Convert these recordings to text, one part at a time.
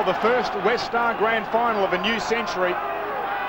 Well, the first West Star Grand Final of a new century.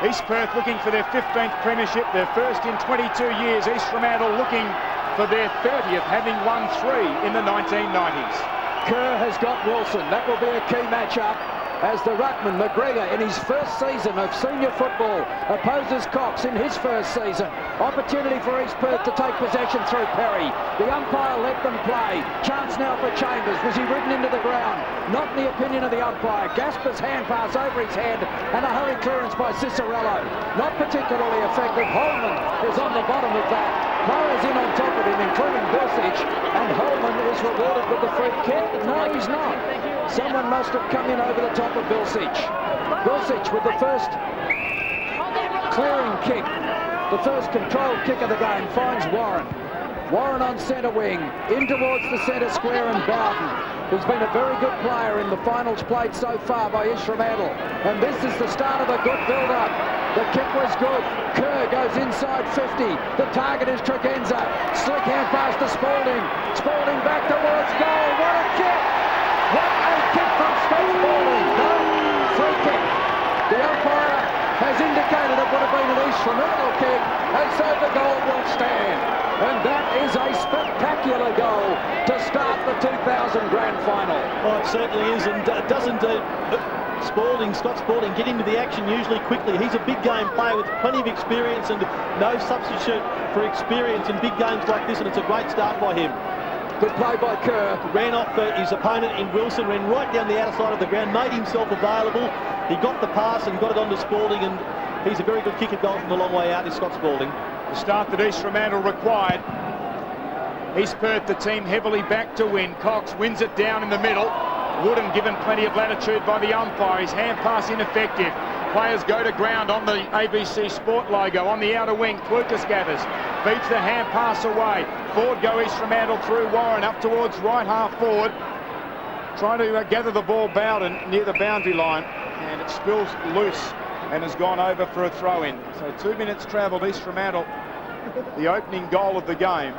East Perth looking for their 15th premiership, their first in 22 years. East Fremantle looking for their 30th, having won 3 in the 1990s. Kerr has got Wilson. That will be a key matchup as the ruckman McGregor in his first season of senior football opposes Cox in his first season. Opportunity for East Perth to take possession through Perry. The umpire let them play. Chance now for Chambers. Was he ridden into the ground? Not in the opinion of the umpire. Gasper's hand pass over his head and a hurried clearance by Cicerello. Not particularly effective. Holman is on the bottom of that. Players in on top of him, including Bursic, and Holman is rewarded with the free kick. No, he's not. Someone must have come in over the top of Bursic. Bursic with the first clearing kick, the first controlled kick of the game, finds Warren. Warren on centre wing, in towards the centre square, and Bowden, who's been a very good player in the finals played so far by East Fremantle. And this is the start of a good build-up. The kick was good. Kerr goes inside 50. The target is Tregenza. Slick hand pass to Spalding. Spalding back towards goal. What a kick! What a kick from Spalding. No, free kick. The umpire has indicated it would have been an East Fremantle kick, and so the goal will stand. And that is a spectacular goal to start the 2000 Grand Final. Oh, it certainly is, and it does indeed. Scott Spalding, get into the action usually quickly. He's a big game player with plenty of experience and no substitute for experience in big games like this, and it's a great start by him. Good play by Kerr. Ran off his opponent in Wilson, ran right down the outer side of the ground, made himself available. He got the pass and got it onto Spalding, and he's a very good kick at goal from a long way out, is Scott Spalding. The start that East Fremantle required. East Perth, the team heavily back to win. Cox wins it down in the middle. Wooden given plenty of latitude by the umpire. His hand pass ineffective. Players go to ground on the ABC Sport logo. On the outer wing, Clucas gathers. Beats the hand pass away. Forward go East Fremantle through Warren up towards right half forward. Trying to gather the ball Bowden near the boundary line. And it spills loose and has gone over for a throw-in. So 2 minutes travelled East Fremantle. The opening goal of the game.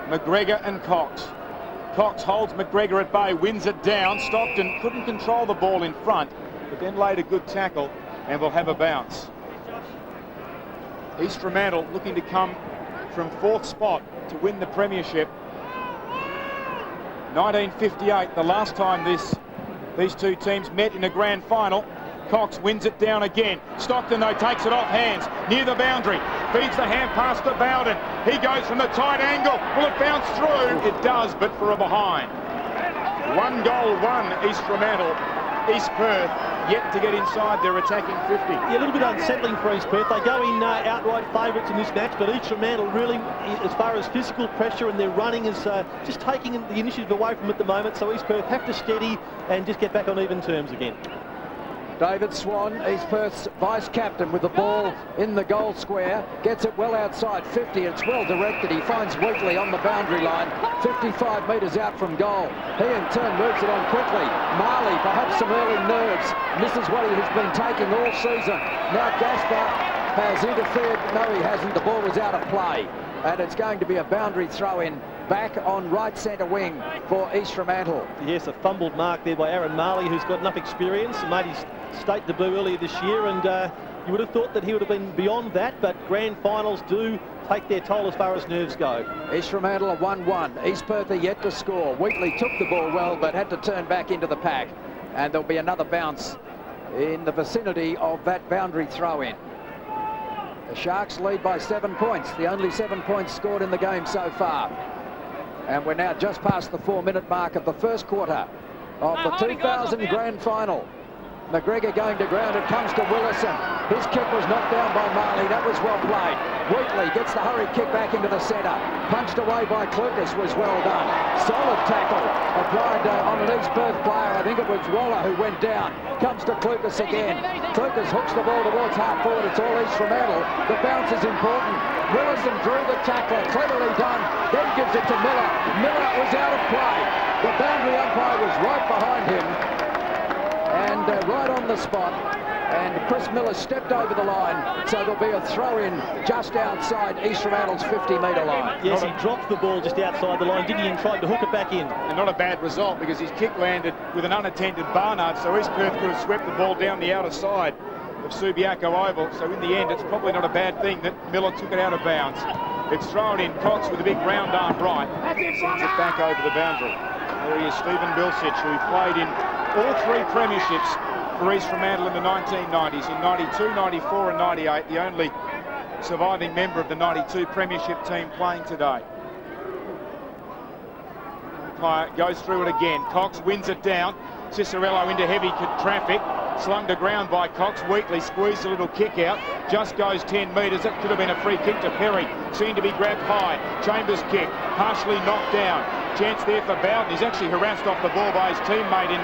McGregor and Cox. Cox holds McGregor at bay, wins it down. Stockton couldn't control the ball in front, but then laid a good tackle and will have a bounce. East Fremantle looking to come from 4th spot to win the premiership. 1958, the last time these two teams met in a grand final. Cox wins it down again. Stockton, though, takes it off hands near the boundary. Feeds the hand pass to Bowden. He goes from the tight angle. Will it bounce through? It does, but for a behind. 1 goal, 1 East Fremantle. East Perth yet to get inside their attacking 50. Yeah, a little bit unsettling for East Perth. They go in outright favourites in this match, but East Fremantle really, as far as physical pressure and their running, is just taking the initiative away from them at the moment. So East Perth have to steady and just get back on even terms again. David Swan, East Perth's vice-captain, with the ball in the goal square. Gets it well outside 50. It's well directed. He finds Wheatley on the boundary line, 55 metres out from goal. He in turn moves it on quickly. Marley, perhaps some early nerves, misses what he has been taking all season. Now Gasper has interfered. No, he hasn't. The ball was out of play. And it's going to be a boundary throw-in back on right centre wing for East Fremantle. Yes, a fumbled mark there by Aaron Marley, who's got enough experience and made his state debut earlier this year, and you would have thought that he would have been beyond that, but grand finals do take their toll as far as nerves go. East Fremantle are 1-1. East Perth are yet to score. Wheatley took the ball well, but had to turn back into the pack, and there'll be another bounce in the vicinity of that boundary throw-in. The Sharks lead by 7 points, the only 7 points scored in the game so far. And we're now just past the 4-minute mark of the first quarter of the 2000 Grand Final. McGregor going to ground. It comes to Willison. His kick was knocked down by Marley. That was well played. Wheatley gets the hurried kick back into the centre. Punched away by Clucas was well done. Solid tackle applied on an East Perth player. I think it was Waller who went down. Comes to Clucas again. Clucas hooks the ball towards half forward. It's all East Fremantle. The bounce is important. Willison drew the tackler. Cleverly done. Then gives it to Miller. Miller was out of play. The boundary umpire was right behind him. And right on the spot, And Chris Miller stepped over the line, so there'll be a throw-in just outside East Fremantle's 50-metre line. Yes, he dropped the ball just outside the line, didn't he, and tried to hook it back in. And not a bad result, because his kick landed with an unattended Barnard, so East Perth could have swept the ball down the outer side of Subiaco Oval. So in the end, it's probably not a bad thing that Miller took it out of bounds. It's thrown in. Cox with a big round arm right, sends it back over the boundary. There he is, Stephen Bilsich, who played in all three premierships for East Fremantle in the 1990s, in 92, 94 and 98, the only surviving member of the 92 premiership team playing today. Umpire goes through it again. Cox wins it down. Cicerello into heavy traffic, slung to ground by Cox. Wheatley squeezed a little kick out, just goes 10 metres. That could have been a free kick to Perry. Seemed to be grabbed high. Chambers kick, partially knocked down. Chance there for Bowden. He's actually harassed off the ball by his teammate in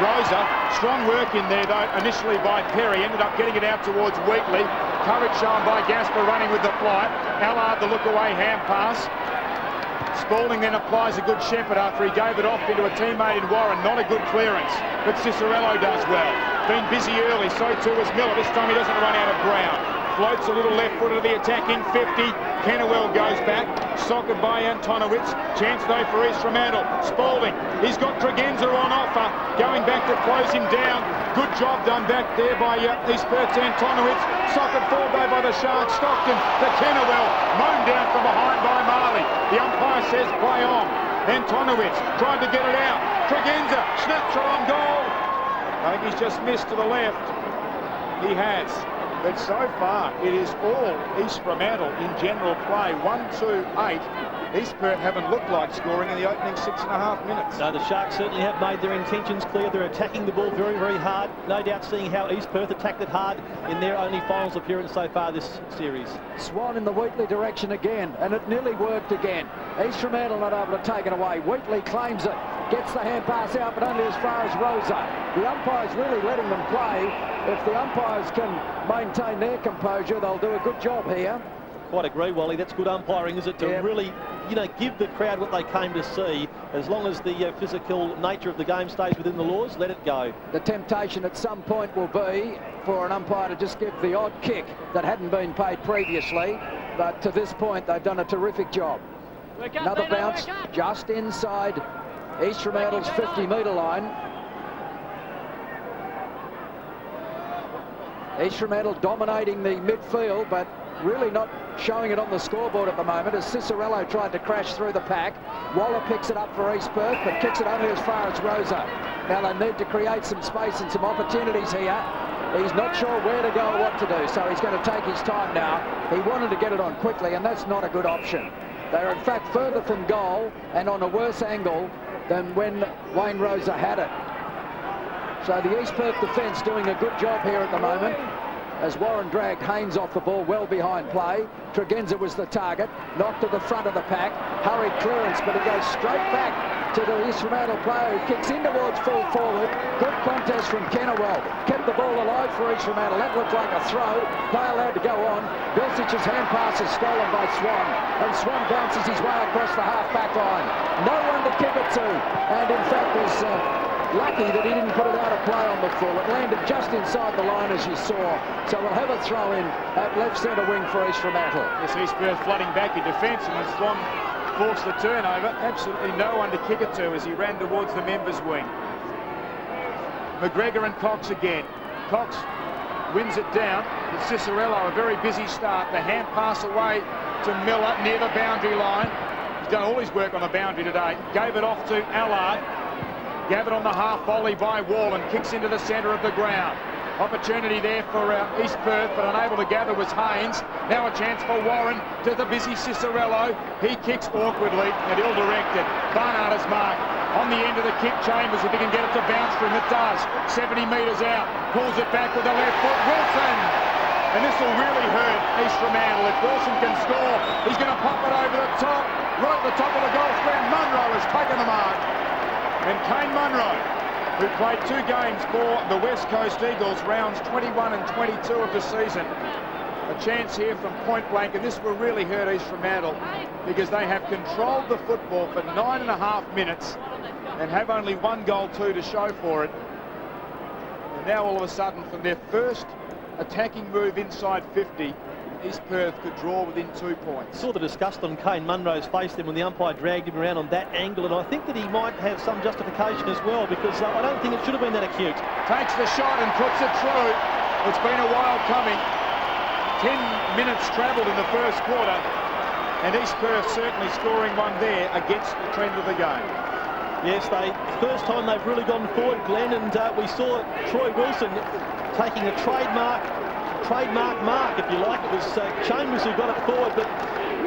Rosa. Strong work in there though, initially by Perry. Ended up getting it out towards Wheatley. Courage shown by Gasper running with the flight. Allard the look away hand pass. Spalding then applies a good shepherd after he gave it off into a teammate in Warren. Not a good clearance, but Cicerello does well. Been busy early, so too is Miller. This time he doesn't run out of ground. Floats a little left footer to the attacking 50. Kennewell goes back, socked by Antonowitz. Chance though for East Fremantle. Spalding, he's got Tregenza on offer, going back to close him down. Good job done back there by East Perth's Antonowitz. Socket forward though by the Sharks. Stockton to Kennewell, mown down from behind by Marley. The umpire says play on. Antonowitz tried to get it out. Tregenza, snapshot on goal. I think he's just missed to the left. He has. But so far, it is all East Fremantle in general play. 1-2-8. East Perth haven't looked like scoring in the opening 6.5 minutes. No, the Sharks certainly have made their intentions clear. They're attacking the ball very, very hard. No doubt seeing how East Perth attacked it hard in their only finals appearance so far this series. Swan in the Wheatley direction again, and it nearly worked again. East Fremantle not able to take it away. Wheatley claims it, gets the hand pass out, but only as far as Rosa. The umpire's really letting them play. If the umpires can maintain their composure, they'll do a good job here. Quite agree, Wally. That's good umpiring, is it? To really, give the crowd what they came to see. As long as the physical nature of the game stays within the laws, let it go. The temptation at some point will be for an umpire to just give the odd kick that hadn't been paid previously. But to this point, they've done a terrific job. Another bounce just inside East Fremantle's 50-metre line. East Fremantle dominating the midfield, but really not showing it on the scoreboard at the moment as Cicerello tried to crash through the pack. Waller picks it up for East Perth, but kicks it only as far as Rosa. Now they need to create some space and some opportunities here. He's not sure where to go or what to do, so he's going to take his time now. He wanted to get it on quickly, and that's not a good option. They're in fact further from goal and on a worse angle than when Wayne Rosa had it. So the East Perth defence doing a good job here at the moment as Warren dragged Haynes off the ball well behind play. Tregenza was the target, knocked to the front of the pack, hurried clearance, but it goes straight back to the East Fremantle player who kicks in towards full forward. Good contest from Kennewell, kept the ball alive for East Fremantle. That looked like a throw, play allowed to go on. Bilsich's hand pass is stolen by Swan, and Swan bounces his way across the half-back line. No one to kick it to, and in fact was lucky that he didn't put it out of play on the full. It landed just inside the line as you saw. So we'll have a throw in at left centre wing for East Fremantle. Yes, East Perth flooding back in defence, and when Swan forced the turnover, absolutely no one to kick it to as he ran towards the members' wing. McGregor and Cox again. Cox wins it down. With Cicerello, a very busy start. The hand pass away to Miller near the boundary line. He's done all his work on the boundary today. Gave it off to Allard. Gave it on the half volley by Wall and kicks into the centre of the ground. Opportunity there for East Perth, but unable to gather was Haynes. Now a chance for Warren to the busy Cicerello. He kicks awkwardly and ill-directed. Barnard is marked. On the end of the kick, Chambers, if he can get it to bounce for him, it does. 70 metres out. Pulls it back with the left foot. Wilson! And this will really hurt East Fremantle. If Wilson can score, he's going to pop it over the top. Right at the top of the goal square. Munro has taken the mark. And Kane Munro, who played 2 games for the West Coast Eagles, rounds 21 and 22 of the season. A chance here from point blank, and this will really hurt East Fremantle because they have controlled the football for 9.5 minutes and have only 1 goal 2 to show for it. And now all of a sudden, from their first attacking move inside 50, East Perth could draw within 2 points. Saw the disgust on Kane Munro's face then when the umpire dragged him around on that angle, and I think that he might have some justification as well, because I don't think it should have been that acute. Takes the shot and puts it through. It's been a while coming. 10 minutes travelled in the first quarter, and East Perth certainly scoring one there against the trend of the game. Yes, first time they've really gone forward, Glenn, and we saw Troy Wilson taking a trademark mark, if you like. It was Chambers who got it forward, but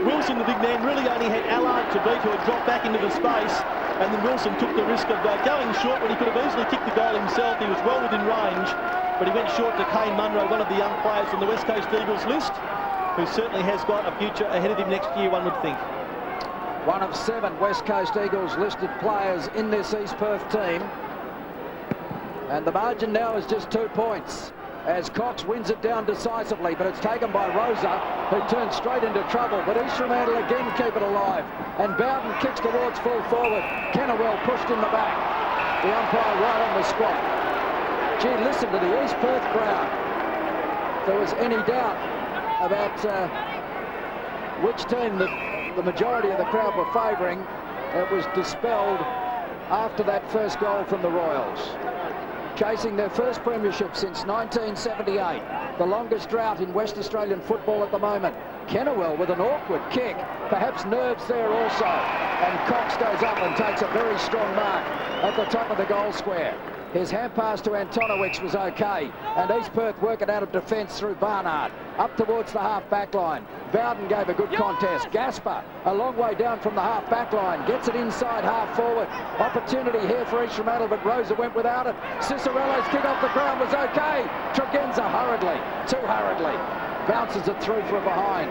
Wilson, the big man, really only had Allard to beat, who had dropped back into the space, and then Wilson took the risk of going short when he could have easily kicked the goal himself. He was well within range, but he went short to Kane Munro, one of the young players on the West Coast Eagles list, who certainly has got a future ahead of him next year, one would think. One of 7 West Coast Eagles listed players in this East Perth team. And the margin now is just 2 points, as Cox wins it down decisively, but it's taken by Rosa, who turns straight into trouble. But East Fremantle again keep it alive, and Bowden kicks towards full forward. Kennewell pushed in the back. The umpire right on the spot. Gee, listen to the East Perth crowd. If there was any doubt about which team the majority of the crowd were favouring, it was dispelled after that first goal from the Royals. Chasing their first premiership since 1978, the longest drought in West Australian football at the moment. Kennewell with an awkward kick, perhaps nerves there also, and Cox goes up and takes a very strong mark at the top of the goal square. His hand pass to Antonowicz was okay, and East Perth work it out of defence through Barnard, up towards the half-back line. Bowden gave a good contest. Gasper, a long way down from the half-back line, gets it inside half-forward. Opportunity here for East Fremantle, but Rosa went without it. Cicerello's kick off the ground was okay. Tregenza hurriedly, too hurriedly, bounces it through for a behind.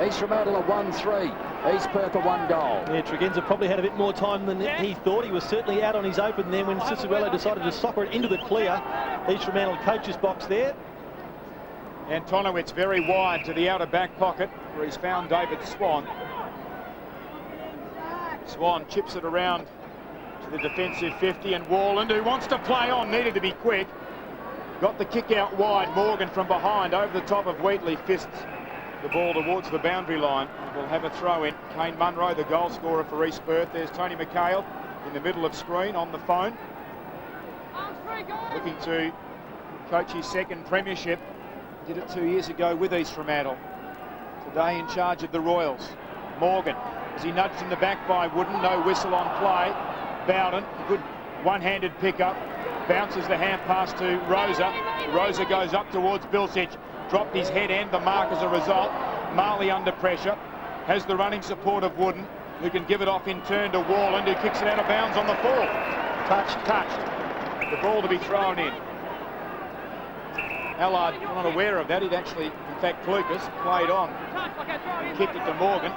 East Fremantle are 1-3. East Perth are 1 goal. Yeah, Tregenza probably had a bit more time than he thought. He was certainly out on his open then when Cicerello decided to soccer it into the clear. East Fremantle coach's box there. Antonowicz very wide to the outer back pocket, where he's found David Swan. Swan chips it around to the defensive 50, and Warland, who wants to play on, needed to be quick. Got the kick out wide. Morgan from behind over the top of Wheatley fists the ball towards the boundary line. We'll have a throw in. Kane Munro, the goal scorer for East Perth. There's Tony McHale in the middle of screen on the phone, looking to coach his second premiership. Did it 2 years ago with East Fremantle. Today in charge of the Royals. Morgan, as he nudged in the back by Wooden, no whistle on play. Bowden, a good one-handed pickup, bounces the hand pass to Rosa. Rosa goes up towards Bilsich, dropped his head end, the mark as a result. Marley under pressure, has the running support of Wooden, who can give it off in turn to Warland, who kicks it out of bounds on the full. Touched. The ball to be thrown in. Allard not aware of that. He'd actually, in fact, Lucas played on, kicked it to Morgan.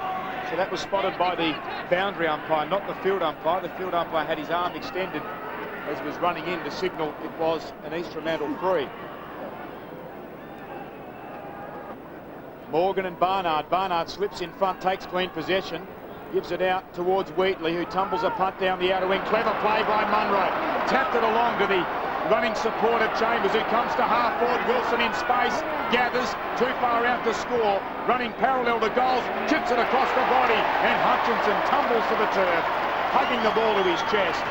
So that was spotted by the boundary umpire, not the field umpire. The field umpire had his arm extended as he was running in to signal it was an East Fremantle free. Morgan and Barnard. Barnard slips in front, takes clean possession, gives it out towards Wheatley, who tumbles a punt down the outer wing. Clever play by Munro. Tapped it along to the running support of Chambers, who comes to half forward. Wilson in space, gathers, too far out to score. Running parallel to goals, chips it across the body, and Hutchinson tumbles to the turf, hugging the ball to his chest.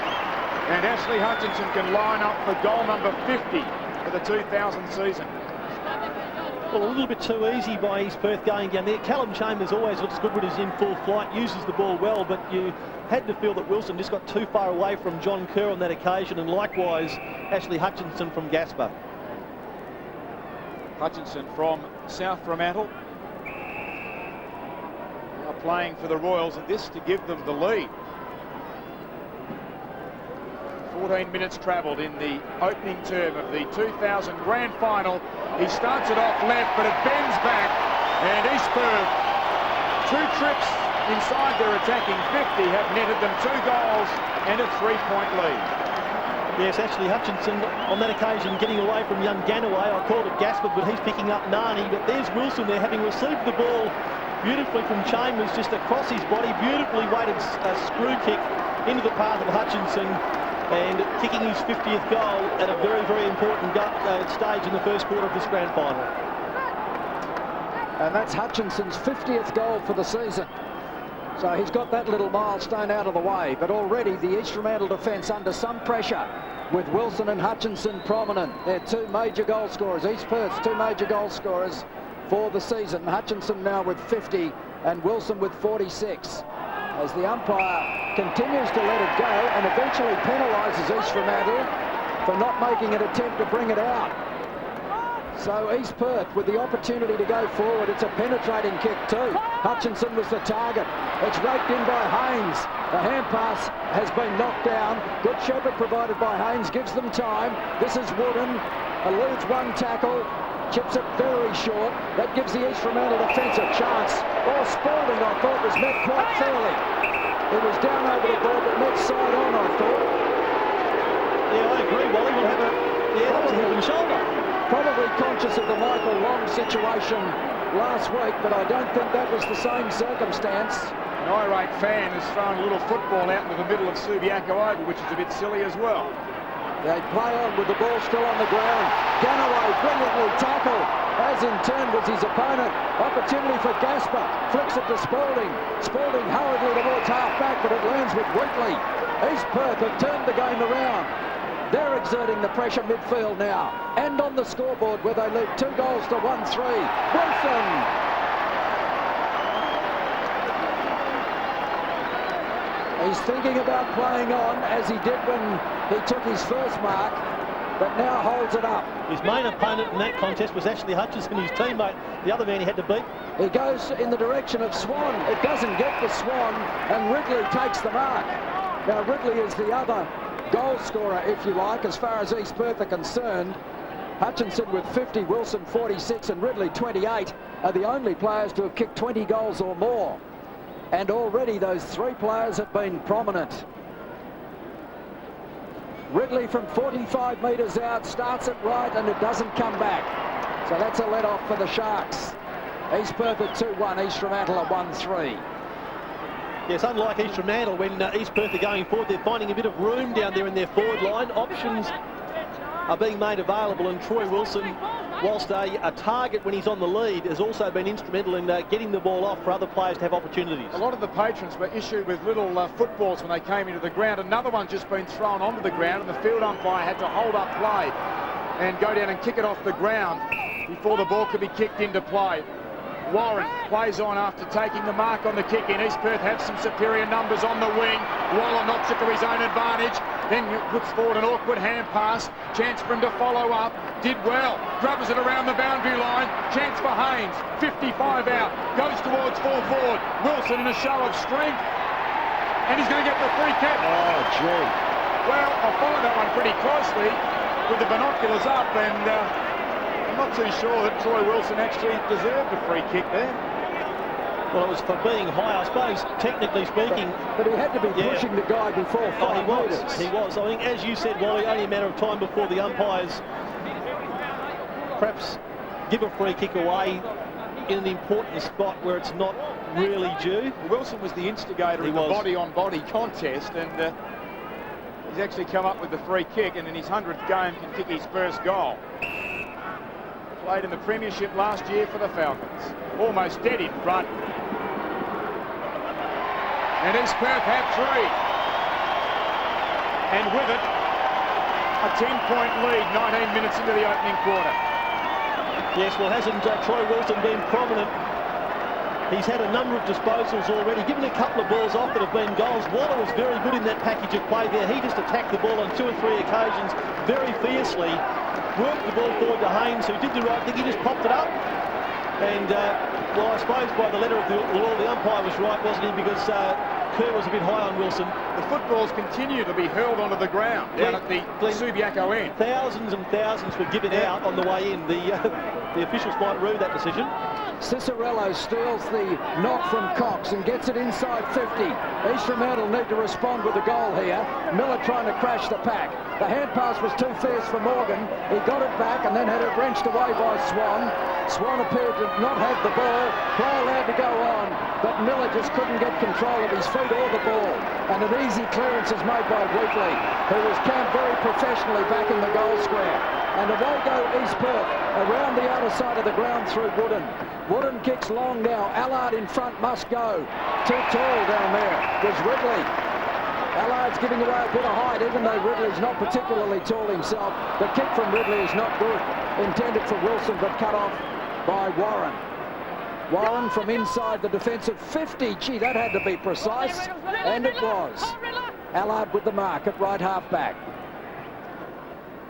And Ashley Hutchinson can line up for goal number 50 for the 2000 season. Well, a little bit too easy by East Perth going down there. Callum Chambers always looks good when he's in full flight, uses the ball well, but you had to feel that Wilson just got too far away from John Kerr on that occasion, and likewise Ashley Hutchinson from Gasper. Hutchinson from South Fremantle, now playing for the Royals, and this to give them the lead. 14 minutes travelled in the opening term of the 2000 Grand Final. He starts it off left, but it bends back, and East Perth, 2 trips inside their attacking 50 have netted them 2 goals and a 3-point lead. Yes, Ashley Hutchinson on that occasion getting away from young Ganaway. I called it Gasper, but he's picking up Nani. But there's Wilson there, having received the ball beautifully from Chambers, just across his body, beautifully weighted screw kick into the path of Hutchinson. and kicking his 50th goal at a very, very important stage in the first quarter of this grand final. And that's Hutchinson's 50th goal for the season. So he's got that little milestone out of the way. But already the East Fremantle defence under some pressure, with Wilson and Hutchinson prominent. They're two major goal scorers. East Perth's two major goal scorers for the season. Hutchinson now with 50 and Wilson with 46. As the umpire continues to let it go and eventually penalises East Fremantle for not making an attempt to bring it out. So East Perth with the opportunity to go forward. It's a penetrating kick too. Hutchinson was the target. It's raked in by Haynes. The hand pass has been knocked down. Good shepherd provided by Haynes gives them time. This is Wooden. Eludes one tackle. Chips it very short. That gives the East Fremantle defence a chance. Oh, Spalding, I thought, was met quite fairly. It was down over the board, but met side on, I thought. Yeah, I agree, Wally. We'll have that was a head and shoulder. Probably conscious of the Michael Long situation last week, but I don't think that was the same circumstance. An irate fan has thrown a little football out into the middle of Subiaco Oval, which is a bit silly as well. They play on with the ball still on the ground. Ganaway brilliantly tackled, as in turn was his opponent. Opportunity for Gasper. Flicks it to Spalding. Spalding hurriedly towards half-back, but it lands with Wheatley. East Perth have turned the game around. They're exerting the pressure midfield now. And on the scoreboard where they lead 2 goals to 1-3. Wilson! He's thinking about playing on as he did when he took his first mark, but now holds it up. His main opponent in that contest was actually Hutchinson, his teammate, the other man he had to beat. He goes in the direction of Swan. It doesn't get the Swan, and Ridley takes the mark. Now Ridley is the other goal scorer, if you like, as far as East Perth are concerned. Hutchinson with 50, Wilson 46 and Ridley 28 are the only players to have kicked 20 goals or more. And already those 3 players have been prominent. Ridley from 45 metres out starts it right and it doesn't come back. So that's a let-off for the Sharks. East Perth at 2-1, East Fremantle at 1-3. Yes, unlike East Fremantle, when East Perth are going forward, they're finding a bit of room down there in their forward line. Options are being made available, and Troy Wilson, whilst a target when he's on the lead, has also been instrumental in getting the ball off for other players to have opportunities. A lot of the patrons were issued with little footballs when they came into the ground. Another one just been thrown onto the ground, and the field umpire had to hold up play and go down and kick it off the ground before the ball could be kicked into play. Warren plays on after taking the mark on the kick in. East Perth have some superior numbers on the wing. Waller knocks it to his own advantage, then puts forward an awkward hand pass. Chance for him to follow up. Did well. Grubbers it around the boundary line. Chance for Haynes. 55 out. Goes towards full forward. Wilson in a show of strength. And he's going to get the free kick. Oh, gee. Well, I followed that one pretty closely with the binoculars up, and I'm not too sure that Troy Wilson actually deserved a free kick there. Well, it was for being high, I suppose, technically speaking. But he had to be pushing the guy before 5 metres. He was. I think, as you said, Wally, only a matter of time before the umpires perhaps give a free kick away in an important spot where it's not really due. Wilson was the instigator in the body-on-body contest, and he's actually come up with the free kick, and in his 100th game can kick his first goal. Played in the premiership last year for the Falcons. Almost dead in front. And East Perth have 3. And with it, a 10-point lead, 19 minutes into the opening quarter. Yes, well, hasn't Troy Wilson been prominent? He's had a number of disposals already, given a couple of balls off that have been goals. Waller was very good in that package of play there. He just attacked the ball on 2 or 3 occasions very fiercely. Worked the ball forward to Haynes, who did the right thing. He just popped it up. And, well, I suppose by the letter of the law, the umpire was right, wasn't he? Because Kerr was a bit high on Wilson. The footballs continue to be hurled onto the ground down at the Subiaco end. Thousands and thousands were given out on the way in. The officials might rue that decision. Cicerello steals the knock from Cox and gets it inside 50. East Fremantle need to respond with a goal here. Miller trying to crash the pack. The hand pass was too fierce for Morgan. He got it back and then had it wrenched away by Swan. Swan appeared to not have the ball. Play allowed to go on, but Miller just couldn't get control of his feet or the ball. And an easy clearance is made by Wheatley, who was camped very professionally back in the goal square. And away go East Perth around the outer side of the ground through Wooden. Wooden kicks long now. Allard in front must go. Too tall down there was Ridley. Allard's giving away a bit of height, even though Ridley's not particularly tall himself. The kick from Ridley is not good. Intended for Wilson, but cut off by Warren. Warren from inside the defensive 50. Gee, that had to be precise. And it was. Allard with the mark at right half back.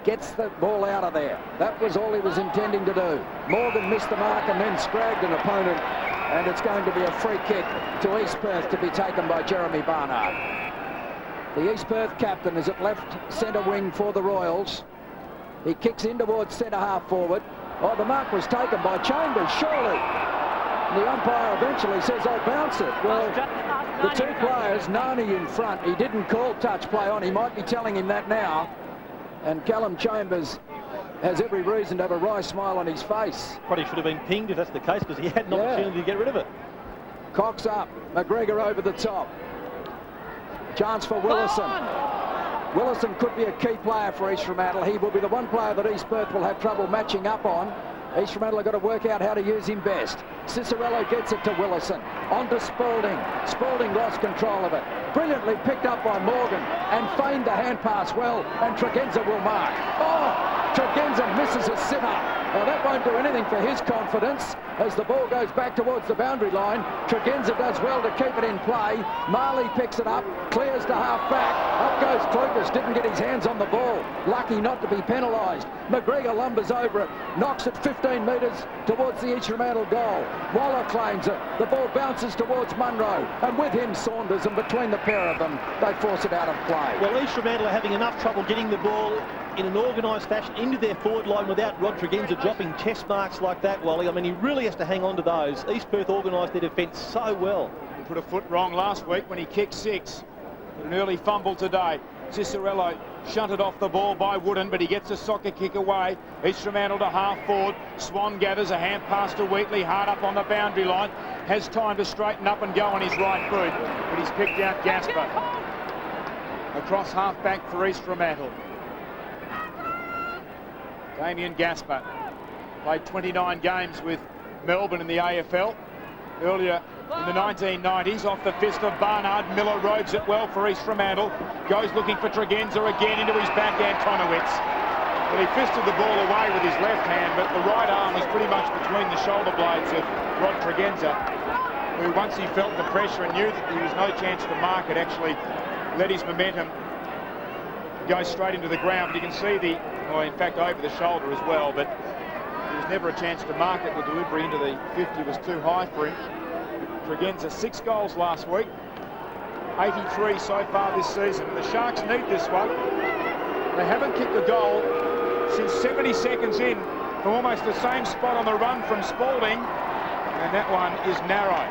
Gets the ball out of there. That was all he was intending to do. Morgan missed the mark and then scragged an opponent. And it's going to be a free kick to East Perth to be taken by Jeremy Barnard. The East Perth captain is at left centre wing for the Royals. He kicks in towards centre half forward. Oh, the mark was taken by Chambers, surely. The umpire eventually says, I'll bounce it. Well, the two players, Nani in front, he didn't call touch play on. He might be telling him that now. And Callum Chambers has every reason to have a wry smile on his face. Probably should have been pinged if that's the case, because he had an opportunity to get rid of it. Cox up, McGregor over the top. Chance for Willison. Willison could be a key player for East Fremantle. He will be the one player that East Perth will have trouble matching up on. East Fremantle have got to work out how to use him best. Cicerello gets it to Willison. On to Spalding. Spalding lost control of it. Brilliantly picked up by Morgan and feigned the hand pass well, and Tregenza will mark. Oh, Tregenza misses a sitter. Now that won't do anything for his confidence as the ball goes back towards the boundary line. Tregenza does well to keep it in play. Marley picks it up, clears to half back. Up goes Clucas, didn't get his hands on the ball. Lucky not to be penalised. McGregor lumbers over it, knocks it 15 metres towards the East Fremantle goal. Waller claims it. The ball bounces towards Munro, and with him Saunders, and between the pair of them, they force it out of play. Well, East Fremantle are having enough trouble getting the ball in an organised fashion into their forward line without Rod Tregenza dropping chest marks like that, Wally. I mean, he really has to hang on to those. East Perth organised their defence so well. He put a foot wrong last week when he kicked 6. An early fumble today. Cicerello shunted off the ball by Wooden, but he gets a soccer kick away. East Fremantle to half forward. Swan gathers a hand pass to Wheatley, hard up on the boundary line. Has time to straighten up and go on his right foot, but he's picked out Gasper. Across half back for East Fremantle. Damien Gasper played 29 games with Melbourne in the AFL. Earlier in the 1990s, off the fist of Barnard, Miller robes it well for East Fremantle. Goes looking for Tregenza again into his backhand, Tonowitz. But he fisted the ball away with his left hand, but the right arm was pretty much between the shoulder blades of Rod Tregenza, who once he felt the pressure and knew that there was no chance to mark it, actually let his momentum go straight into the ground. But you can see in fact over the shoulder as well, but there was never a chance to mark it. The delivery into the 50 was too high for him. Tregenza 6 goals last week, 83 so far this season. The Sharks need this one. They haven't kicked a goal since 70 seconds in from almost the same spot on the run from Spalding, and that one is narrow.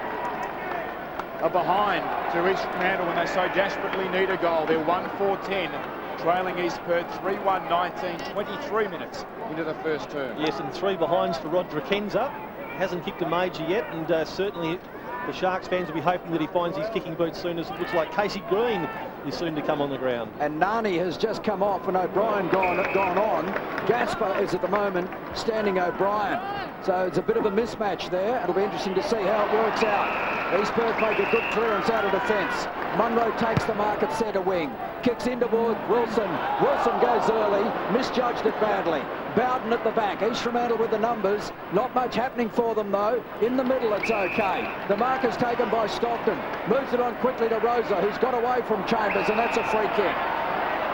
A behind to East Fremantle when they so desperately need a goal. They're 1-4-10. Trailing East Perth 3-1-19, 23 minutes into the first term. Yes, and 3 behinds for Rod Tregenza. Hasn't kicked a major yet, and certainly the Sharks fans will be hoping that he finds his kicking boots soon, as it looks like Casey Green is soon to come on the ground. And Nani has just come off and O'Brien gone on. Gasper is at the moment standing O'Brien. So it's a bit of a mismatch there. It'll be interesting to see how it works out. East Perth make a good clearance out of defence. Munro takes the mark at centre wing. Kicks in toward Wilson. Wilson goes early. Misjudged it badly. Bowden at the back. East Fremantle with the numbers. Not much happening for them though. In the middle it's okay. The mark is taken by Stockton. Moves it on quickly to Rosa, who's got away from Chambers, and that's a free kick.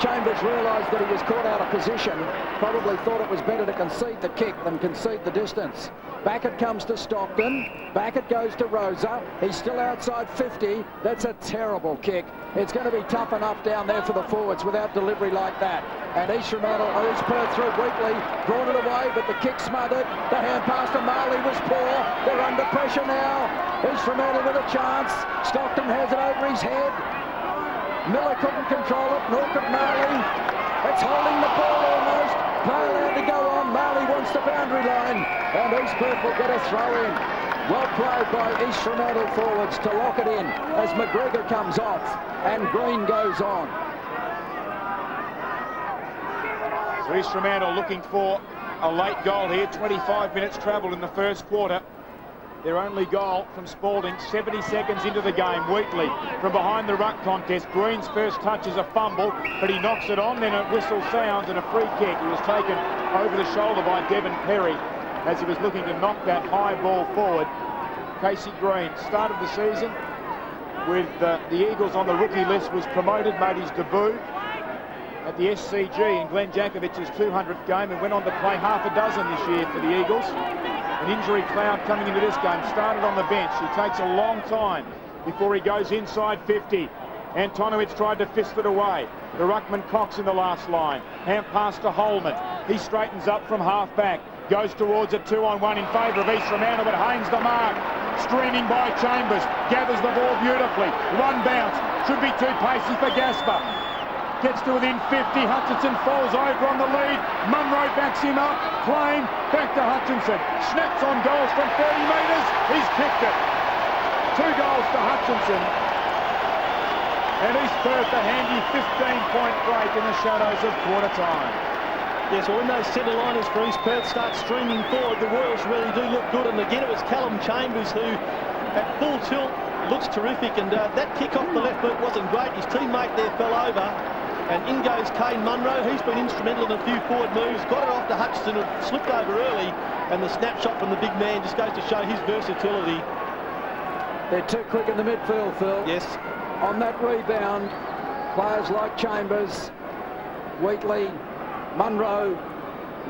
Chambers realised that he was caught out of position, probably thought it was better to concede the kick than concede the distance. Back it comes to Stockton, back it goes to Rosa, he's still outside 50, that's a terrible kick. It's going to be tough enough down there for the forwards without delivery like that. And East Perth through Wheatley, drawn it away, but the kick smothered. The hand pass to Marley was poor, they're under pressure now. East Fremantle with a chance, Stockton has it over his head. Miller couldn't control it, nor could Marley. It's holding the ball almost. Play allowed to go on. Marley wants the boundary line. And East Perth will get a throw in. Well played by East Fremantle forwards to lock it in as McGregor comes off and Green goes on. So East Fremantle looking for a late goal here. 25 minutes travel in the first quarter. Their only goal from Spalding, 70 seconds into the game. Wheatley from behind the ruck contest. Green's first touch is a fumble, but he knocks it on, then a whistle sounds and a free kick. He was taken over the shoulder by Devon Perry as he was looking to knock that high ball forward. Casey Green started the season with the Eagles on the rookie list, was promoted, made his debut at the SCG in Glenn Jankovic's 200th game and went on to play half a dozen this year for the Eagles. An injury cloud coming into this game, started on the bench. He takes a long time before he goes inside 50. Antonowitz tried to fist it away. The ruckman Cox in the last line. Hand pass to Holman. He straightens up from half back. Goes towards a 2-on-1 in favour of East Fremantle, but Haynes the mark. Streaming by Chambers. Gathers the ball beautifully. One bounce. Should be too pacey for Gasper. Gets to within 50, Hutchinson falls over on the lead. Munro backs him up, Plain, back to Hutchinson. Snaps on goals from 30 metres, he's kicked it. 2 goals to Hutchinson. And East Perth a handy 15-point break in the shadows of quarter time. Yes, well, when those centre liners for East Perth start streaming forward, the Royals really do look good. And again, it was Callum Chambers who, at full tilt, looks terrific. And that kick off the left boot wasn't great. His teammate there fell over. And in goes Kane Munro. He's been instrumental in a few forward moves. Got it off to Hutchinson, who slipped over early. And the snapshot from the big man just goes to show his versatility. They're too quick in the midfield, Phil. Yes. On that rebound, players like Chambers, Wheatley, Munro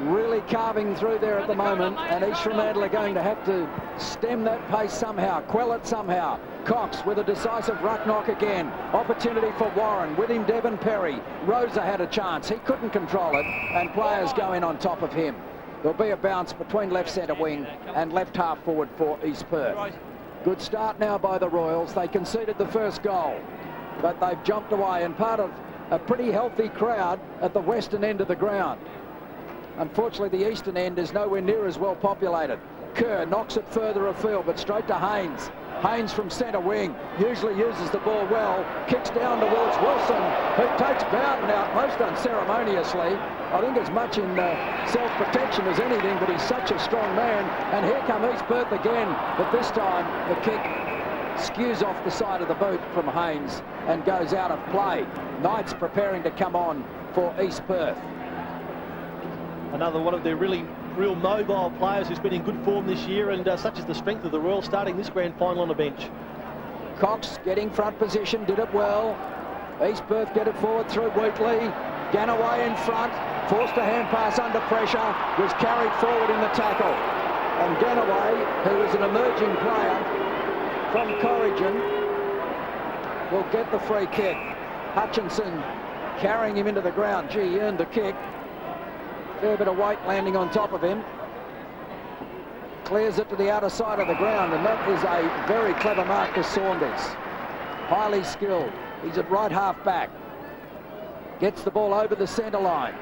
really carving through there at the moment, and East Fremantle are going to have to stem that pace somehow, quell it somehow. Cox with a decisive ruck knock again. Opportunity for Warren, with him Devon Perry. Rosa had a chance, he couldn't control it, and players go in on top of him. There'll be a bounce between left centre wing and left half forward for East Perth. Good start now by the Royals. They conceded the first goal, but they've jumped away, and part of a pretty healthy crowd at the western end of the ground. Unfortunately, the eastern end is nowhere near as well populated. Kerr knocks it further afield, but straight to Haynes. Haynes from centre wing, usually uses the ball well, kicks down towards Wilson, who takes Bowden out most unceremoniously. I think as much in self-protection as anything, but he's such a strong man. And here come East Perth again, but this time the kick skews off the side of the boot from Haynes and goes out of play. Knights preparing to come on for East Perth. Another one of their real mobile players who's been in good form this year, and such is the strength of the Royals starting this grand final on the bench. Cox getting front position, did it well. East Perth get it forward through Wheatley. Ganaway in front, forced a hand pass under pressure, was carried forward in the tackle. And Ganaway, who is an emerging player from Corcoran, will get the free kick. Hutchinson carrying him into the ground. Gee, he earned the kick. Fair bit of weight landing on top of him. Clears it to the outer side of the ground, and that is a very clever mark to Saunders. Highly skilled. He's at right half back. Gets the ball over the centre line.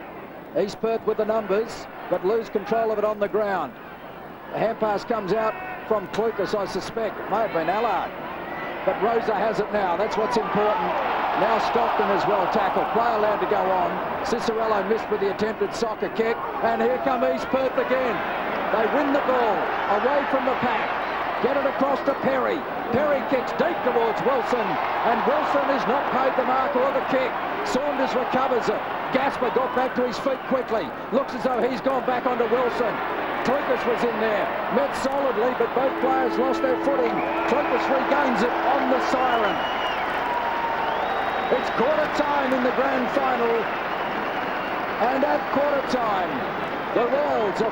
East Perth with the numbers, but lose control of it on the ground. The hand pass comes out from Clucas, I suspect. It may have been Allard. But Rosa has it now. That's what's important. Now Stockton as well tackled. Play allowed to go on. Cicerello missed with the attempted soccer kick. And here come East Perth again. They win the ball away from the pack. Get it across to Perry. Perry kicks deep towards Wilson. And Wilson is not paid the mark or the kick. Saunders recovers it. Gasper got back to his feet quickly. Looks as though he's gone back onto Wilson. Clucas was in there, met solidly, but both players lost their footing. Clucas regains it on the siren. It's quarter time in the grand final. And at quarter time, the Royals are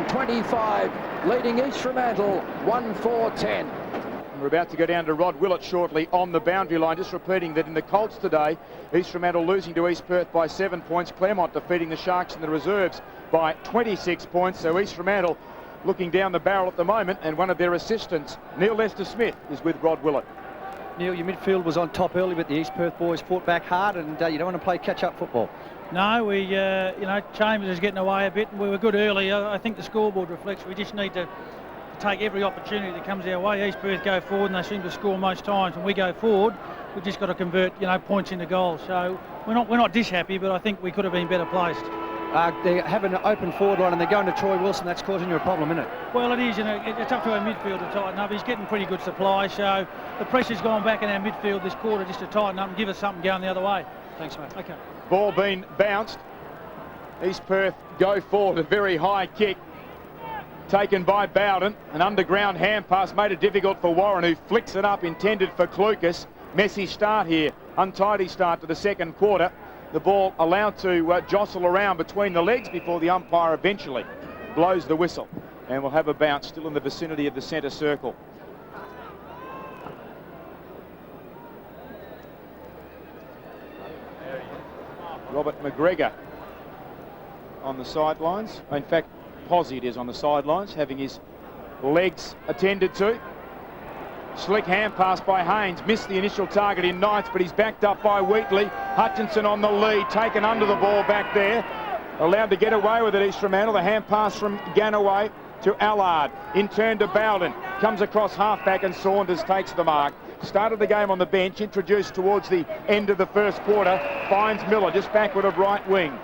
4-1-25, leading East Fremantle 1-4-10. We're about to go down to Rod Wheatley shortly on the boundary line. Just repeating that in the Colts today, East Fremantle losing to East Perth by 7 points. Claremont defeating the Sharks in the reserves by 26 points. So East Fremantle looking down the barrel at the moment, and one of their assistants, Neil Lester-Smith, is with Rod Wheatley. Neil, your midfield was on top early, but the East Perth boys fought back hard, and you don't want to play catch-up football. No, we, Chambers is getting away a bit, and we were good early. I think the scoreboard reflects we just need to take every opportunity that comes our way. East Perth go forward, and they seem to score most times. When we go forward, we've just got to convert, points into goals. So we're not this happy, but I think we could have been better placed. They have an open forward line, and they're going to Troy Wilson. That's causing you a problem, isn't it? Well, it is, it's up to our midfield to tighten up. He's getting pretty good supply, so the pressure's gone back in our midfield this quarter just to tighten up and give us something going the other way. Thanks, mate. Okay. Ball being bounced. East Perth go forward, a very high kick taken by Bowden. An underground hand pass made it difficult for Warren, who flicks it up, intended for Clucas. Messy start here, untidy start to the second quarter. The ball allowed to jostle around between the legs before the umpire eventually blows the whistle, and we'll have a bounce still in the vicinity of the centre circle. Robert McGregor on the sidelines. In fact, Posy is on the sidelines, having his legs attended to. Slick hand pass by Haynes, missed the initial target in Knights, but he's backed up by Wheatley. Hutchinson on the lead, taken under the ball back there. Allowed to get away with it, East Fremantle. The hand pass from Ganaway to Allard. In turn to Bowden. Comes across halfback and Saunders takes the mark. Started the game on the bench, introduced towards the end of the first quarter. Finds Miller just backward of right wing.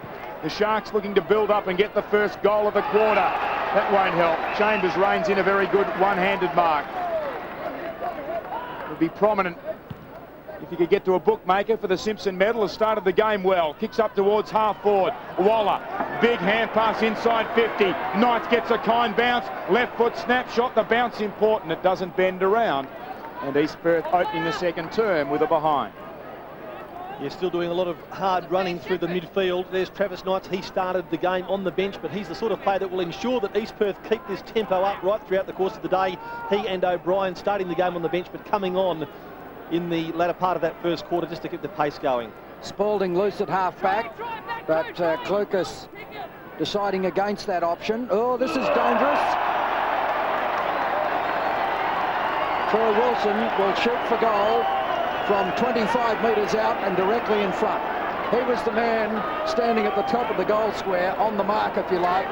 The Sharks looking to build up and get the first goal of the quarter. That won't help. Chambers reins in a very good one-handed mark. Would be prominent if you could get to a bookmaker for the Simpson medal. Has started the game well. Kicks up towards half forward. Waller, big hand pass inside 50. Knights gets a kind bounce. Left foot snapshot. The bounce important. It doesn't bend around. And East Perth opening the second term with a behind. You're still doing a lot of hard running through the midfield. There's Travis Knights. He started the game on the bench, but he's the sort of player that will ensure that East Perth keep this tempo up right throughout the course of the day. He and O'Brien starting the game on the bench, but coming on in the latter part of that first quarter just to keep the pace going. Spalding loose at half-back, but Clucas deciding against that option. Oh, this is dangerous. Troy Wilson will shoot for goal from 25 metres out and directly in front. He was the man standing at the top of the goal square, on the mark if you like,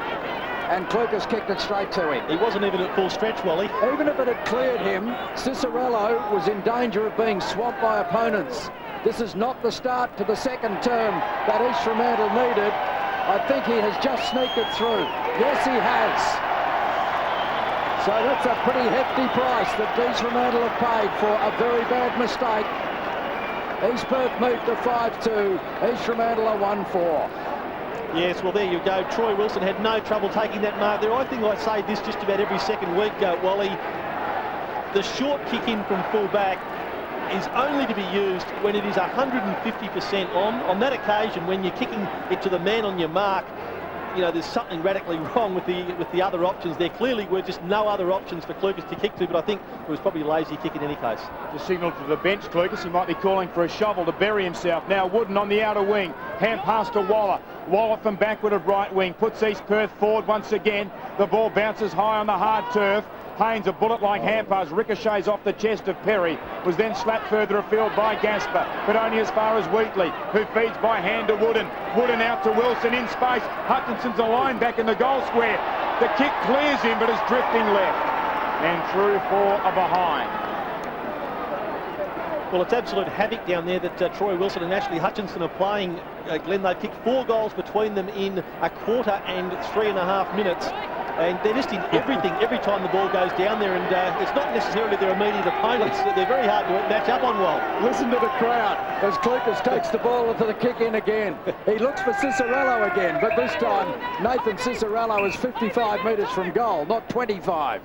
and Clucas kicked it straight to him. He wasn't even at full stretch, Wally. Even if it had cleared him, Cicerello was in danger of being swamped by opponents. This is not the start to the second term that East Fremantle needed. I think he has just sneaked it through. Yes, he has. So that's a pretty hefty price that East Fremantle have paid for a very bad mistake. East Perth moved to 5-2. East Fremantle are 1-4. Yes, well, there you go. Troy Wilson had no trouble taking that mark there. I think I say this just about every second week, Wally. The short kick in from full back is only to be used when it is 150% on. On that occasion, when you're kicking it to the man on your mark, there's something radically wrong with the other options. There clearly were just no other options for Clucas to kick to, but I think it was probably a lazy kick in any case. The signal to the bench, Clucas. He might be calling for a shovel to bury himself. Now Wooden on the outer wing. Hand pass to Waller. Waller from backward of right wing. Puts East Perth forward once again. The ball bounces high on the hard turf. Haynes, a bullet-like hand pass, ricochets off the chest of Perry, was then slapped further afield by Gasper, but only as far as Wheatley, who feeds by hand to Wooden. Wooden out to Wilson in space. Hutchinson's a line back in the goal square. The kick clears him, but is drifting left. And through for a behind. Well, it's absolute havoc down there that Troy Wilson and Ashley Hutchinson are playing. Glenn, they've kicked 4 goals between them in a quarter and 3.5 minutes. And they're just in everything every time the ball goes down there, and it's not necessarily their immediate opponents. They're very hard to match up on well. Listen to the crowd as Clucas takes the ball into the kick in again. He looks for Cicerello again, but this time Nathan Cicerello is 55 metres from goal, not 25.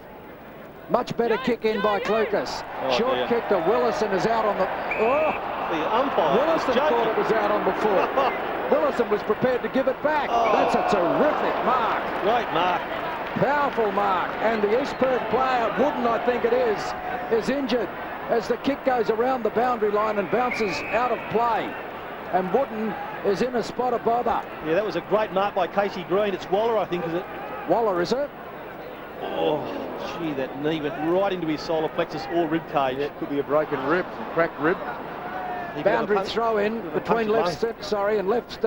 Much better kick in by Clucas. Oh, Short dear. kick to Willison is out on the... Oh! The umpire Willison thought it was out on the foot. Willison was prepared to give it back. Oh. That's a terrific mark. Great mark. Powerful mark. And the East Perth player, Wooden I think it is injured as the kick goes around the boundary line and bounces out of play. And Wooden is in a spot of bother. Yeah, that was a great mark by Casey Green. It's Waller, I think, is it? Waller, is it? Oh, gee, that knee went right into his solar plexus or rib cage. Yeah, it could be a broken rib, cracked rib. He got a Boundary punch- throw in got a between punch left, and left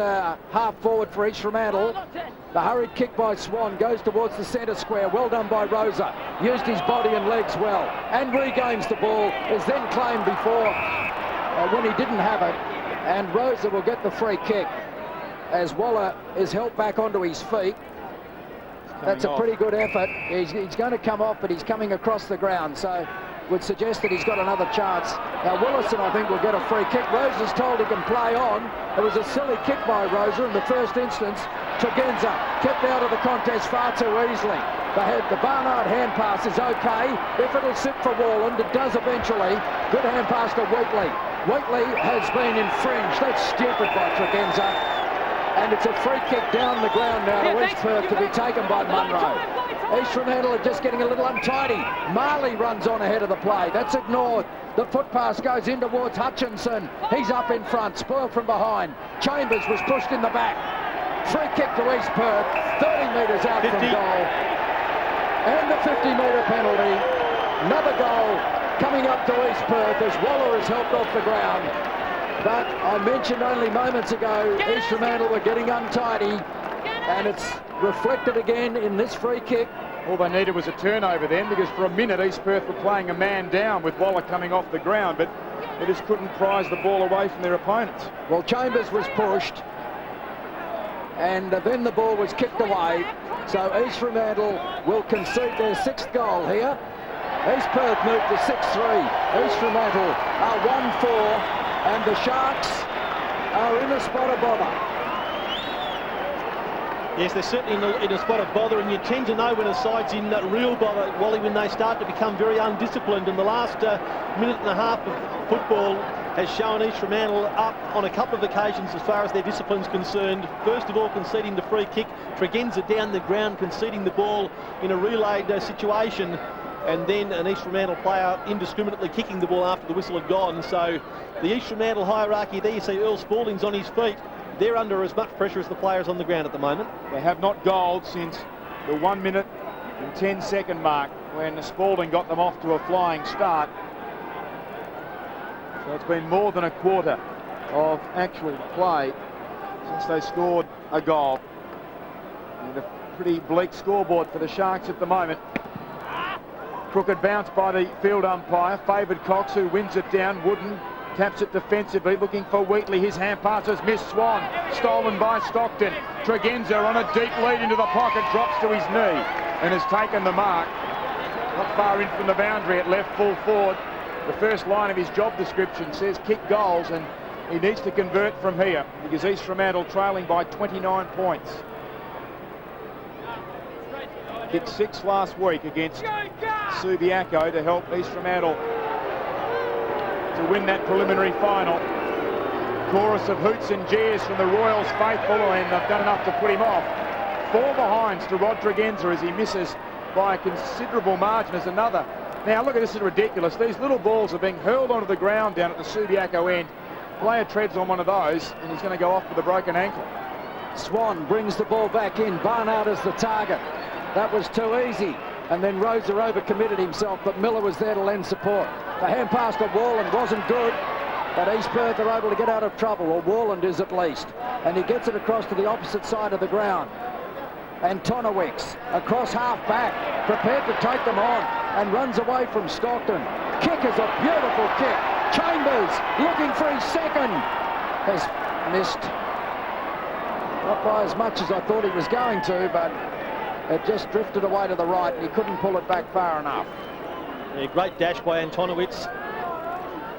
half forward for East Fremantle. The hurried kick by Swan goes towards the centre square. Well done by Rosa. Used his body and legs well and regains the ball. Is then claimed before when he didn't have it. And Rosa will get the free kick as Waller is helped back onto his feet. That's a pretty good effort. He's going to come off, but he's coming across the ground, so would suggest that he's got another chance. Now Willison, I think, will get a free kick. Rosa's told he can play on. It was a silly kick by Rosa in the first instance. Tregenza kept out of the contest far too easily. The Barnard hand pass is okay. If it'll sit for Warland, it does eventually. Good hand pass to Wheatley. Wheatley has been infringed. That's stupid by Tregenza. And it's a free kick down the ground now to East Perth to be taken by Munro. East Fremantle are just getting a little untidy. Marley runs on ahead of the play. That's ignored. The foot pass goes in towards Hutchinson. He's up in front, spoiled from behind. Chambers was pushed in the back. Free kick to East Perth, 30 metres out 50. from goal. And the 50-metre penalty. Another goal coming up to East Perth as Waller is helped off the ground. But I mentioned only moments ago, East Fremantle were getting untidy, and it's reflected again in this free kick. All they needed was a turnover then, because for a minute East Perth were playing a man down with Waller coming off the ground, but they just couldn't prize the ball away from their opponents. Well, Chambers was pushed, and then the ball was kicked away. So East Fremantle will concede their 6th goal here. East Perth moved to 6-3. East Fremantle are 1-4. And the Sharks are in a spot of bother. Yes, they're certainly in a spot of bother, and you tend to know when a side's in real bother, Wally, when they start to become very undisciplined. And the last minute and a half of football has shown East Fremantle up on a couple of occasions as far as their discipline's concerned. First of all, conceding the free kick. Tregenza down the ground, conceding the ball in a relayed situation. And then an East Fremantle player indiscriminately kicking the ball after the whistle had gone. So the East Fremantle hierarchy there, you see Earl Spalding's on his feet. They're under as much pressure as the players on the ground at the moment. They have not goaled since the 1 minute and 10-second mark when Spalding got them off to a flying start. So it's been more than a quarter of actual play since they scored a goal. And a pretty bleak scoreboard for the Sharks at the moment. Crooked bounce by the field umpire, favoured Cox, who wins it down. Wooden taps it defensively, looking for Wheatley. His hand pass has missed. Swan, stolen by Stockton. Tregenza on a deep lead into the pocket, drops to his knee and has taken the mark. Not far in from the boundary at left full forward. The first line of his job description says kick goals, and he needs to convert from here because East Fremantle trailing by 29 points. Kicked 6 last week against Subiaco to help East Fremantle to win that preliminary final. Chorus of hoots and jeers from the Royals faithful, and they've done enough to put him off. 4 behinds to Rod Tregenza as he misses by a considerable margin as another. Now look at this, is ridiculous. These little balls are being hurled onto the ground down at the Subiaco end. Player treads on one of those and he's going to go off with a broken ankle. Swan brings the ball back in. Barnard is the target. That was too easy. And then Rosa overcommitted himself, but Miller was there to lend support. The hand pass to Warland wasn't good, but East Perth are able to get out of trouble, or Warland is at least. And he gets it across to the opposite side of the ground. And Tonowicz across half back, prepared to take them on, and runs away from Stockton. Kick is a beautiful kick. Chambers looking for his second. Has missed. Not by as much as I thought he was going to, but it just drifted away to the right and he couldn't pull it back far enough. Yeah, great dash by Antonowicz.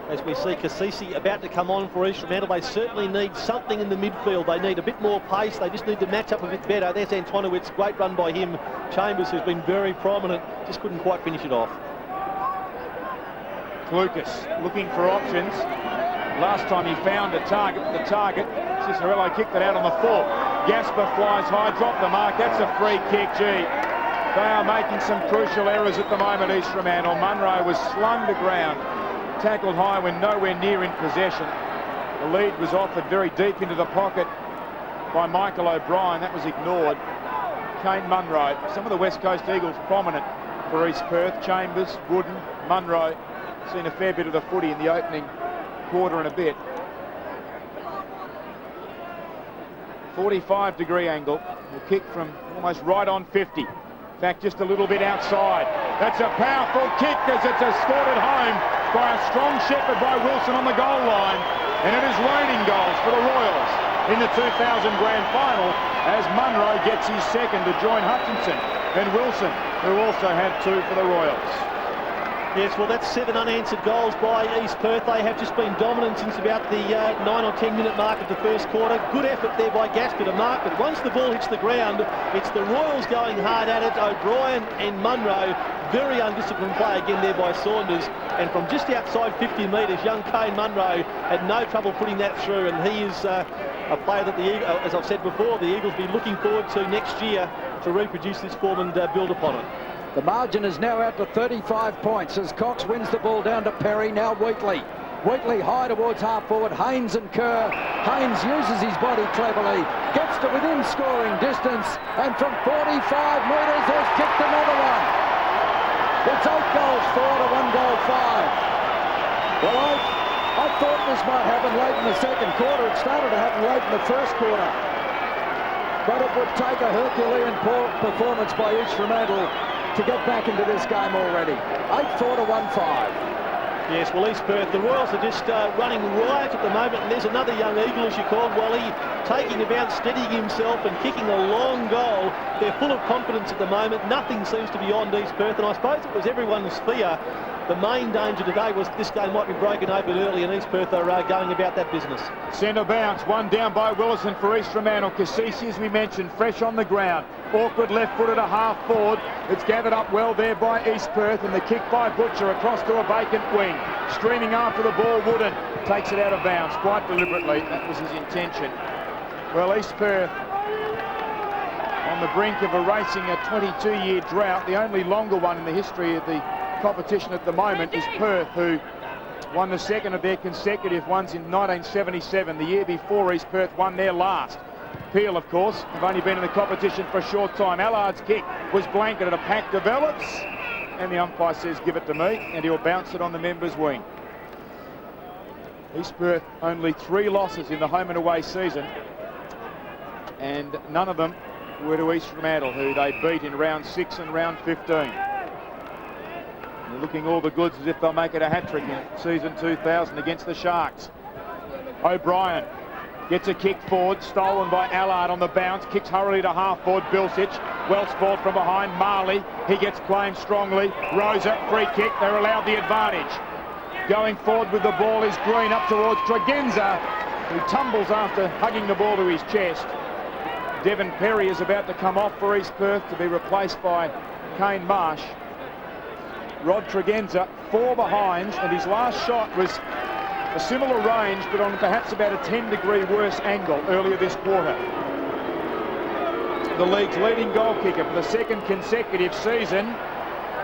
As we see Cassisi about to come on for East Fremantle, they certainly need something in the midfield. They need a bit more pace. They just need to match up a bit better. There's Antonowicz, great run by him. Chambers, who's been very prominent, just couldn't quite finish it off. Lucas looking for options. Last time he found the target, Cicerello kicked it out on the full. Gasper flies high, dropped the mark. That's a free kick. Gee, they are making some crucial errors at the moment, East Fremantle. Munro was slung to ground, tackled high when nowhere near in possession. The lead was offered very deep into the pocket by Michael O'Brien. That was ignored. Kane Munro, some of the West Coast Eagles prominent for East Perth. Chambers, Wooden, Munro. Seen a fair bit of the footy in the opening quarter and a bit. 45-degree angle. A kick from almost right on 50. In fact, just a little bit outside. That's a powerful kick as it's escorted home by a strong shepherd by Wilson on the goal line. And it is raining goals for the Royals in the 2000 grand final as Munro gets his second to join Hutchinson and Wilson, who also had 2 for the Royals. Yes, well, that's 7 unanswered goals by East Perth. They have just been dominant since about the 9 or 10 minute mark of the first quarter. Good effort there by Gasper to mark, but once the ball hits the ground, it's the Royals going hard at it. O'Brien and Munro, very undisciplined play again there by Saunders. And from just outside 50 metres, young Kane Munro had no trouble putting that through, and he is a player that as I've said before, the Eagles will be looking forward to next year to reproduce this form and build upon it. The margin is now out to 35 points as Cox wins the ball down to Perry. Now Wheatley. Wheatley high towards half forward. Haynes and Kerr. Haynes uses his body cleverly. Gets to within scoring distance. And from 45 metres has kicked another one. It's 8 goals 4 to 1 goal 5. Well, I thought this might happen late in the second quarter. It started to happen late in the first quarter. But it would take a Herculean performance by East Fremantle to get back into this game already. 8-4 to 1-5. Yes, well, East Perth, the Royals are just running riot at the moment, and there's another young Eagle, as you called, Wally, taking a bounce, steadying himself and kicking a long goal. They're full of confidence at the moment. Nothing seems to be on East Perth, and I suppose it was everyone's fear. The main danger today was this game might be broken open early, and East Perth are going about that business. Centre bounce, one down by Willison for East Fremantle. Cassisi, as we mentioned, fresh on the ground. Awkward left-footed a half forward. It's gathered up well there by East Perth, and the kick by Butcher across to a vacant wing. Streaming after the ball, Wooden takes it out of bounds quite deliberately. That was his intention. Well, East Perth on the brink of erasing a 22-year drought. The only longer one in the history of the competition at the moment is Perth, who won the second of their consecutive ones in 1977. The year before, East Perth won their last. Peel, of course, have only been in the competition for a short time. Allard's kick was blanketed. A pack develops, and the umpire says, give it to me, and he'll bounce it on the members' wing. East Perth only 3 losses in the home and away season, and none of them were to East Fremantle, who they beat in round 6 and round 15. They're looking all the goods as if they'll make it a hat-trick in season 2000 against the Sharks. O'Brien gets a kick forward, stolen by Allard on the bounce, kicks hurriedly to half-forward, Bilsich, well sprawled from behind, Marley, he gets claimed strongly, Rosa, free kick, they're allowed the advantage. Going forward with the ball is Green up towards Tregenza, who tumbles after hugging the ball to his chest. Devon Perry is about to come off for East Perth to be replaced by Kane Marsh. Rod Tregenza, 4 behinds, and his last shot was a similar range, but on perhaps about a 10-degree worse angle earlier this quarter. The league's leading goal kicker for the second consecutive season.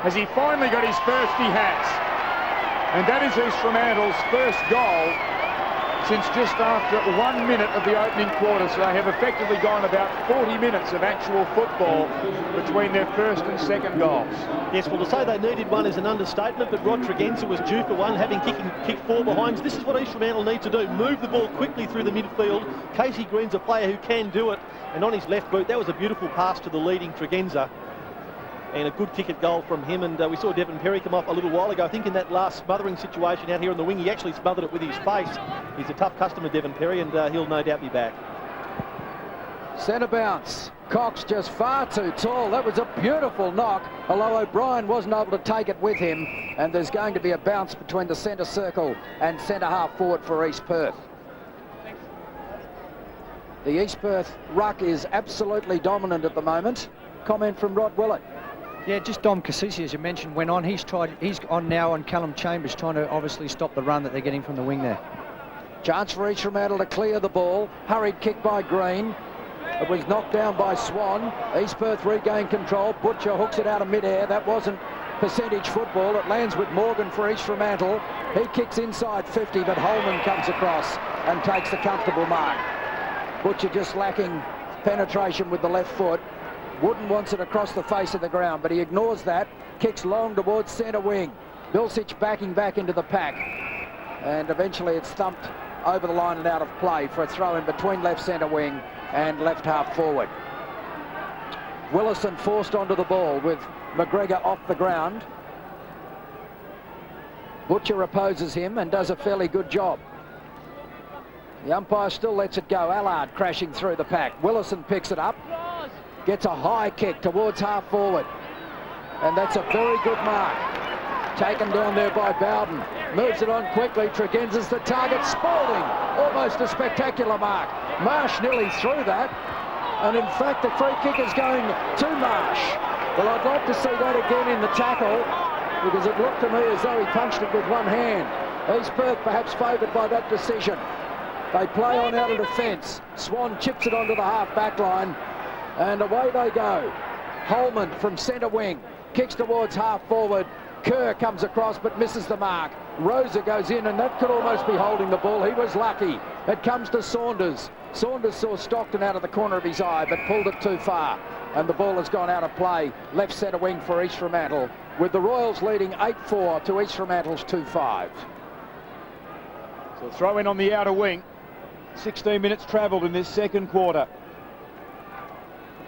Has he finally got his first? He has. And that is East Fremantle's first goal since just after 1 minute of the opening quarter. So they have effectively gone about 40 minutes of actual football between their first and second goals. Yes, well, to say they needed one is an understatement, but Rod Tregenza was due for one, having kicked 4 behinds. This is what East Fremantle need to do, move the ball quickly through the midfield. Casey Green's a player who can do it, and on his left boot, that was a beautiful pass to the leading Tregenza. And a good kick at goal from him, and we saw Devon Perry come off a little while ago. I think in that last smothering situation out here on the wing, he actually smothered it with his face. He's a tough customer, Devon Perry, and he'll no doubt be back. Centre bounce. Cox just far too tall. That was a beautiful knock, although O'Brien wasn't able to take it with him, and there's going to be a bounce between the centre circle and centre half forward for East Perth. The East Perth ruck is absolutely dominant at the moment. Comment from Rod Wheatley. Yeah, just Dom Cassisi, as you mentioned, went on. He's on now on Callum Chambers, trying to obviously stop the run that they're getting from the wing there. Chance for each Fremantle to clear the ball. Hurried kick by Green. It was knocked down by Swan. East Perth regained control. Butcher hooks it out of mid-air. That wasn't percentage football. It lands with Morgan for East Fremantle. He kicks inside 50, but Holman comes across and takes the comfortable mark. Butcher just lacking penetration with the left foot. Wooden wants it across the face of the ground, but he ignores that. Kicks long towards centre wing. Bilsich backing back into the pack. And eventually it's thumped over the line and out of play for a throw in between left centre wing and left half forward. Willison forced onto the ball with McGregor off the ground. Butcher opposes him and does a fairly good job. The umpire still lets it go. Allard crashing through the pack. Willison picks it up. Gets a high kick towards half forward. And that's a very good mark. Taken down there by Bowden. Moves it on quickly. Tregenza's the target. Spalding. Almost a spectacular mark. Marsh nearly threw that. And in fact, the free kick is going to Marsh. Well, I'd like to see that again in the tackle, because it looked to me as though he punched it with one hand. East Perth perhaps favoured by that decision. They play on out of defence. Swan chips it onto the half-back line. And away they go. Holman from centre wing. Kicks towards half forward. Kerr comes across but misses the mark. Rosa goes in, and that could almost be holding the ball. He was lucky. It comes to Saunders. Saunders saw Stockton out of the corner of his eye but pulled it too far. And the ball has gone out of play. Left centre wing for East Fremantle, with the Royals leading 8-4 to East Fremantle's 2-5. So throw in on the outer wing. 16 minutes travelled in this second quarter.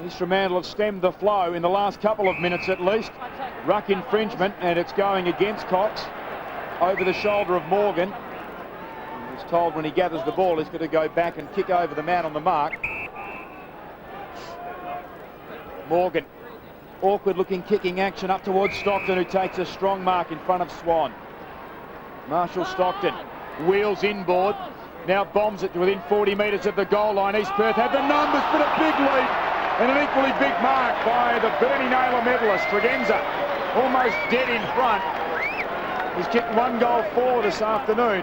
East Fremantle have stemmed the flow in the last couple of minutes at least. Ruck infringement, and it's going against Cox over the shoulder of Morgan. He's told when he gathers the ball he's going to go back and kick over the man on the mark. Morgan, awkward looking kicking action up towards Stockton, who takes a strong mark in front of Swan. Marshall Stockton wheels inboard, now bombs it to within 40 metres of the goal line. East Perth had the numbers, but a big lead and an equally big mark by the Bernie Naylor medalist, Tregenza, almost dead in front. He's kicked 1 goal for this afternoon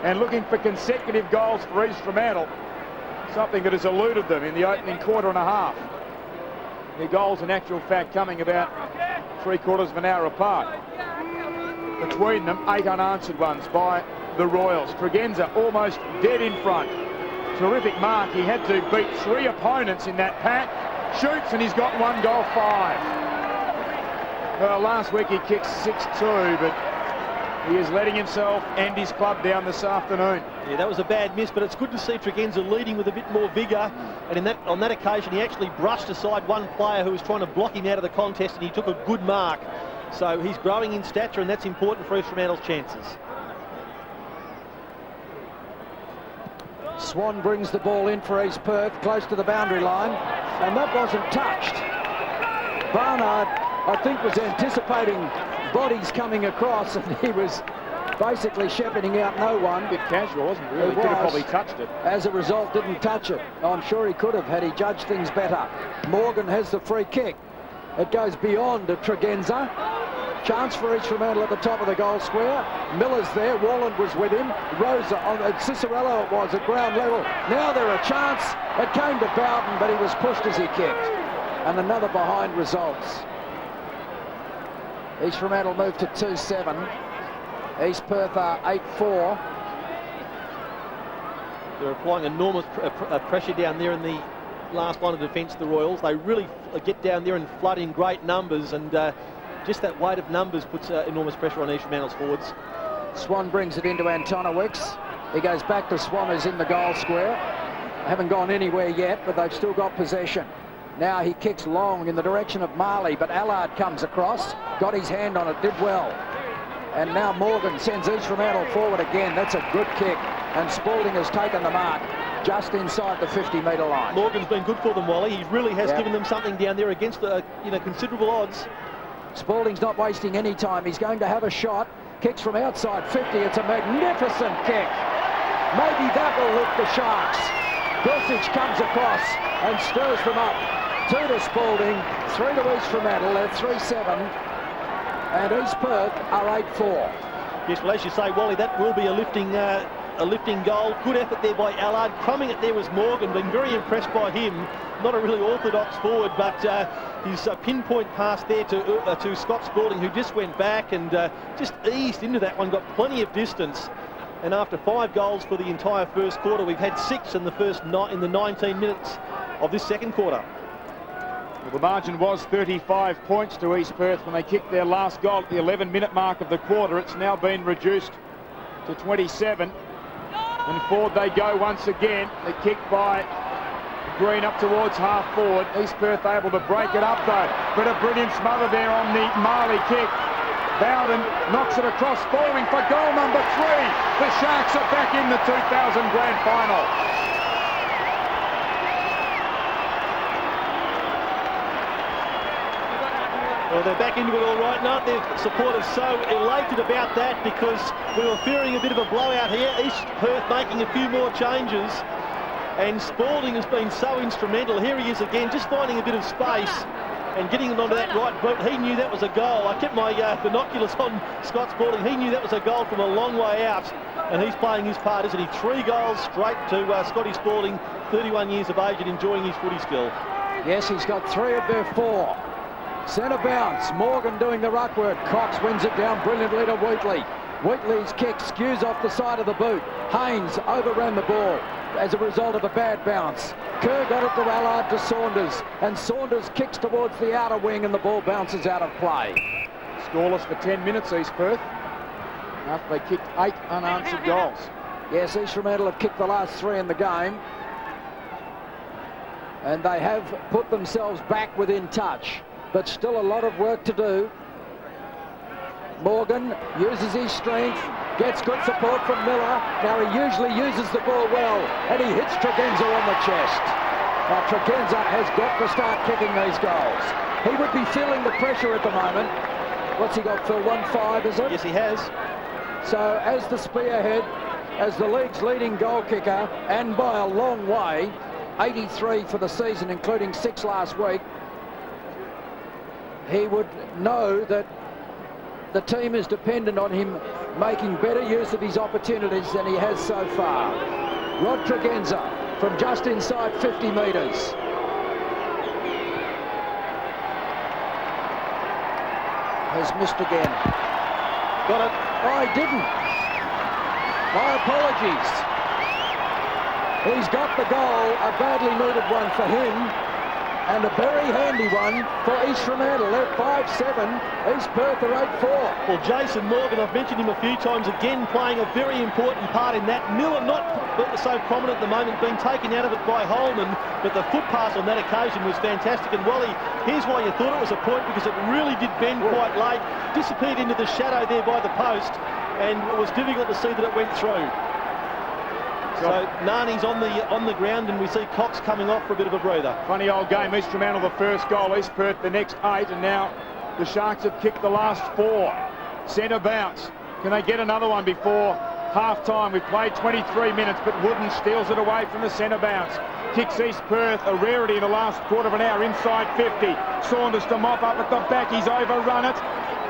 and looking for consecutive goals for East Fremantle, something that has eluded them in the opening quarter and a half. The goals, in actual fact, coming about 3/4 of an hour apart. Between them, 8 unanswered ones by the Royals. Tregenza almost dead in front. Terrific mark. He had to beat 3 opponents in that pack. Shoots, and he's got 1 goal 5. Well, last week he kicked 6-2, but he is letting himself and his club down this afternoon. Yeah, that was a bad miss, but it's good to see Tregenza leading with a bit more vigour. And on that occasion, he actually brushed aside one player who was trying to block him out of the contest, and he took a good mark. So he's growing in stature, and that's important for East Fremantle's chances. Swan brings the ball in for East Perth, close to the boundary line, and that wasn't touched. Barnard, I think, was anticipating bodies coming across, and he was basically shepherding out no one. A bit casual, wasn't he? Really? It Could have was. probably touched it. As a result, didn't touch it. I'm sure he could have had he judged things better. Morgan has the free kick. It goes beyond to Tregenza. Chance for East Fremantle at the top of the goal square. Miller's there. Walland was with him. Rosa on Cicerello it was at ground level. Now they're a chance. It came to Bowden, but he was pushed as he kicked. And another behind results. East Fremantle moved to 2-7. East Perth are 8-4. They're applying enormous pressure down there in the last line of defence, the Royals. They really get down there and flood in great numbers, and just that weight of numbers puts enormous pressure on East Fremantle's forwards. Swan brings it into Antonowicz. He goes back to Swan, who's in the goal square. Haven't gone anywhere yet, but they've still got possession. Now he kicks long in the direction of Marley, but Allard comes across, got his hand on it, did well. And now Morgan sends East Fremantle forward again. That's a good kick, and Spalding has taken the mark just inside the 50-metre line. Morgan's been good for them, Wally. He really has given them something down there against considerable odds. Spalding's not wasting any time. He's going to have a shot. Kicks from outside 50. It's a magnificent kick. Maybe that will lift the Sharks. Bilsich comes across and stirs them up. 2 to Spalding, 3 to East Fremantle. They're 3-7, and East Perth are 8-4. Yes, well, as you say, Wally, that will be a lifting goal. Good effort there by Allard. Crumbing it there was Morgan. Been very impressed by him. Not a really orthodox forward, but his pinpoint pass there to Scott Spalding, who just went back and just eased into that one, got plenty of distance. And after 5 goals for the entire first quarter, we've had 6 in the 19 minutes of this second quarter. Well, the margin was 35 points to East Perth when they kicked their last goal at the 11-minute mark of the quarter. It's now been reduced to 27. And forward they go once again. The kick by Green up towards half forward. East Perth able to break it up though. But a brilliant smother there on the Marley kick. Bowden knocks it across, falling for goal number 3. The Sharks are back in the 2000 Grand Final. Well, they're back into it all right now. Their supporters so elated about that because we were fearing a bit of a blowout here. East Perth making a few more changes. And Spalding has been so instrumental. Here he is again, just finding a bit of space and getting it onto that right boot. He knew that was a goal. I kept my binoculars on Scott Spalding. He knew that was a goal from a long way out. And he's playing his part, isn't he? 3 goals straight to Scotty Spalding, 31 years of age and enjoying his footy skill. Yes, he's got 3 of their 4. Centre bounce, Morgan doing the ruck work. Cox wins it down brilliantly to Wheatley. Wheatley's kick skews off the side of the boot. Haynes overran the ball as a result of a bad bounce. Kerr got it to Allard to Saunders, and Saunders kicks towards the outer wing and the ball bounces out of play. Scoreless for 10 minutes, East Perth, after they kicked 8 unanswered goals. Yes, East Fremantle have kicked the last 3 in the game, and they have put themselves back within touch, but still a lot of work to do. Morgan uses his strength, gets good support from Miller. Now he usually uses the ball well, and he hits Tregenza on the chest. Now Tregenza has got to start kicking these goals. He would be feeling the pressure at the moment. What's he got, Phil? 1-5, is it? Yes, he has. So as the spearhead, as the league's leading goal kicker, and by a long way, 83 for the season, including 6 last week, he would know that the team is dependent on him making better use of his opportunities than he has so far. Rod Tregenza from just inside 50 metres. Has missed again. Got it. Oh, he didn't. My apologies. He's got the goal, a badly needed one for him, and a very handy one for East Fremantle. They're 5-7, East Perth are 8-4. Well, Jason Morgan, I've mentioned him a few times, again playing a very important part in that. Miller not so prominent at the moment, being taken out of it by Holman, but the foot pass on that occasion was fantastic. And Wally, here's why you thought it was a point, because it really did bend quite late, disappeared into the shadow there by the post, and it was difficult to see that it went through. So Nani's on the ground, and we see Cox coming off for a bit of a breather. Funny old game. East Fremantle the first goal, East Perth the next 8, and now the Sharks have kicked the last 4. Centre bounce. Can they get another one before half-time? We've played 23 minutes, but Wooden steals it away from the centre bounce. Kicks East Perth, a rarity in the last quarter of an hour, inside 50. Saunders to mop up at the back. He's overrun it.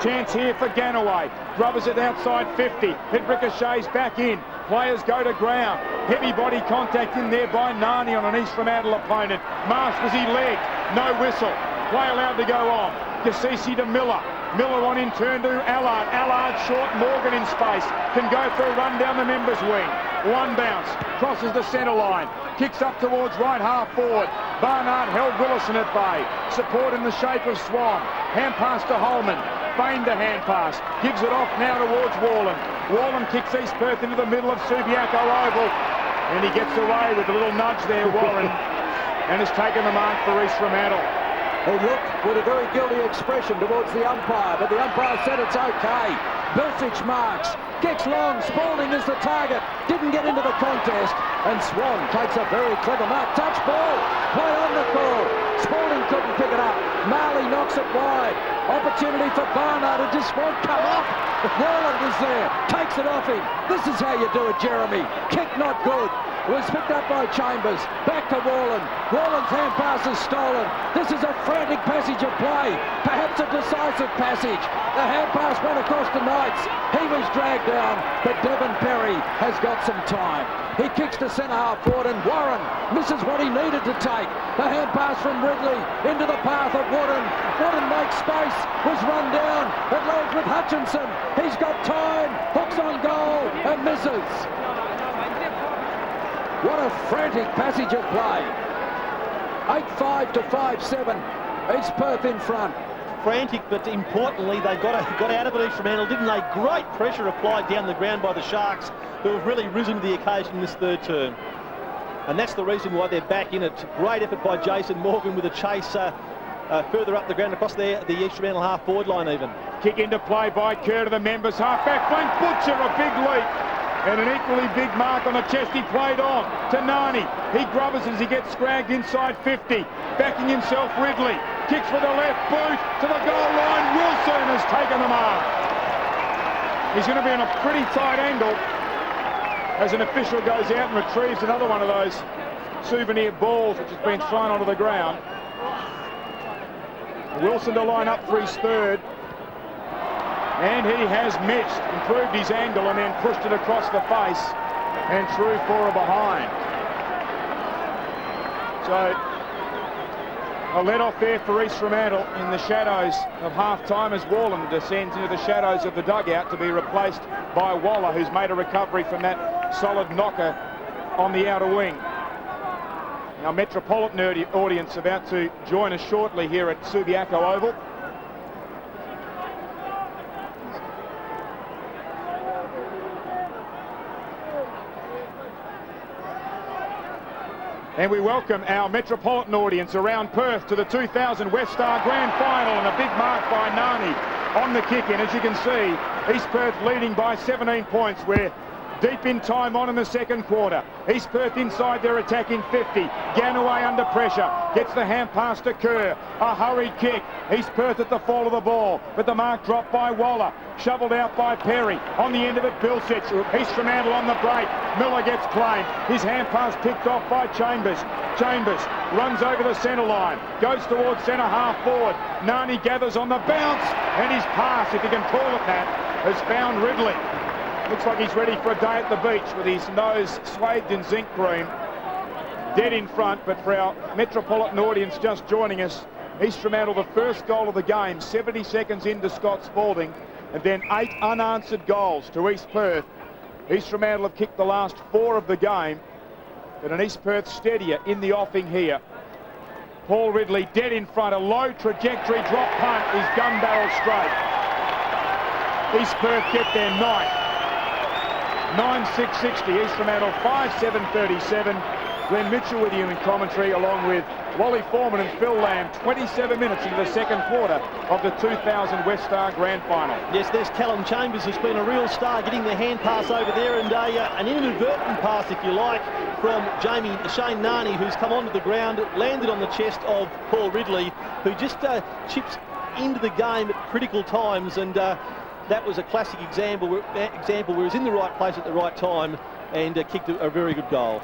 Chance here for Ganaway. Rubbers it outside 50. It ricochets back in. Players go to ground. Heavy body contact in there by Nani on an East Fremantle opponent. Marsh, was he legged? No whistle. Play allowed to go on. Cassisi to Miller. Miller on in turn to Allard. Allard short, Morgan in space. Can go for a run down the members' wing. One bounce. Crosses the centre line. Kicks up towards right half forward. Barnard held Willison at bay. Support in the shape of Swan. Hand pass to Holman. Feigned the hand pass. Gives it off now towards Wallen. Wallen kicks East Perth into the middle of Subiaco Oval. And he gets away with a little nudge there, Warren. And has taken the mark for East Fremantle. He looked with a very guilty expression towards the umpire, but the umpire said it's okay. Bilcich marks. Kicks long. Spalding is the target. Didn't get into the contest. And Swan takes a very clever mark. Touch ball. Play on the call. Spalding couldn't pick it up. Marley knocks it wide. Opportunity for Barnard. It just won't come up. Warland is there. Takes it off him. This is how you do it, Jeremy. Kick not good. It was picked up by Chambers. Back to Warland. Warland's hand pass is stolen. This is a frantic passage of play. Perhaps a decisive passage. The hand pass went across to Knights. He was dragged down, but Devon Perry has got some time. He kicks to centre half forward, and Warren misses what he needed to take. The hand pass from Ridley into the path of Wooden. Wooden makes space, was run down. It loads with Hutchinson. He's got time, hooks on goal, and misses. What a frantic passage of play. 8-5 to 5-7. East Perth in front. Frantic, but importantly, they got out of it, East Fremantle, didn't they? Great pressure applied down the ground by the Sharks, who have really risen to the occasion in this third term. And that's the reason why they're back in it. Great effort by Jason Morgan with a chase further up the ground across the East Fremantle half-forward line even. Kick into play by Kerr to the members. Half-back flank, Butcher, a big leap. And an equally big mark on the chest. He played on to Nani. He grubbers as he gets scragged inside 50. Backing himself, Ridley. Kicks with the left boot to the goal line. Wilson has taken the mark. He's going to be in a pretty tight angle as an official goes out and retrieves another one of those souvenir balls which has been thrown onto the ground. Wilson to line up for his third. And he has missed, improved his angle and then pushed it across the face and through for a behind. So a let-off there for East Fremantle in the shadows of half-time as Warland descends into the shadows of the dugout to be replaced by Waller, who's made a recovery from that solid knocker on the outer wing. Our Metropolitan audience about to join us shortly here at Subiaco Oval. And we welcome our Metropolitan audience around Perth to the 2000 West Star Grand Final, and a big mark by Nani on the kick-in. As you can see, East Perth leading by 17 points. We're deep in time on in the second quarter. East Perth inside their attacking 50. Ganaway under pressure. Gets the hand pass to Kerr. A hurried kick. East Perth at the fall of the ball, but the mark dropped by Waller. Shoveled out by Perry. On the end of it, Bilsich. East Fremantle on the break. Miller gets claimed. His hand pass picked off by Chambers. Chambers runs over the centre line. Goes towards centre half forward. Nani gathers on the bounce, and his pass, if you can call it that, has found Ridley. Looks like he's ready for a day at the beach with his nose swathed in zinc cream. Dead in front, but for our Metropolitan audience just joining us, East Fremantle, the first goal of the game, 70 seconds into Scott Spalding, and then 8 unanswered goals to East Perth. East Fremantle have kicked the last 4 of the game, but an East Perth steadier in the offing here. Paul Ridley dead in front, a low trajectory drop punt is gun barrel straight. East Perth get their 9th. 9-6-60, East Fremantle 5-7-37. Glenn Mitchell with you in commentary, along with Wally Foreman and Phil Lamb. 27 minutes into the second quarter of the 2000 West Star Grand Final. Yes, there's Callum Chambers, who's been a real star, getting the hand pass over there, and an inadvertent pass, if you like, from Shane Nani, who's come onto the ground, landed on the chest of Paul Ridley, who just chips into the game at critical times, and that was a classic example where he's in the right place at the right time and kicked a very good goal.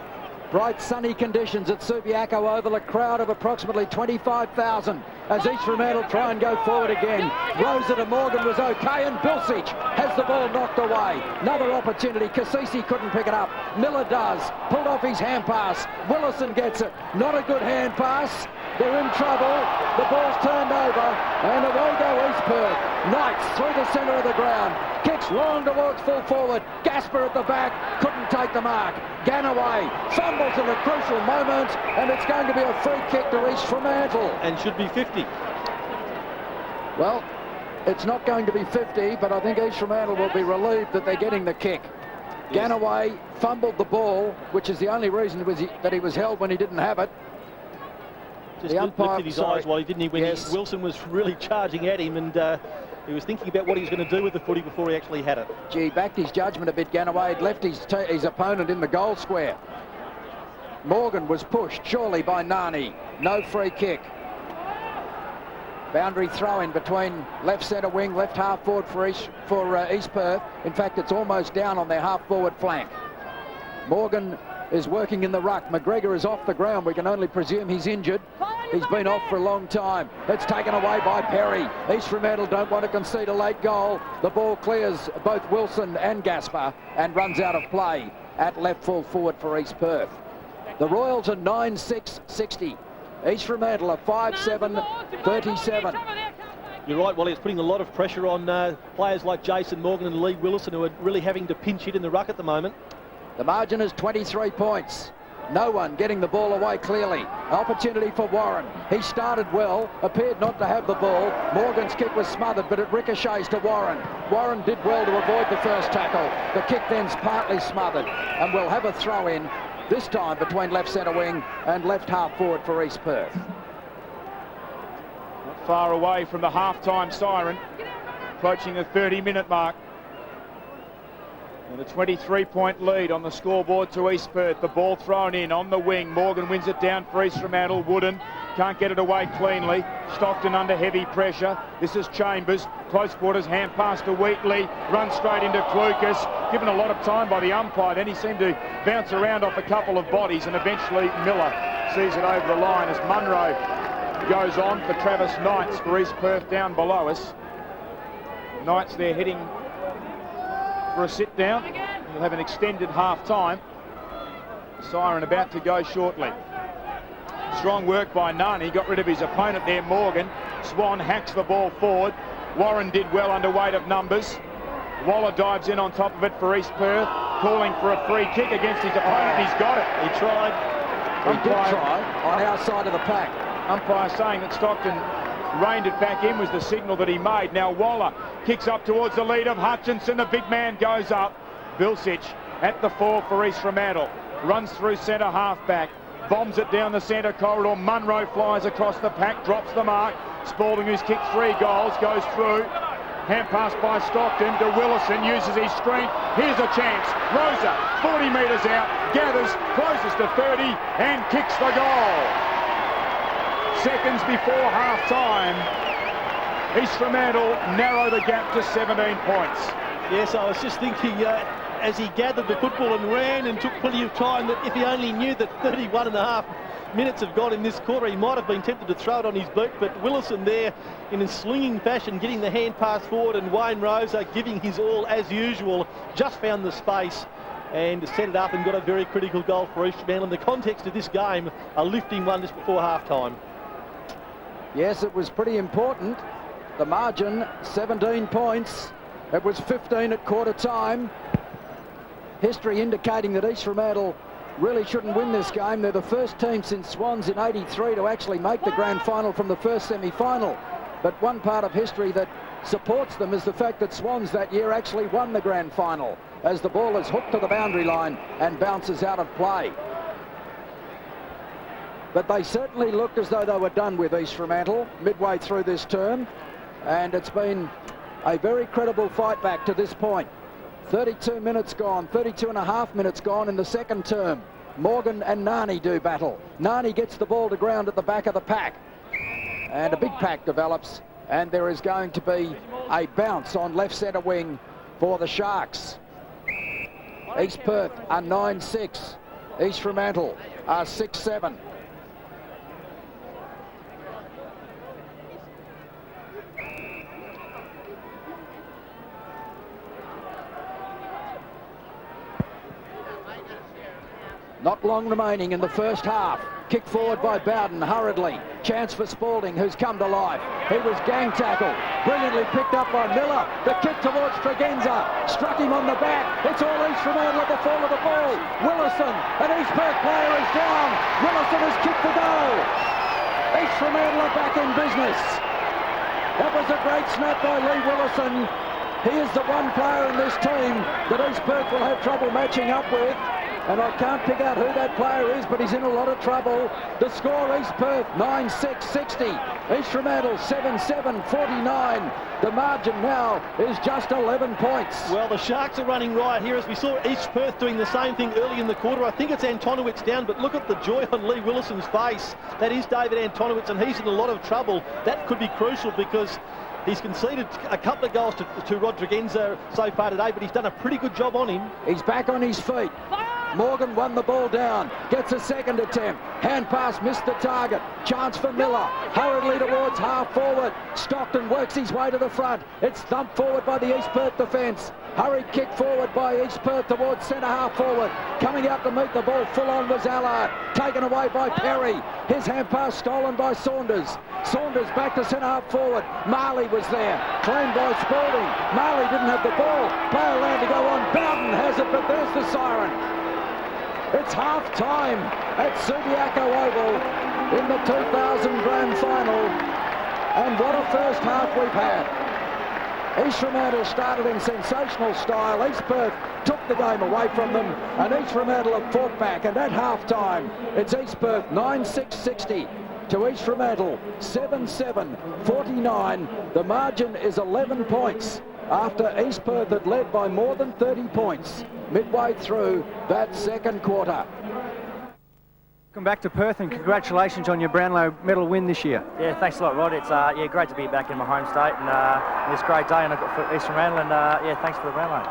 Bright sunny conditions at Subiaco Oval, a crowd of approximately 25,000 as East Fremantle try and go forward again. Rosa to Morgan was okay, and Bilsich has the ball knocked away. Another opportunity, Cassisi couldn't pick it up. Miller does, pulled off his hand pass. Willison gets it, not a good hand pass. They're in trouble, the ball's turned over, and away go East Perth. Knights through the centre of the ground, kicks long towards full forward. Gasper at the back, couldn't take the mark. Ganaway fumbles at a crucial moment, and it's going to be a free kick to East Fremantle. And should be 50. Well, it's not going to be 50, but I think East Fremantle will be relieved that they're getting the kick. Yes. Ganaway fumbled the ball, which is the only reason that he was held when he didn't have it. Just lifted his eyes while he didn't. When Wilson was really charging at him, and He was thinking about what he was going to do with the footy before he actually had it. Gee, backed his judgment a bit, Ganaway. He'd left his opponent in the goal square. Morgan was pushed, surely, by Nani. No free kick. Boundary throw in between left centre wing, left half forward for East Perth. In fact, it's almost down on their half forward flank. Morgan is working in the ruck. McGregor is off the ground. We can only presume he's injured. He's been off for a long time. It's taken away by Perry. East Fremantle don't want to concede a late goal. The ball clears both Wilson and Gaspar and runs out of play at left full forward for East Perth. The Royals are 9-6-60. East Fremantle are 5-7-37. You're right, Wally. It's putting a lot of pressure on players like Jason Morgan and Leigh Willison, who are really having to pinch hit in the ruck at the moment. The margin is 23 points. No one getting the ball away clearly. Opportunity for Warren. He started well, appeared not to have the ball. Morgan's kick was smothered, but it ricochets to Warren. Warren did well to avoid the first tackle. The kick then's partly smothered, and we'll have a throw in, this time between left centre wing and left half forward for East Perth. Not far away from the half-time siren, approaching the 30-minute mark. And a 23-point lead on the scoreboard to East Perth. The ball thrown in on the wing. Morgan wins it down for East Fremantle. Wooden can't get it away cleanly. Stockton under heavy pressure. This is Chambers. Close quarters, hand pass to Wheatley. Runs straight into Klukas. Given a lot of time by the umpire. Then he seemed to bounce around off a couple of bodies, and eventually Miller sees it over the line as Munro goes on for Travis Knights for East Perth down below us. Knights there heading for a sit down. We'll have an extended half time. Siren about to go shortly. Strong work by Nani, got rid of his opponent there, Morgan. Swan hacks the ball forward. Warren did well under weight of numbers. Waller dives in on top of it for East Perth, calling for a free kick against his opponent. He's got it. He tried. He did try on our side of the pack. Umpire saying that Stockton reined it back in was the signal that he made. Now Waller kicks up towards the lead of Hutchinson. The big man goes up. Bilsich at the 4 for East Fremantle. Runs through centre half-back. Bombs it down the centre corridor. Munro flies across the pack, drops the mark. Spalding, who's kicked 3 goals, goes through. Hand pass by Stockton to Willison, uses his strength. Here's a chance. Rosa, 40 metres out, gathers, closes to 30 and kicks the goal. Seconds before half-time, East Fremantle narrow the gap to 17 points. Yes, I was just thinking as he gathered the football and ran and took plenty of time, that if he only knew that 31.5 minutes have gone in this quarter, he might have been tempted to throw it on his boot, but Willison there in a slinging fashion getting the hand pass forward, and Wayne Rosa giving his all as usual, just found the space and set it up and got a very critical goal for East Fremantle. In the context of this game, a lifting one just before half-time. Yes, it was pretty important. The margin, 17 points. It was 15 at quarter time. History indicating that East Fremantle really shouldn't win this game. They're the first team since Swans in '83 to actually make the grand final from the first semi-final. But one part of history that supports them is the fact that Swans that year actually won the grand final, as the ball is hooked to the boundary line and bounces out of play. But they certainly looked as though they were done with East Fremantle midway through this term, and it's been a very credible fight back to this point. 32 minutes gone, 32.5 minutes gone in the second term. Morgan and Nani do battle. Nani gets the ball to ground at the back of the pack, and a big pack develops, and there is going to be a bounce on left centre wing for the Sharks. East Perth are 9-6. East Fremantle are 6-7. Not long remaining in the first half. Kick forward by Bowden hurriedly. Chance for Spalding, who's come to life. He was gang tackled. Brilliantly picked up by Miller. The kick towards Tregenza. Struck him on the back. It's all East Fremantle at the fall of the ball. Willison, an East Perth player, is down. Willison has kicked the goal. East Fremantle are back in business. That was a great snap by Leigh Willison. He is the one player in this team that East Perth will have trouble matching up with. and I can't pick out who that player is, but he's in a lot of trouble. The score, East Perth 9-6-60. East Fremantle 7-7-49. The margin now is just 11 points. Well, the Sharks are running riot here, as we saw East Perth doing the same thing early in the quarter. I think it's Antonowitz down, but look at the joy on Leigh Willison's face. That is David Antonowitz, and he's in a lot of trouble. That could be crucial because he's conceded a couple of goals to Rodriguenza so far today, but he's done a pretty good job on him. He's back on his feet. Morgan won the ball down, gets a second attempt. Hand pass, missed the target. Chance for Miller, hurriedly towards half forward. Stockton works his way to the front. It's thumped forward by the East Perth defence. Hurried kick forward by East Perth towards centre half forward. Coming out to meet the ball full on was Allard. Taken away by Perry. His hand pass stolen by Saunders. Saunders back to centre half forward. Marley was there. Claimed by Spalding. Marley didn't have the ball. Play allowed to go on. Bowden has it, but there's the siren. It's half-time at Subiaco Oval in the 2000 Grand Final. And what a first half we've had. East Fremantle started in sensational style. East Perth took the game away from them, and East Fremantle have fought back. And at half-time, it's East Perth 9-6-60 to East Fremantle 7-7-49. The margin is 11 points after East Perth had led by more than 30 points midway through that second quarter. Welcome back to Perth, and congratulations on your Brownlow medal win this year. Yeah, thanks a lot, Rod. It's great to be back in my home state, and it's a great day and for East Fremantle, and thanks for the Brownlow.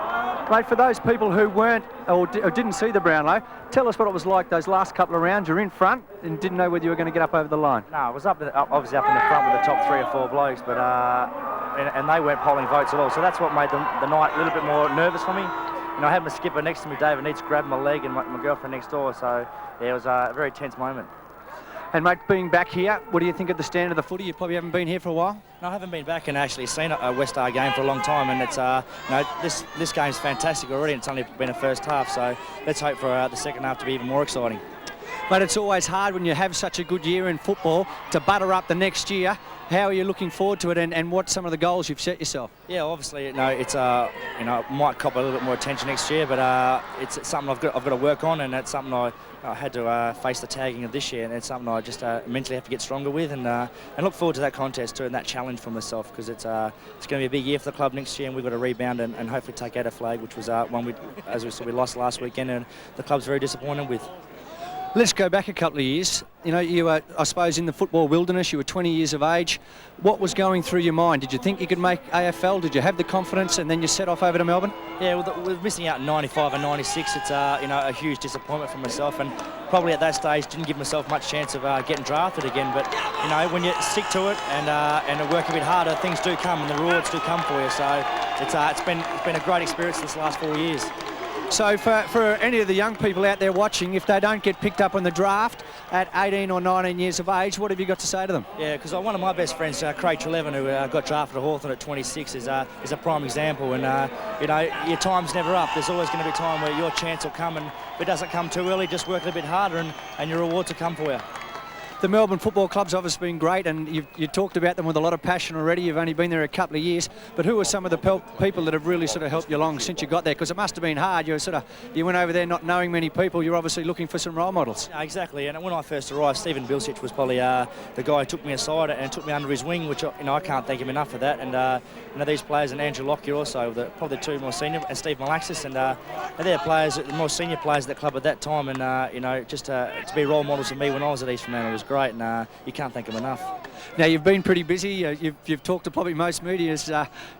Mate, for those people who weren't or didn't see the Brownlow, tell us what it was like those last couple of rounds. You're in front and didn't know whether you were going to get up over the line. No, I was obviously up in the front with the top 3 or 4 blokes, but and they weren't polling votes at all, so that's what made the night a little bit more nervous for me. You know, I had my skipper next to me, David Neitz, grabbed my leg, and my girlfriend next door, so yeah, it was a very tense moment. And mate, being back here, what do you think of the standard of the footy? You probably haven't been here for a while. No, I haven't been back and actually seen a West Star game for a long time, and it's this game's fantastic already, and it's only been a first half, so let's hope for the second half to be even more exciting. But it's always hard when you have such a good year in football to butter up the next year. How are you looking forward to it, and what's some of the goals you've set yourself? Yeah, obviously, it's might cop a little bit more attention next year, but it's something I've got to work on, and it's something I had to face the tagging of this year, and it's something I just mentally have to get stronger with, and look forward to that contest too, and that challenge for myself, because it's going to be a big year for the club next year, and we've got to rebound and hopefully take out a flag, which was one as we saw, we lost last weekend, and the club's very disappointed with. Let's go back a couple of years. You know, you were, I suppose, in the football wilderness. You were 20 years of age. What was going through your mind? Did you think you could make AFL? Did you have the confidence, and then you set off over to Melbourne? Yeah, with missing out in 95 and 96, it's a huge disappointment for myself, and probably at that stage didn't give myself much chance of getting drafted again. But when you stick to it and work a bit harder, things do come, and the rewards do come for you. So it's been a great experience this last 4 years. So for any of the young people out there watching, if they don't get picked up in the draft at 18 or 19 years of age, what have you got to say to them? Yeah, because one of my best friends, Craig Treleaven, who got drafted at Hawthorn at 26, is a prime example. And, your time's never up. There's always going to be a time where your chance will come, and if it doesn't come too early, just work a little bit harder, and your rewards will come for you. The Melbourne Football Club's obviously been great, and you talked about them with a lot of passion already. You've only been there a couple of years, but who are some of the people that have really sort of helped you along since you got there? Because it must have been hard. You went over there not knowing many people. You're obviously looking for some role models. Yeah, exactly. And when I first arrived, Stephen Bilsich was probably the guy who took me aside and took me under his wing, which I can't thank him enough for that. And these players, and Andrew Lockyer also, probably the two more senior, and Steve Malaxis, and they're players, the more senior players at the club at that time. And just to be role models for me when I was at East Fremantle was great. And you can't thank them enough. Now, you've been pretty busy. You've talked to probably most media's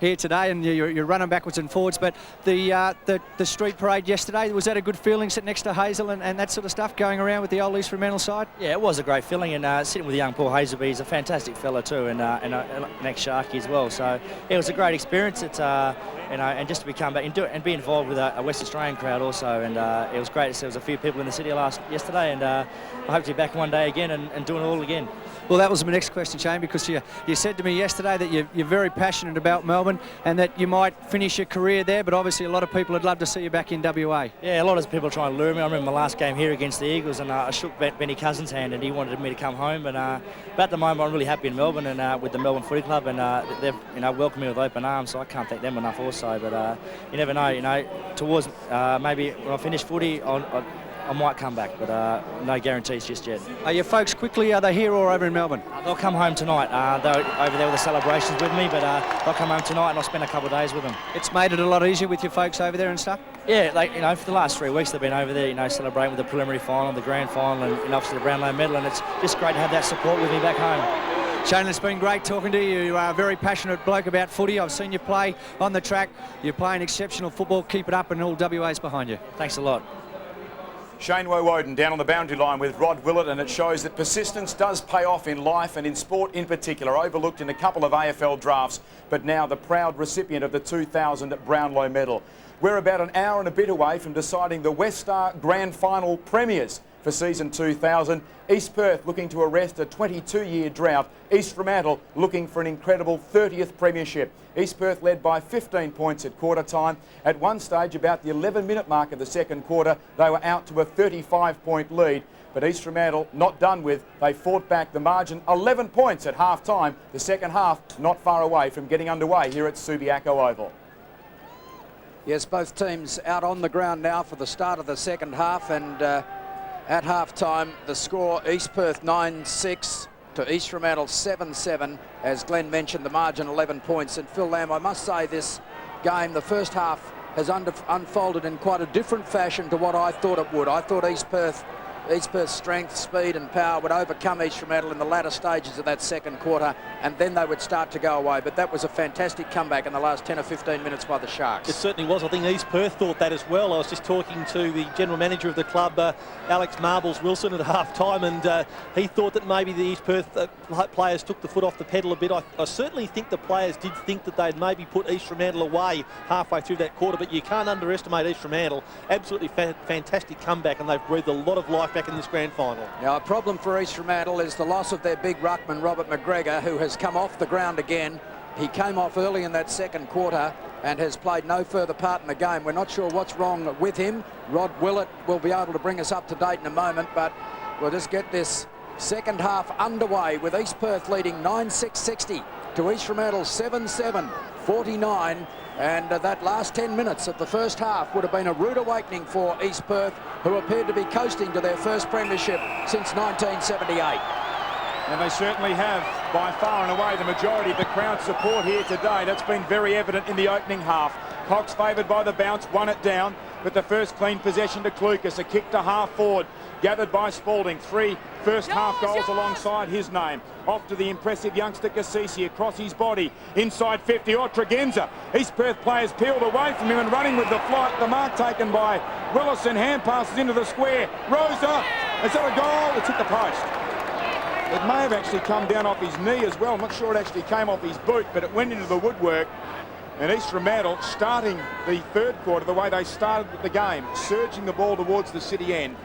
here today, and you're running backwards and forwards. But the street parade yesterday, was that a good feeling, sitting next to Hazel and that sort of stuff, going around with the old East Fremantle side? Yeah, it was a great feeling, and sitting with young Paul Hazelby, he's a fantastic fella too, and an ex-Sharky as well. So it was a great experience. It's and just to become back and be involved with a West Australian crowd also, and it was great to see there was a few people in the city yesterday, and I hope to be back one day again and doing it all again. Well, that was my next question. question, Shane, because you said to me yesterday that you're very passionate about Melbourne and that you might finish your career there, but obviously a lot of people would love to see you back in WA. Yeah, a lot of people trying to lure me. I remember my last game here against the Eagles, and I shook Benny Cousins' hand, and he wanted me to come home. But at the moment, I'm really happy in Melbourne and with the Melbourne Footy Club, and they've welcomed me with open arms. So I can't thank them enough also. But you never know. Towards maybe when I finish footy, I might come back, but no guarantees just yet. Are your folks are they here or over in Melbourne? They'll come home tonight. They're over there with the celebrations with me, but they'll come home tonight and I'll spend a couple of days with them. It's made it a lot easier with your folks over there and stuff? Yeah, for the last 3 weeks they've been over there, celebrating with the preliminary final, the grand final, and obviously the Brownlow medal, and it's just great to have that support with me back home. Shane, it's been great talking to you. You are a very passionate bloke about footy. I've seen you play on the track. You're playing exceptional football. Keep it up, and all WA's behind you. Thanks a lot. Shane Woden down on the boundary line with Rod Wheatley, and it shows that persistence does pay off in life and in sport in particular. Overlooked in a couple of AFL drafts, but now the proud recipient of the 2000 Brownlow medal. We're about an hour and a bit away from deciding the West Star Grand Final premiers for season 2000. East Perth looking to arrest a 22-year drought. East Fremantle looking for an incredible 30th premiership. East Perth led by 15 points at quarter time. At one stage, about the 11-minute mark of the second quarter, they were out to a 35-point lead. But East Fremantle not done with. They fought back the margin, 11 points at half time. The second half not far away from getting underway here at Subiaco Oval. Yes, both teams out on the ground now for the start of the second half, and at half-time, the score, East Perth 9-6 to East Fremantle 7-7. As Glenn mentioned, the margin 11 points. And Phil Lamb, I must say this game, the first half has unfolded in quite a different fashion to what I thought it would. I thought East Perth's strength, speed and power would overcome East Fremantle in the latter stages of that second quarter, and then they would start to go away. But that was a fantastic comeback in the last 10 or 15 minutes by the Sharks. It certainly was. I think East Perth thought that as well. I was just talking to the general manager of the club, Alex Marbles Wilson, at half-time, and he thought that maybe the East Perth players took the foot off the pedal a bit. I certainly think the players did think that they'd maybe put East Fremantle away halfway through that quarter, but you can't underestimate East Fremantle. Absolutely fantastic comeback, and they've breathed a lot of life back in this grand final. Now, a problem for East Fremantle is the loss of their big ruckman, Robert McGregor, who has come off the ground again. He came off early in that second quarter and has played no further part in the game. We're not sure what's wrong with him. Rod Wheatley will be able to bring us up to date in a moment, but we'll just get this second half underway with East Perth leading 9-6-60 to East Fremantle 7-7-49. And that last 10 minutes of the first half would have been a rude awakening for East Perth, who appeared to be coasting to their first premiership since 1978. And they certainly have, by far and away, the majority of the crowd support here today. That's been very evident in the opening half. Cox favoured by the bounce, won it down, but the first clean possession to Clucas, a kick to half forward, gathered by Spalding. 3 first half goals alongside his name. Off to the impressive youngster Cassisi across his body, inside 50, Tregenza. East Perth players peeled away from him and running with the flight. The mark taken by Willison, hand passes into the square. Rosa, is that a goal? It's hit the post. It may have actually come down off his knee as well. I'm not sure it actually came off his boot, but it went into the woodwork. And East Fremantle starting the third quarter the way they started the game, surging the ball towards the city end.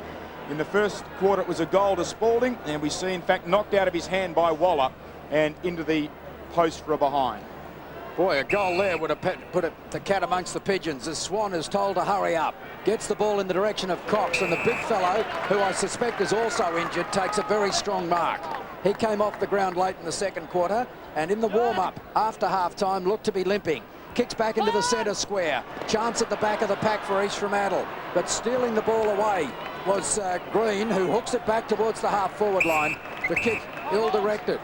In the first quarter, it was a goal to Spalding, and we see, in fact, knocked out of his hand by Waller and into the post for a behind. Boy, a goal there would have put the cat amongst the pigeons as Swan is told to hurry up. Gets the ball in the direction of Cox, and the big fellow, who I suspect is also injured, takes a very strong mark. He came off the ground late in the second quarter, and in the warm-up after half-time looked to be limping. Kicks back into the centre square. Chance at the back of the pack for East Fremantle, but stealing the ball away was Green, who hooks it back towards the half-forward line. The kick ill-directed,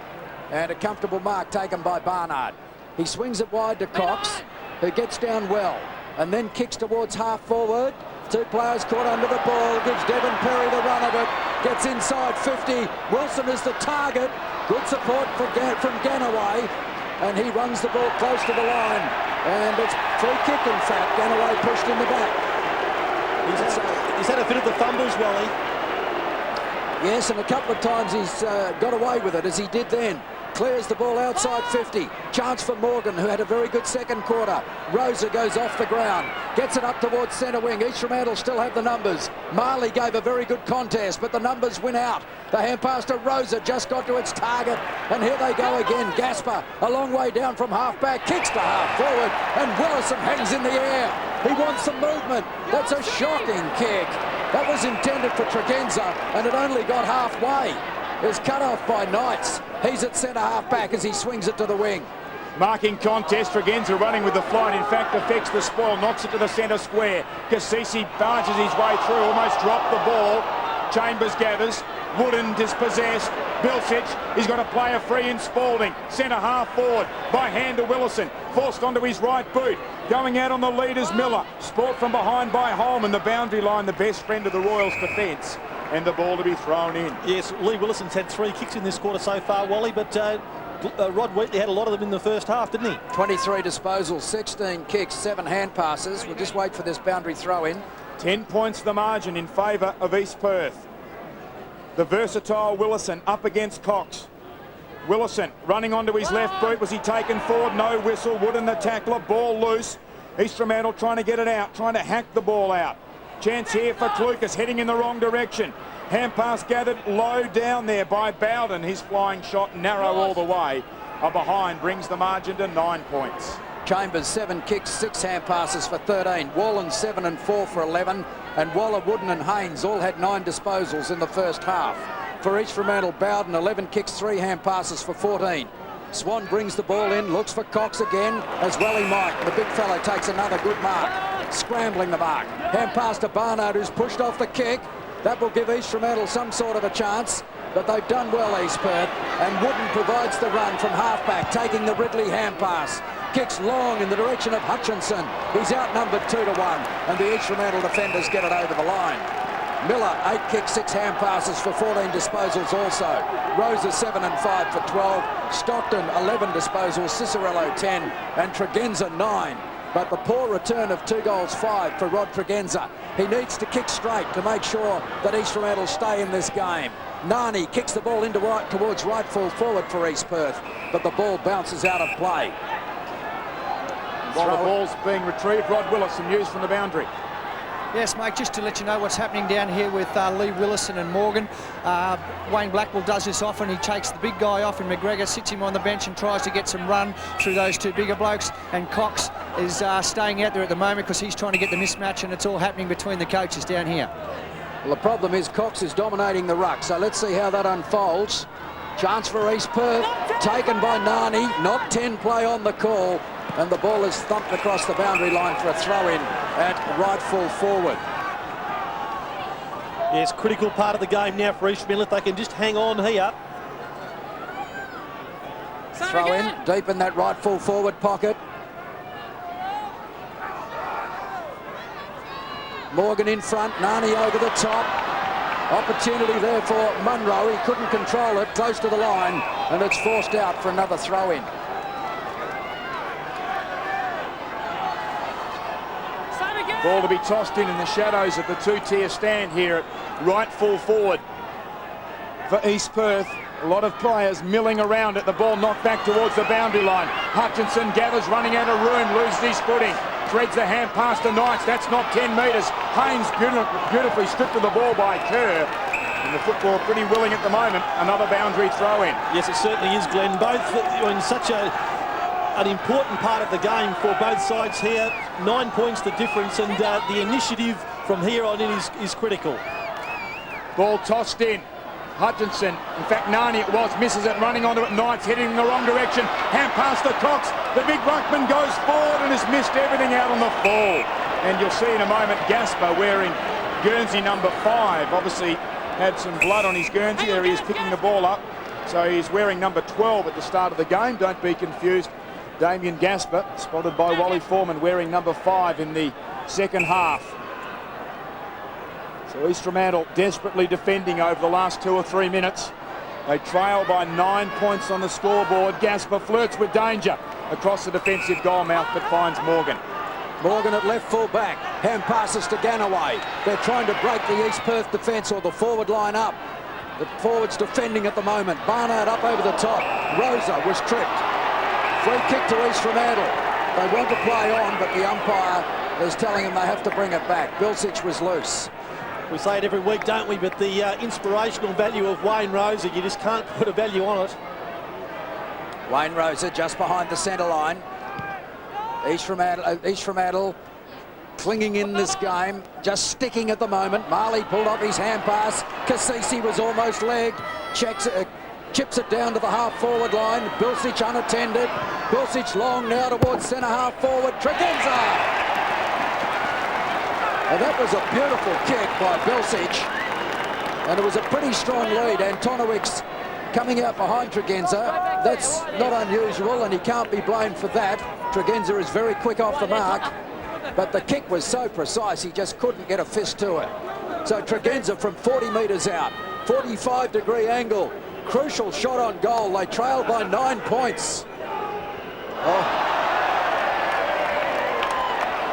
and a comfortable mark taken by Barnard. He swings it wide to Cox, who gets down well, and then kicks towards half-forward. 2 players caught under the ball, gives Devon Perry the run of it, gets inside 50. Wilson is the target. Good support from Ganaway, and he runs the ball close to the line. And it's free kick, in fact. Ganaway pushed in the back. He's had a bit of the fumbles, Wally. Yes, and a couple of times he's got away with it, as he did then. clears the ball outside 50. Chance for Morgan, who had a very good second quarter. Rosa goes off the ground, gets it up towards centre wing. East Fremantle still have the numbers. Marley gave a very good contest, but the numbers win out. The hand pass to Rosa just got to its target, and here they go again. Gasper, a long way down from half-back, kicks to half-forward, and Willison hangs in the air. He wants some movement. That's a shocking kick. That was intended for Tregenza, and it only got halfway. It's cut off by Knights. He's at centre half-back as he swings it to the wing. Marking contest, Tregenza running with the flight, in fact affects the spoil, knocks it to the centre square. Cassisi barges his way through, almost dropped the ball. Chambers gathers, Wooden dispossessed. Bilcich, he's got a player free in Spalding. Centre half forward by hand to Willison. Forced onto his right boot. Going out on the lead is Miller. Sport from behind by Holman. The boundary line, the best friend of the Royals' defence. And the ball to be thrown in. Yes, Leigh Willison's had 3 kicks in this quarter so far, Wally, but Rod Wheatley had a lot of them in the first half, didn't he? 23 disposals, 16 kicks, 7 hand passes. We'll just wait for this boundary throw in. 10 points the margin in favour of East Perth. The versatile Willison up against Cox. Willison running onto his left boot. Was he taken forward? No whistle. Wooden the tackler. Ball loose. East Fremantle trying to get it out, trying to hack the ball out. Chance here for Clucas, heading in the wrong direction. Hand pass gathered low down there by Bowden. His flying shot narrow all the way. A behind brings the margin to 9 points. Chambers 7 kicks, 6 hand passes for 13. Wallen 7 and 4 for 11. And Waller, Wooden and Haynes all had 9 disposals in the first half. For East Fremantle, Bowden 11 kicks, 3 hand passes for 14. Swan brings the ball in, looks for Cox again, as well he might. The big fellow takes another good mark, scrambling the mark. Hand pass to Barnard, who's pushed off the kick. That will give East Fremantle some sort of a chance, but they've done well, East Perth. And Wooden provides the run from halfback, taking the Ridley hand pass. Kicks long in the direction of Hutchinson. He's outnumbered 2-1, and the East Fremantle defenders get it over the line. Miller, 8 kicks, 6 hand passes for 14 disposals also. Rosa 7 and 5 for 12. Stockton 11 disposals, Cicerello 10, and Tregenza 9. But the poor return of 2 goals 5 for Rod Tregenza. He needs to kick straight to make sure that East Fremantle stay in this game. Nani kicks the ball into right towards right full forward for East Perth, but the ball bounces out of play. While the ball's being retrieved, Rod Wheatley used from the boundary. Yes, mate, just to let you know what's happening down here with Leigh Willison and Morgan. Wayne Blackwell does this often. He takes the big guy off and McGregor sits him on the bench and tries to get some run through those 2 bigger blokes. And Cox is staying out there at the moment because he's trying to get the mismatch, and it's all happening between the coaches down here. Well, the problem is Cox is dominating the ruck, so let's see how that unfolds. Chance for East Perth, taken by Nani, not 10 play on the call. And the ball is thumped across the boundary line for a throw-in at right full forward. Yes, critical part of the game now for East Fremantle. If they can just hang on here. Throw-in, deep in that right full forward pocket. Morgan in front, Nani over the top. Opportunity there for Munro. He couldn't control it, close to the line, and it's forced out for another throw-in. Ball to be tossed in the shadows of the 2-tier stand here at right full forward for East Perth. A lot of players milling around it. The ball knocked back towards the boundary line. Hutchinson gathers, running out of room, loses his footing. Threads the hand pass to Knights. That's not 10 metres. Haynes beautifully stripped of the ball by Kerr. And the football pretty willing at the moment. Another boundary throw in. Yes, it certainly is, Glenn. Both in such an important part of the game for both sides here. 9 points the difference, and the initiative from here on in is critical. Ball tossed in. Hutchinson, in fact Nani it was, misses it, running onto it. Knights heading in the wrong direction. Hand pass to Cox. The big ruckman goes forward and has missed everything out on the fall. And you'll see in a moment Gasper wearing Guernsey number 5. Obviously had some blood on his Guernsey. There he is picking the ball up. So he's wearing number 12 at the start of the game. Don't be confused. Damien Gasper, spotted by Wally Foreman, wearing number 5 in the second half. So East Fremantle desperately defending over the last 2 or 3 minutes. They trail by 9 points on the scoreboard. Gasper flirts with danger across the defensive goal mouth, but finds Morgan. Morgan at left full back. Hand passes to Ganaway. They're trying to break the East Perth defence or the forward line up. The forwards defending at the moment. Barnard up over the top. Rosa was tripped. Free kick to East Fremantle. They want to play on, but the umpire is telling them they have to bring it back. Bilsich was loose. We say it every week, don't we? But the inspirational value of Wayne Rosa, you just can't put a value on it. Wayne Rosa just behind the centre line. East Fremantle clinging in this game, just sticking at the moment. Marley pulled off his hand pass. Cassisi was almost legged. Chips it down to the half-forward line. Bilsich unattended. Bilsich long now towards centre half-forward. Tregenza! And that was a beautiful kick by Bilsich. And it was a pretty strong lead. Antonowicz coming out behind Tregenza. That's not unusual, and he can't be blamed for that. Tregenza is very quick off the mark. But the kick was so precise, he just couldn't get a fist to it. So Tregenza from 40 metres out, 45-degree angle. Crucial shot on goal. They trailed by 9 points. Oh.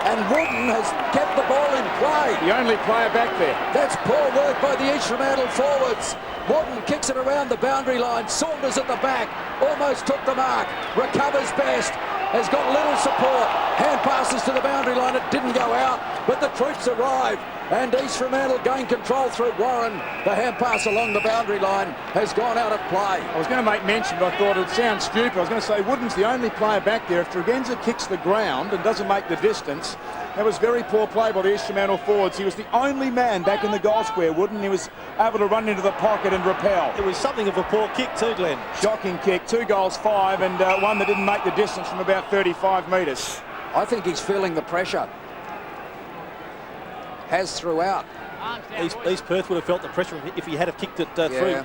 And Wooden has kept the ball in play. The only player back there. That's poor work by the East Fremantle forwards. Wooden kicks it around the boundary line. Saunders at the back. Almost took the mark. Recovers best. Has got little support. Hand passes to the boundary line. It didn't go out, but the troops arrived. And East Fremantle gained control through Warren. The hand pass along the boundary line has gone out of play. I was going to make mention, but I thought it would sound stupid. I was going to say Wooden's the only player back there. If Tregenza kicks the ground and doesn't make the distance, that was very poor play by the East Fremantle forwards. He was the only man back in the goal square, Wooden. He was able to run into the pocket and repel. It was something of a poor kick too, Glenn. Shocking kick. 2 goals, 5, and one that didn't make the distance from about 35 metres. I think he's feeling the pressure. Has throughout. East Perth would have felt the pressure if he had have kicked it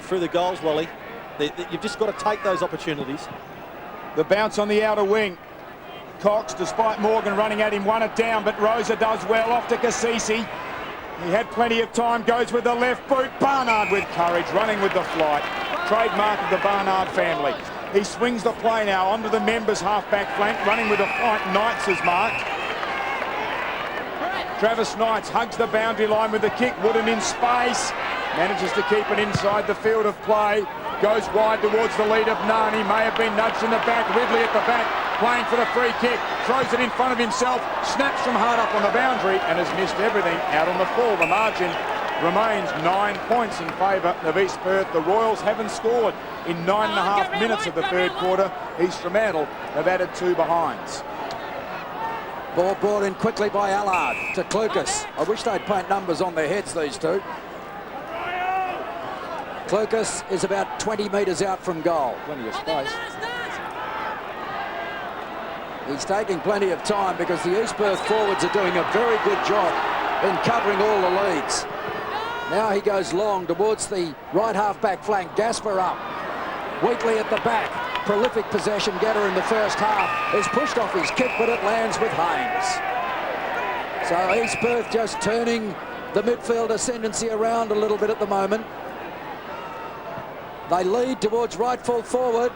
through the goals, Wally. You've just got to take those opportunities. The bounce on the outer wing. Cox, despite Morgan running at him, won it down, but Rosa does well. Off to Cassisi. He had plenty of time, goes with the left boot. Barnard with courage, running with the flight. Trademark of the Barnard family. He swings the play now onto the members' half-back flank, running with the flight. Knights is marked. Travis Knights hugs the boundary line with the kick. Wooden in space. Manages to keep it inside the field of play. Goes wide towards the lead of Nani. May have been nudged in the back. Ridley at the back, playing for the free kick. Throws it in front of himself. Snaps from hard up on the boundary and has missed everything out on the full. The margin remains 9 points in favour of East Perth. The Royals haven't scored in 9.5 minutes of the third quarter. East Fremantle have added 2 behinds. Ball brought in quickly by Allard to Clucas. I wish they'd paint numbers on their heads, these two. Clucas is about 20 metres out from goal. Plenty of space. He's taking plenty of time because the East Perth forwards are doing a very good job in covering all the leads. Now he goes long towards the right half-back flank. Gasper up. Wheatley at the back. Prolific possession getter in the first half. Is pushed off his kick, but it lands with Haynes. So East Perth just turning the midfield ascendancy around a little bit at the moment. They lead towards right full forward.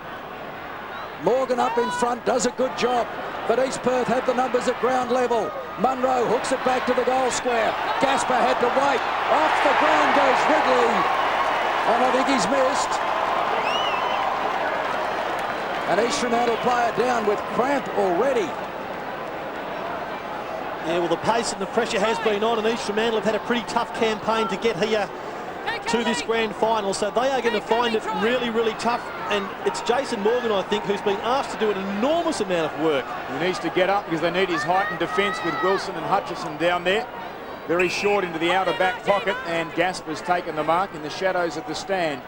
Morgan up in front, does a good job, but East Perth had the numbers at ground level. Munro hooks it back to the goal square. Gasper had to wait. Off the ground goes Ridley, and I think he's missed. And East Fremantle player down with cramp already. Yeah, well, the pace and the pressure has been on, and East Fremantle have had a pretty tough campaign to get here to this grand final, so they are going to find it really, really tough. And it's Jason Morgan, I think, who's been asked to do an enormous amount of work. He needs to get up because they need his height and defence with Wilson and Hutchison down there. Very short into the outer back pocket, and Gasper's taken the mark in the shadows of the stand.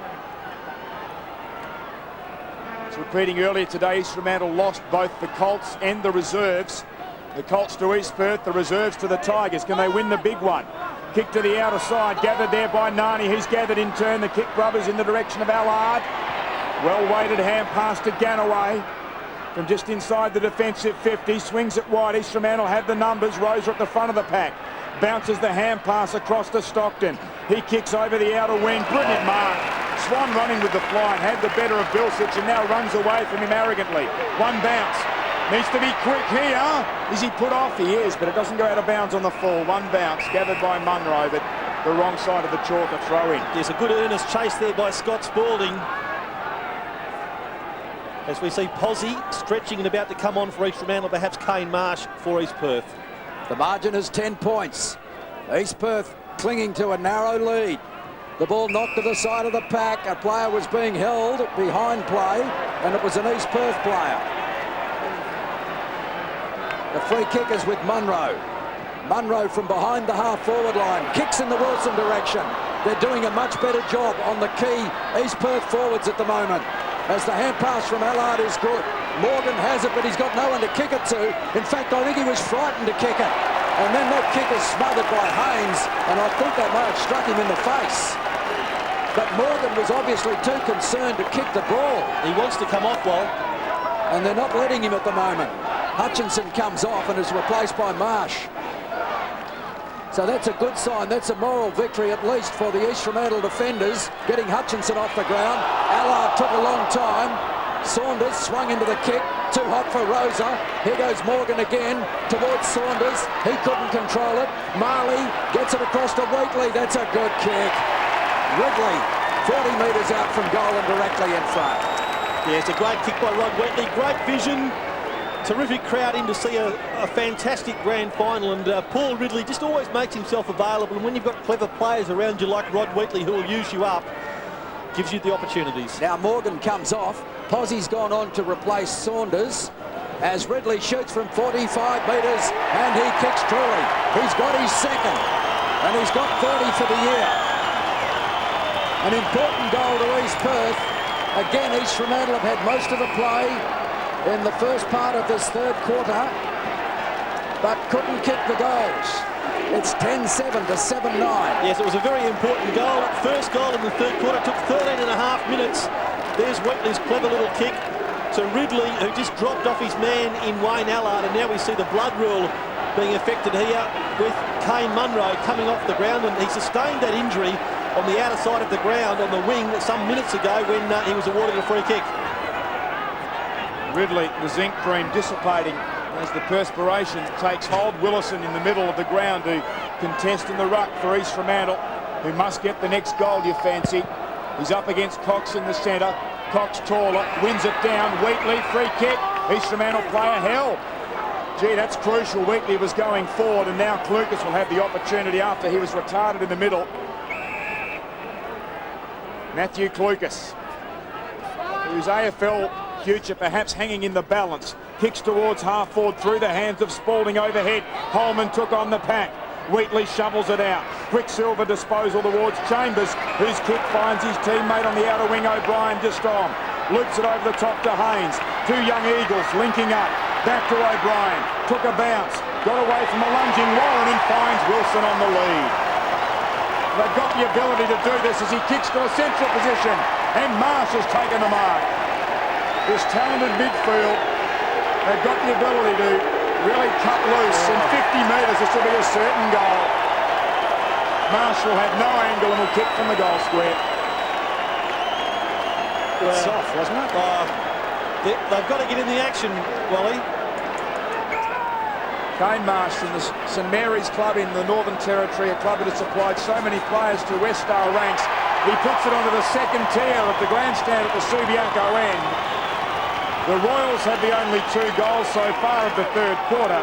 Repeating earlier today, East Fremantle lost both the Colts and the reserves. The Colts to East Perth, the reserves to the Tigers. Can they win the big one? Kick to the outer side, gathered there by Nani. He's gathered in turn. The kick brothers in the direction of Allard. Well-weighted hand pass to Ganaway from just inside the defensive 50. Swings it wide. East Fremantle have the numbers. Rosa at the front of the pack. Bounces the hand pass across to Stockton. He kicks over the outer wing. Brilliant mark. Swan running with the fly and had the better of Bilsich and now runs away from him arrogantly. One bounce. Needs to be quick here. Is he put off? He is, but it doesn't go out of bounds on the full. One bounce gathered by Munro, but the wrong side of the chalk, a throw in. There's a good earnest chase there by Scott Spalding. As we see Posey stretching and about to come on for East Fremantle, perhaps Kane Marsh for East Perth. The margin is 10 points. East Perth clinging to a narrow lead. The ball knocked to the side of the pack. A player was being held behind play, and it was an East Perth player. The free kick is with Munro. Munro from behind the half-forward line. Kicks in the Wilson direction. They're doing a much better job on the key East Perth forwards at the moment. As the hand pass from Allard is good. Morgan has it, but he's got no one to kick it to. In fact, I think he was frightened to kick it. And then that kick is smothered by Haynes, and I think that might have struck him in the face. But Morgan was obviously too concerned to kick the ball. He wants to come off well. And they're not letting him at the moment. Hutchinson comes off and is replaced by Marsh. So that's a good sign. That's a moral victory, at least, for the East Fremantle defenders, getting Hutchinson off the ground. Allard took a long time. Saunders swung into the kick. Too hot for Rosa. Here goes Morgan again towards Saunders. He couldn't control it. Marley gets it across to Wheatley. That's a good kick. Ridley, 40 metres out from goal and directly in front. Yeah, it's a great kick by Rod Wheatley. Great vision. Terrific crowd in to see a fantastic grand final, and Paul Ridley just always makes himself available, and when you've got clever players around you like Rod Wheatley who will use you up, gives you the opportunities. Now Morgan comes off. Possey's gone on to replace Saunders as Ridley shoots from 45 metres and he kicks truly. He's got his second and he's got 30 for the year. An important goal to East Perth. Again, East Fremantle have had most of the play in the first part of this third quarter, but couldn't kick the goals. It's 10-7 to 7-9. Yes, it was a very important goal. First goal in the third quarter, took 13 and a half minutes. There's Wheatley's clever little kick to Ridley, who just dropped off his man in Wayne Allard, and now we see the blood rule being affected here with Kane Munro coming off the ground, and he sustained that injury on the outer side of the ground on the wing some minutes ago when he was awarded a free kick. Ridley, the zinc cream dissipating as the perspiration takes hold. Willison in the middle of the ground to contest in the ruck for East Fremantle, who must get the next goal, you fancy. He's up against Cox in the centre. Cox taller, wins it down. Wheatley, free kick. East Fremantle player held. Gee, that's crucial. Wheatley was going forward, and now Clucas will have the opportunity after he was retarded in the middle. Matthew Clucas, whose AFL future perhaps hanging in the balance, kicks towards half forward through the hands of Spalding overhead. Holman took on the pack. Wheatley shovels it out. Quicksilver disposal towards Chambers, whose kick finds his teammate on the outer wing, O'Brien, just on. Loops it over the top to Haynes. Two young Eagles linking up. Back to O'Brien. Took a bounce. Got away from a lunging Warren and finds Wilson on the lead. They've got the ability to do this as he kicks to a central position. And Marsh has taken the mark. This talented midfield, they've got the ability to really cut loose. In 50 metres, this will be a certain goal. Marsh will have no angle and will kick from the goal square. It's soft, wasn't it? They've got to get in the action, Wally. Kane Marsh from the St Mary's club in the Northern Territory, a club that has supplied so many players to West Star ranks. He puts it onto the second tier of the grandstand at the Subiaco end. The Royals have the only 2 goals so far of the third quarter,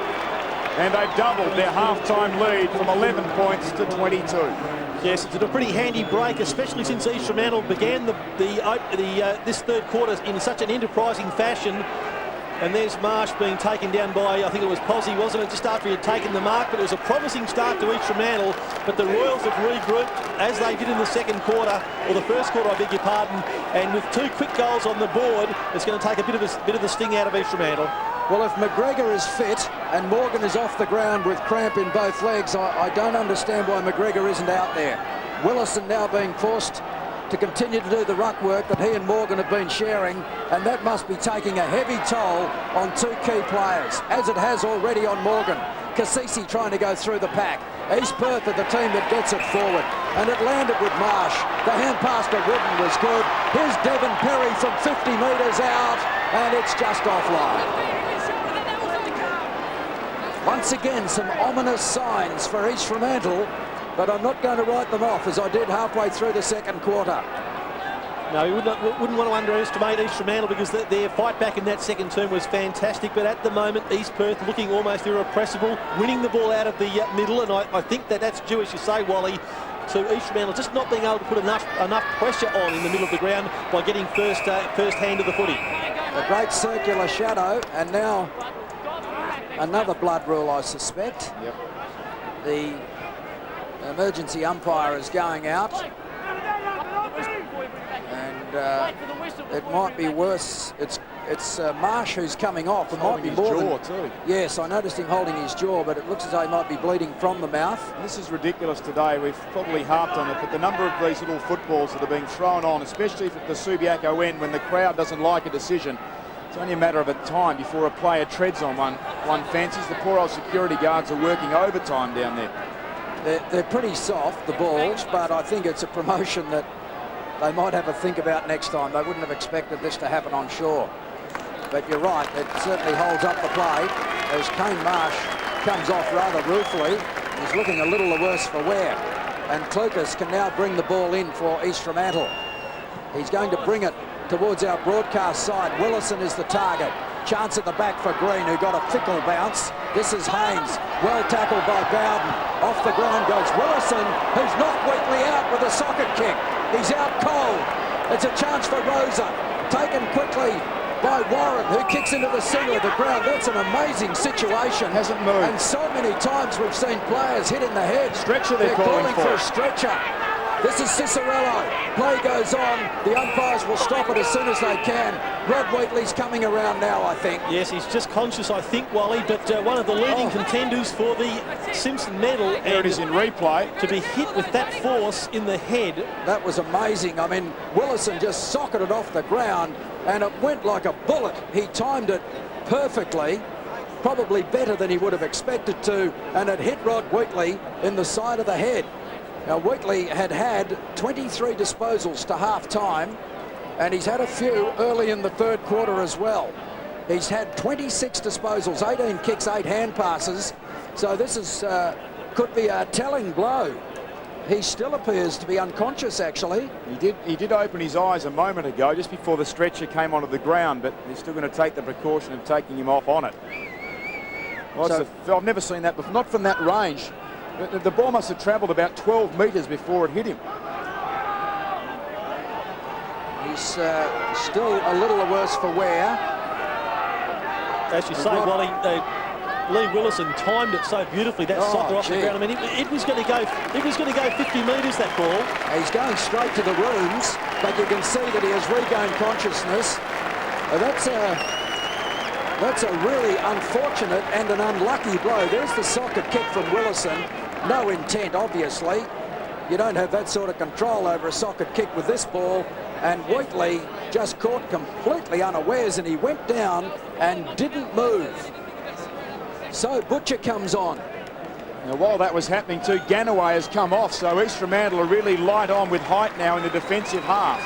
and they've doubled their half-time lead from 11 points to 22. Yes, it's a pretty handy break, especially since East Fremantle began this third quarter in such an enterprising fashion. And there's Marsh being taken down by, I think it was Posey, wasn't it, just after he had taken the mark. But it was a promising start to East Fremantle, but the Royals have regrouped, as they did in the second quarter, or the first quarter, I beg your pardon, and with 2 quick goals on the board, it's going to take a bit of the sting out of East Fremantle. Well, if McGregor is fit and Morgan is off the ground with cramp in both legs, I don't understand why McGregor isn't out there. Willison now being forced to continue to do the ruck work that he and Morgan have been sharing, and that must be taking a heavy toll on 2 key players, as it has already on Morgan. Cassisi trying to go through the pack. East Perth are the team that gets it forward, and it landed with Marsh. The hand pass to Wooden was good. Here's Devon Perry from 50 metres out, and it's just offline. Once again, some ominous signs for East Fremantle but I'm not going to write them off as I did halfway through the second quarter. No, you wouldn't want to underestimate East Fremantle because their fight back in that second term was fantastic. But at the moment, East Perth looking almost irrepressible, winning the ball out of the middle. And I think that's due, as you say, Wally, to East Fremantle just not being able to put enough pressure on in the middle of the ground by getting first hand of the footy. A great circular shadow, and now another blood rule, I suspect. Yep. The emergency umpire is going out. And it might be worse. It's Marsh who's coming off. It might be more jaw too. Yes, I noticed him holding his jaw, but it looks as though he might be bleeding from the mouth. This is ridiculous today. We've probably harped on it, but the number of these little footballs that are being thrown on, especially at the Subiaco end when the crowd doesn't like a decision, it's only a matter of a time before a player treads on one fancies. The poor old security guards are working overtime down there. They're pretty soft, the balls, but I think it's a promotion that they might have a think about next time. They wouldn't have expected this to happen on shore. But you're right, it certainly holds up the play as Kane Marsh comes off rather ruefully. He's looking a little the worse for wear. And Clucas can now bring the ball in for East Fremantle. He's going to bring it towards our broadcast side. Willison is the target. Chance at the back for Green, who got a fickle bounce. This is Haynes, well tackled by Bowden. Off the ground goes Willison, who's knocked Wheatley out with a socket kick. He's out cold. It's a chance for Rosa. Taken quickly by Warren, who kicks into the centre of the ground. That's an amazing situation. Hasn't moved. And so many times we've seen players hit in the head. Stretcher they're calling for a stretcher. This is Cicerello. Play goes on. The umpires will stop it as soon as they can. Rod Wheatley's coming around now, I think. Yes, he's just conscious, I think, Wally, but one of the leading contenders for the Simpson medal. There it is in replay. To be hit with that force in the head. That was amazing. I mean, Willison just socketed off the ground and it went like a bullet. He timed it perfectly, probably better than he would have expected to, and it hit Rod Wheatley in the side of the head. Now, Wheatley had 23 disposals to half-time, and he's had a few early in the third quarter as well. He's had 26 disposals, 18 kicks, 8 hand passes. So this is could be a telling blow. He still appears to be unconscious, actually. He did open his eyes a moment ago, just before the stretcher came onto the ground, but he's still going to take the precaution of taking him off on it. Well, so, I've never seen that before, not from that range. The ball must have travelled about 12 metres before it hit him. He's still a little worse for wear. As you say, Wally, Leigh Willison timed it so beautifully. That soccer off the ground. I mean, it was going to go. It was going to go 50 metres. That ball. He's going straight to the rooms, but you can see that he has regained consciousness. That's a really unfortunate and an unlucky blow. There's the socket kick from Willison. No intent, obviously. You don't have that sort of control over a socket kick with this ball. And Wheatley just caught completely unawares, and he went down and didn't move. So Butcher comes on. Now, while that was happening too, Ganaway has come off, so East Fremantle are really light on with height now in the defensive half.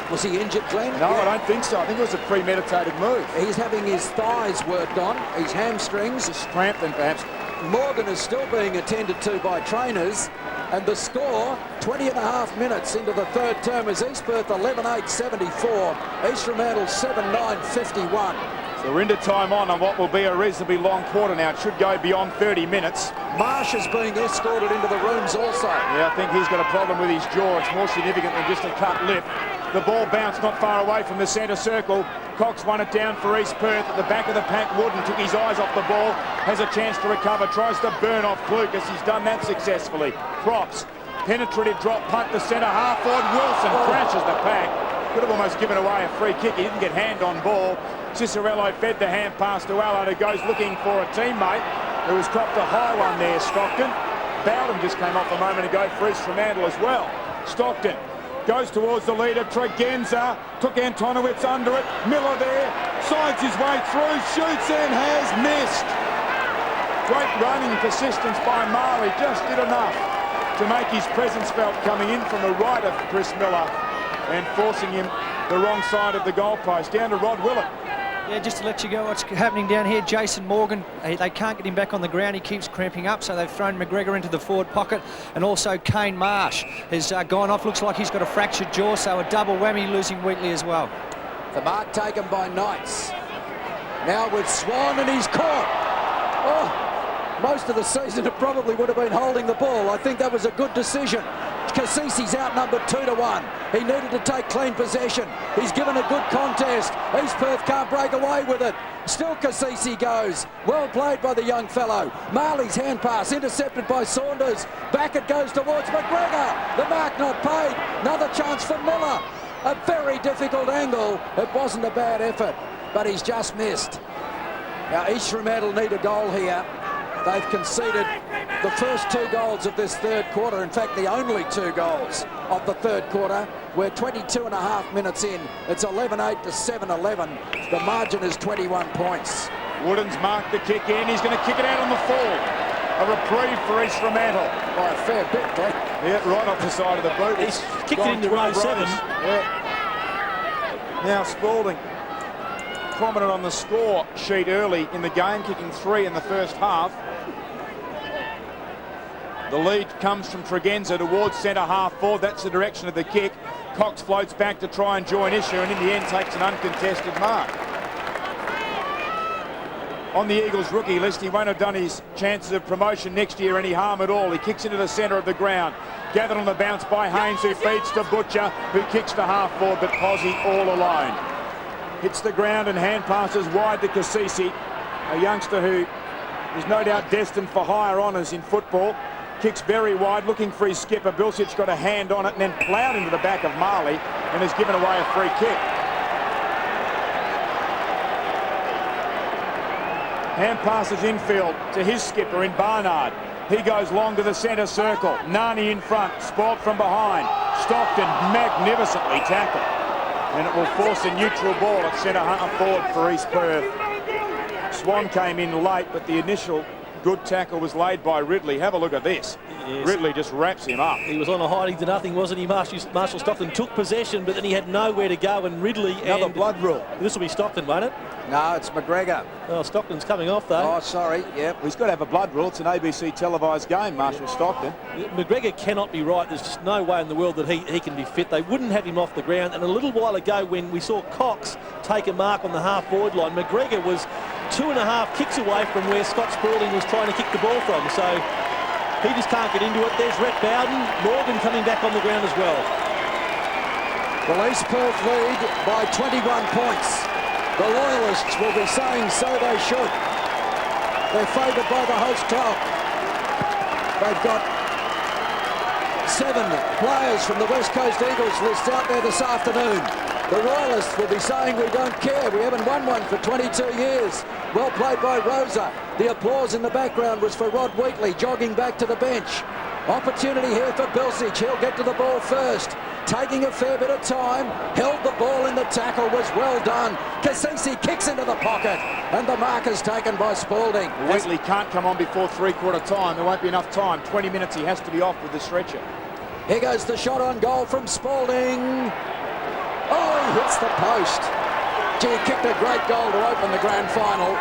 Was he injured, Glenn? No, I don't think so. I think it was a premeditated move. He's having his thighs worked on, his hamstrings. Just strengthened, perhaps. Morgan is still being attended to by trainers. And the score, 20.5 minutes into the third term, is East Perth 11-8-74, East Fremantle 7-9-51. So we're into time on what will be a reasonably long quarter now. It should go beyond 30 minutes. Marsh is being escorted into the rooms also. Yeah, I think he's got a problem with his jaw. It's more significant than just a cut lip. The ball bounced not far away from the centre circle. Cox won it down for East Perth. At the back of the pack, Wooden took his eyes off the ball. Has a chance to recover. Tries to burn off Clucas. He's done that successfully. Props. Penetrative drop punt to centre half forward. Wilson crashes the pack. Could have almost given away a free kick. He didn't get hand on ball. Cicerello fed the hand pass to Allen, who goes looking for a teammate who has copped a high one there, Stockton. Bowden just came off a moment ago for East Fremantle as well. Stockton goes towards the leader. Tregenza took Antonowitz under it. Miller there, sides his way through, shoots and has missed. Great running persistence by Marley, just did enough to make his presence felt coming in from the right of Chris Miller and forcing him the wrong side of the goalpost. Down to Rod Wheatley. Yeah, just to let you go what's happening down here, Jason Morgan, they can't get him back on the ground. He keeps cramping up, so they've thrown McGregor into the forward pocket, and also Kane Marsh has gone off. Looks like he's got a fractured jaw, so a double whammy, losing Wheatley as well. The mark taken by Knights. Now with Swan, and he's caught. Oh, most of the season it probably would have been holding the ball. I think that was a good decision. Cassisi's outnumbered 2-1. He needed to take clean possession. He's given a good contest. East Perth can't break away with it. Still Cassisi goes. Well played by the young fellow. Marley's hand pass intercepted by Saunders. Back it goes towards McGregor. The mark not paid. Another chance for Miller. A very difficult angle. It wasn't a bad effort, but he's just missed. Now East Fremantle need a goal here. They've conceded the first 2 goals of this third quarter. In fact, the only 2 goals of the third quarter. We're 22.5 minutes in. It's 11-8 to 7-11. The margin is 21 points. Wooden's marked the kick in. He's going to kick it out on the full. A reprieve for East Fremantle. By a fair bit, Glenn. Yeah, right off the side of the boot. He's kicked it into row 7. Yeah. Now Spalding, prominent on the score sheet early in the game, kicking 3 in the first half. The lead comes from Tregenza towards centre half forward. That's the direction of the kick. Cox floats back to try and join issue, and in the end takes an uncontested mark. On the Eagles rookie list, he won't have done his chances of promotion next year any harm at all. He kicks into the centre of the ground. Gathered on the bounce by Haynes, who feeds to Butcher, who kicks to half forward, but Posey all alone. Hits the ground and hand passes wide to Cassisi, a youngster who is no doubt destined for higher honours in football. Kicks very wide, looking for his skipper. Bilsic got a hand on it and then ploughed into the back of Marley and has given away a free kick. Hand passes infield to his skipper in Barnard. He goes long to the centre circle. Nani in front, spoilt from behind. Stockton magnificently tackled. And it will force a neutral ball at centre half forward for East Perth. Swan came in late, but the initial good tackle was laid by Ridley. Have a look at this. Yes. Ridley just wraps him up. He was on a hiding to nothing, wasn't he? Marshall Stockton took possession, but then he had nowhere to go, and Ridley... Another blood rule. This will be Stockton, won't it? No, it's McGregor. Oh, Stockton's coming off, though. Oh, sorry, yep. Well, he's got to have a blood rule. It's an ABC televised game, Marshall Stockton. McGregor cannot be right. There's just no way in the world that he can be fit. They wouldn't have him off the ground. And a little while ago, when we saw Cox take a mark on the half-forward line, McGregor was 2.5 kicks away from where Scott Spalding was trying to kick the ball from. So he just can't get into it. There's Rhett Bowden. Morgan coming back on the ground as well. Well, East Perth lead by 21 points. The Loyalists will be saying so they should. They're favoured by the host club. They've got 7 players from the West Coast Eagles list out there this afternoon. The Royalists will be saying we don't care. We haven't won one for 22 years. Well played by Rosa. The applause in the background was for Rod Wheatley jogging back to the bench. Opportunity here for Bilsic. He'll get to the ball first. Taking a fair bit of time, held the ball in the tackle, was well done. Cassisi kicks into the pocket, and the mark is taken by Spalding. Wheatley can't come on before 3/4 time. There won't be enough time. 20 minutes he has to be off with the stretcher. Here goes the shot on goal from Spalding. Oh, he hits the post. Gee, he kicked a great goal to open the grand final.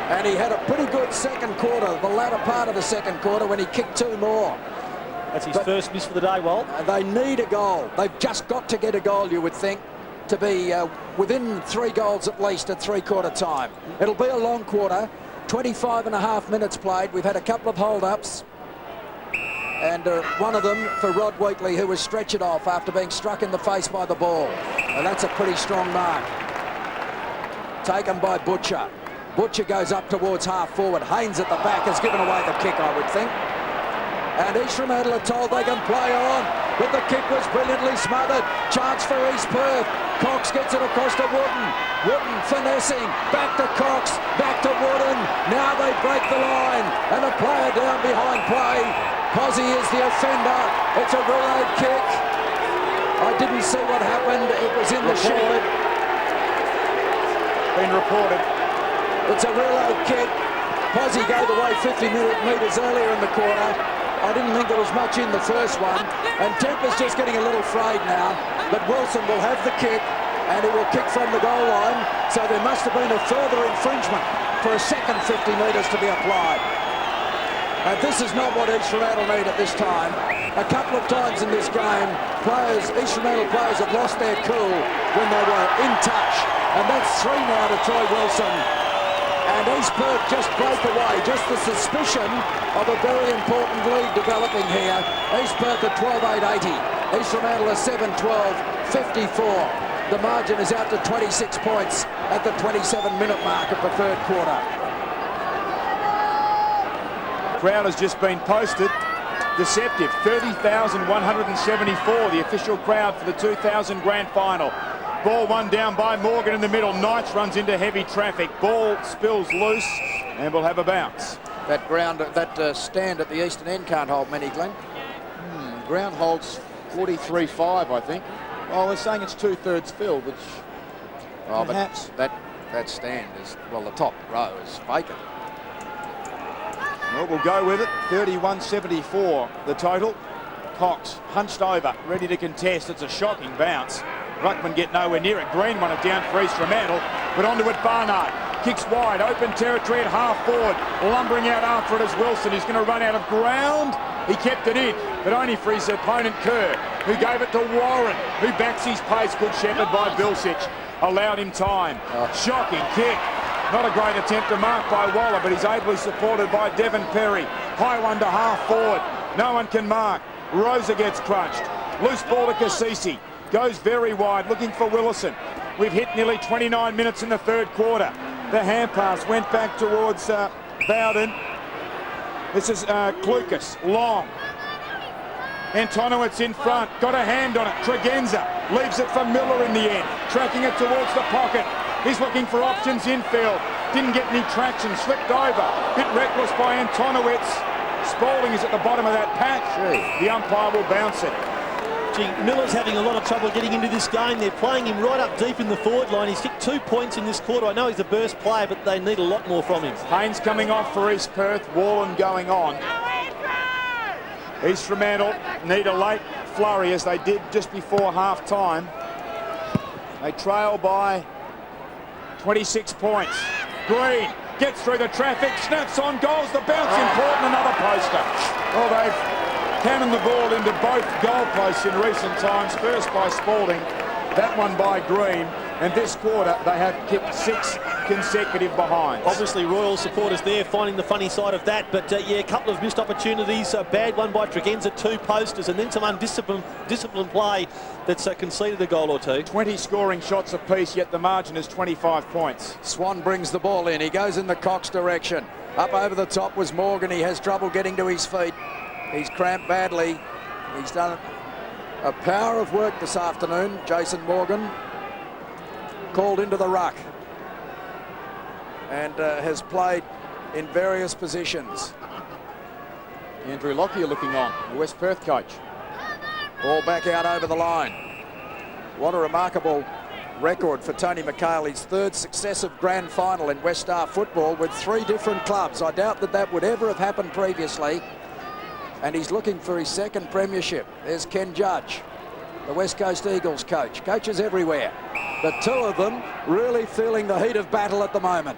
And he had a pretty good second quarter, the latter part of the second quarter, when he kicked 2 more. That's his first miss for the day, Walt. They need a goal. They've just got to get a goal, you would think, to be within 3 goals at least at 3/4 time. It'll be a long quarter. 25.5 minutes played. We've had a couple of hold-ups. And one of them for Rod Wheatley, who was stretchered off after being struck in the face by the ball. And that's a pretty strong mark. Taken by Butcher. Butcher goes up towards half forward. Haynes at the back has given away the kick, I would think. And East Fremantle are told they can play on, but the kick was brilliantly smothered. Chance for East Perth. Cox gets it across to Wooden. Wooden finessing. Back to Cox. Back to Wooden. Now they break the line. And a player down behind play. Posey is the offender. It's a reload kick. I didn't see what happened. It was in the shed. Been reported. It's a reload kick. Posey gave away 50 metres earlier in the quarter. I didn't think there was much in the first one. And Tempest just getting a little frayed now. But Wilson will have the kick. and he will kick from the goal line, so there must have been a further infringement for a second 50 metres to be applied. And this is not what East Fremantle need at this time. A couple of times in this game, East Fremantle players have lost their cool when they were in touch, and that's 3 now to Troy Wilson. And East Perth just break away, just the suspicion of a very important lead developing here. East Perth at 12.880, East Fremantle at 7.12.54. The margin is out to 26 points at the 27-minute mark of the third quarter. Crowd has just been posted. Deceptive, 30,174, the official crowd for the 2000 Grand Final. Ball one down by Morgan in the middle. Knights runs into heavy traffic. Ball spills loose and will have a bounce. That stand at the eastern end can't hold many, Glenn. Ground holds 43.5, I think. Oh, they're saying it's 2/3 filled, which perhaps. But that stand is, well, the top row is vacant. Well, we'll go with it. 31.74 the total. Cox hunched over, ready to contest. It's a shocking bounce. Ruckman get nowhere near it. Green won it down for East Fremantle, but onto it Barnard. Kicks wide, open territory at half forward. Lumbering out after it is Wilson. He's going to run out of ground. He kept it in, but only for his opponent Kerr, who gave it to Warren, who backs his pace. Good shepherd by Vilsic. Allowed him time. Shocking kick. Not a great attempt to mark by Waller, but he's ably supported by Devon Perry. High one to half forward. No one can mark. Rosa gets crunched. Loose ball to Cassisi. Goes very wide, looking for Willison. We've hit nearly 29 minutes in the third quarter. The hand pass went back towards Bowden. This is Klukas, long. Antonowitz in front, got a hand on it. Tregenza leaves it for Miller in the end, tracking it towards the pocket. He's looking for options infield. Didn't get any traction, slipped over. Bit reckless by Antonowitz. Spalding is at the bottom of that patch. The umpire will bounce it. Gee, Miller's having a lot of trouble getting into this game. They're playing him right up deep in the forward line. He's kicked 2 points in this quarter. I know he's a burst player, but they need a lot more from him. Haynes coming off for East Perth. Wallen going on. East Fremantle need a late flurry, as they did just before half-time. They trail by 26 points. Green gets through the traffic, snaps on goals. The bounce important, another poster. Well, they've cannon the ball into both goalposts in recent times. First by Spalding, that one by Green, and this quarter they have kicked 6 consecutive behinds. Obviously Royal supporters there finding the funny side of that, but yeah, a couple of missed opportunities. A bad one by Tregenza, 2 posters, and then some undisciplined play that's conceded a goal or 2. 20 scoring shots apiece, yet the margin is 25 points. Swan brings the ball in. He goes in the Cox direction. Up over the top was Morgan. He has trouble getting to his feet. He's cramped badly. He's done a power of work this afternoon. Jason Morgan called into the ruck and has played in various positions. Andrew Lockyer looking on, the West Perth coach. Ball back out over the line. What a remarkable record for Tony McHale. His 3rd successive grand final in West Star football with 3 different clubs. I doubt that would ever have happened previously. And he's looking for his 2nd premiership. There's Ken Judge, the West Coast Eagles coach. Coaches everywhere. The 2 of them really feeling the heat of battle at the moment.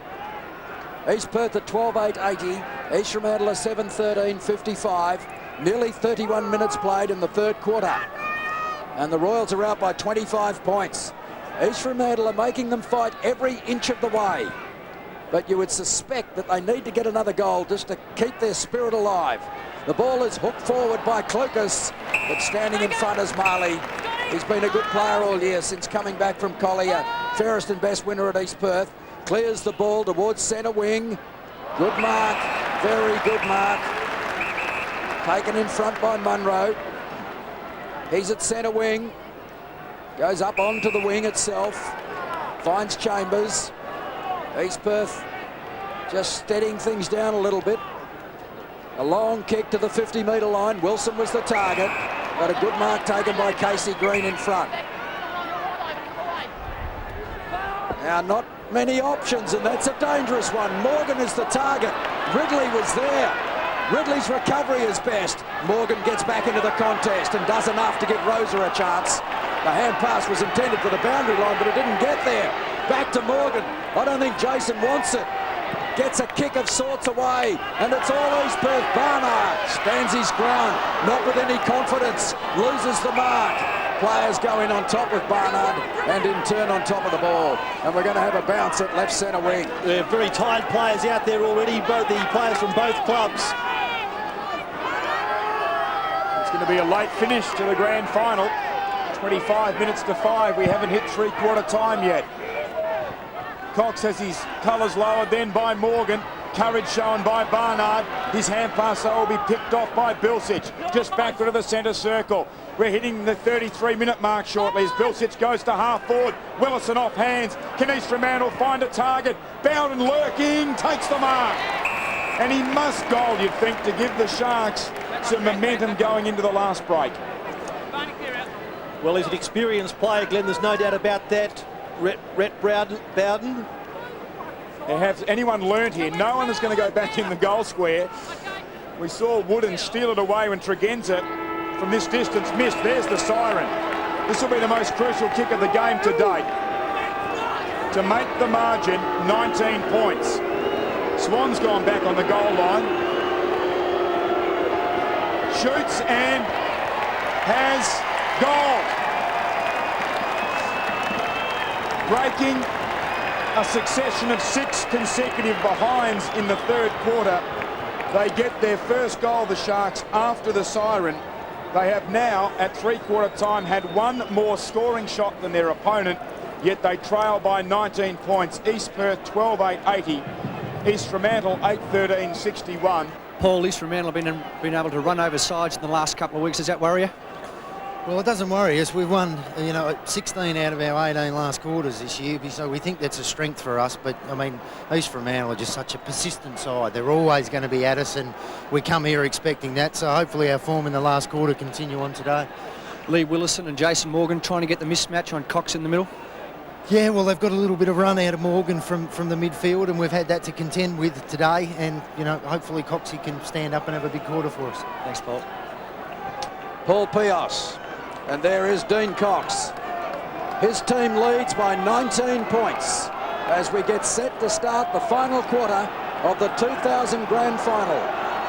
East Perth at 12.880. East Fremantle at 7.13.55. Nearly 31 minutes played in the third quarter. And the Royals are out by 25 points. East Fremantle are making them fight every inch of the way. But you would suspect that they need to get another goal just to keep their spirit alive. The ball is hooked forward by Klukas, but standing in front is Marley. He's been a good player all year since coming back from Collier. Fairest and best winner at East Perth. Clears the ball towards centre wing. Good mark, very good mark. Taken in front by Munro. He's at centre wing. Goes up onto the wing itself. Finds Chambers. East Perth just steadying things down a little bit. A long kick to the 50-metre line. Wilson was the target, but a good mark taken by Casey Green in front. Now, not many options, and that's a dangerous one. Morgan is the target. Ridley was there. Ridley's recovery is best. Morgan gets back into the contest and does enough to give Rosa a chance. The hand pass was intended for the boundary line, but it didn't get there. Back to Morgan. I don't think Jason wants it. Gets a kick of sorts away, and it's all East Perth. Barnard stands his ground, not with any confidence, loses the mark. Players go in on top with Barnard, and in turn on top of the ball. And we're going to have a bounce at left centre wing. They're very tired players out there already, both the players from both clubs. It's going to be a late finish to the grand final. 25 minutes to 5. We haven't hit three-quarter time yet. Cox has his colours lowered then by Morgan. Courage shown by Barnard. His hand pass will be picked off by Bilsich. Just backward of the centre circle. We're hitting the 33-minute mark shortly as Bilsich goes to half forward. Willison off hands. Can East Fremantle find a target? Bowden lurking, takes the mark. And he must goal, you'd think, to give the Sharks some momentum going into the last break. Well, he's an experienced player, Glenn, there's no doubt about that. Rhett Bowden. Has anyone learnt here? No one is going to go back in the goal square. We saw Wooden steal it away when Tregenza from this distance missed. There's the siren. This will be the most crucial kick of the game to date to make the margin 19 points. Swan's gone back on the goal line. Shoots and has goal. Breaking a succession of 6 consecutive behinds in the third quarter. They get their first goal, the Sharks, after the siren. They have now, at three-quarter time, had one more scoring shot than their opponent, yet they trail by 19 points. East Perth 12-8-80. East Fremantle 8-13-61. Paul, East Fremantle have been able to run over sides in the last couple of weeks. Does that worry you? Well, it doesn't worry us. We've won, 16 out of our 18 last quarters this year, so we think that's a strength for us. But, I mean, East Fremantle are just such a persistent side. They're always going to be at us, and we come here expecting that. So hopefully our form in the last quarter continue on today. Leigh Willison and Jason Morgan trying to get the mismatch on Cox in the middle. Yeah, well, they've got a little bit of run out of Morgan from the midfield, and we've had that to contend with today. And, hopefully Coxie can stand up and have a big quarter for us. Thanks, Paul. Paul Pios. And there is Dean Cox. His team leads by 19 points as we get set to start the final quarter of the 2000 Grand Final.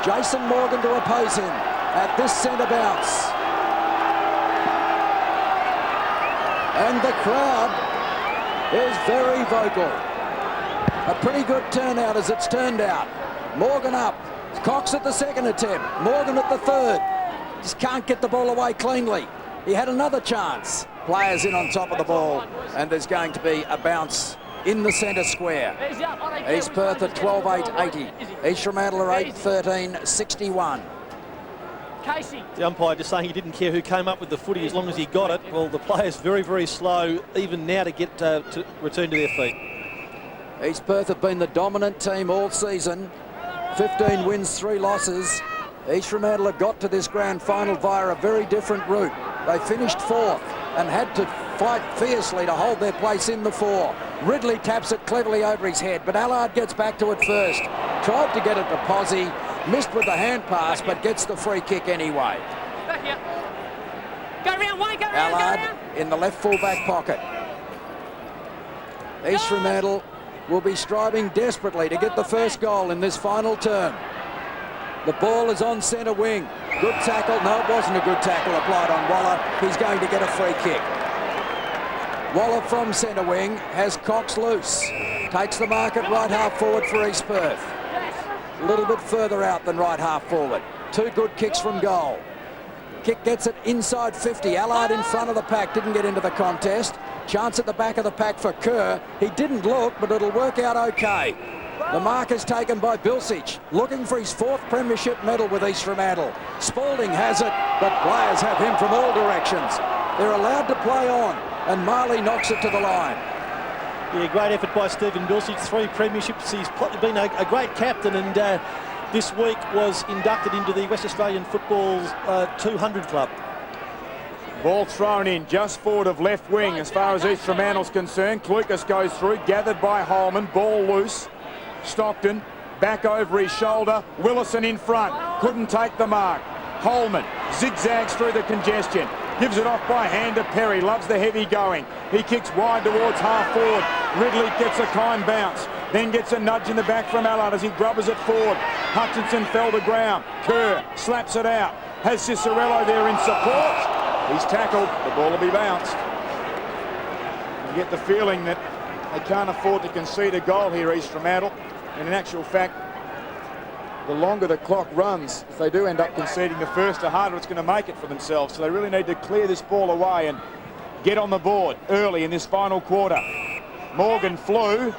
Jason Morgan to oppose him at this centre bounce. And the crowd is very vocal. A pretty good turnout as it's turned out. Morgan up. Cox at the second attempt. Morgan at the third. Just can't get the ball away cleanly. He had another chance. Players in on top of the ball, and there's going to be a bounce in the centre square. East Perth at 12-8-80. East Fremantle are 8-13-61. The umpire just saying he didn't care who came up with the footy as long as he got it. Well, the players very, very slow even now to get to return to their feet. East Perth have been the dominant team all season. 15 wins, 3 losses. East Fremantle have got to this grand final via a very different route. They finished 4th and had to fight fiercely to hold their place in the 4. Ridley taps it cleverly over his head, but Allard gets back to it first. Tried to get it to Posey, missed with the hand pass, but gets the free kick anyway. Back here. Go round, Wayne, go round, Allard go round. in the left full-back pocket. East Fremantle will be striving desperately to get the first goal in this final term. The ball is on centre wing. Good tackle. No, it wasn't a good tackle applied on Waller. He's going to get a free kick. Waller from centre wing has Cox loose. Takes the mark at right half forward for East Perth. A little bit further out than right half forward. 2 good kicks from goal. Kick gets it inside 50. Allard in front of the pack. Didn't get into the contest. Chance at the back of the pack for Kerr. He didn't look, but it'll work out okay. The mark is taken by Bilsich, looking for his 4th premiership medal with East Fremantle. Spalding has it, but players have him from all directions. They're allowed to play on, and Marley knocks it to the line. Yeah, great effort by Stephen Bilsich. 3 premierships. He's been a great captain, and this week was inducted into the West Australian Football's 200 Club. Ball thrown in just forward of left wing as far as East Fremantle's concerned. Clucas goes through, gathered by Holman, ball loose. Stockton back over his shoulder. Willison in front, couldn't take the mark. Holman Zigzags through the congestion. Gives it off by hand to Perry. Loves the heavy going. He kicks wide towards half forward. Ridley gets a kind bounce. Then gets a nudge in the back from Allard as he grubbers it forward. Hutchinson fell to ground. Kerr slaps it out. Has Cicerello there in support. He's tackled. The ball will be bounced. You get the feeling that they can't afford to concede a goal here, East Fremantle. And in actual fact, the longer the clock runs, if they do end up conceding the first, the harder it's going to make it for themselves. So they really need to clear this ball away and get on the board early in this final quarter. Morgan flew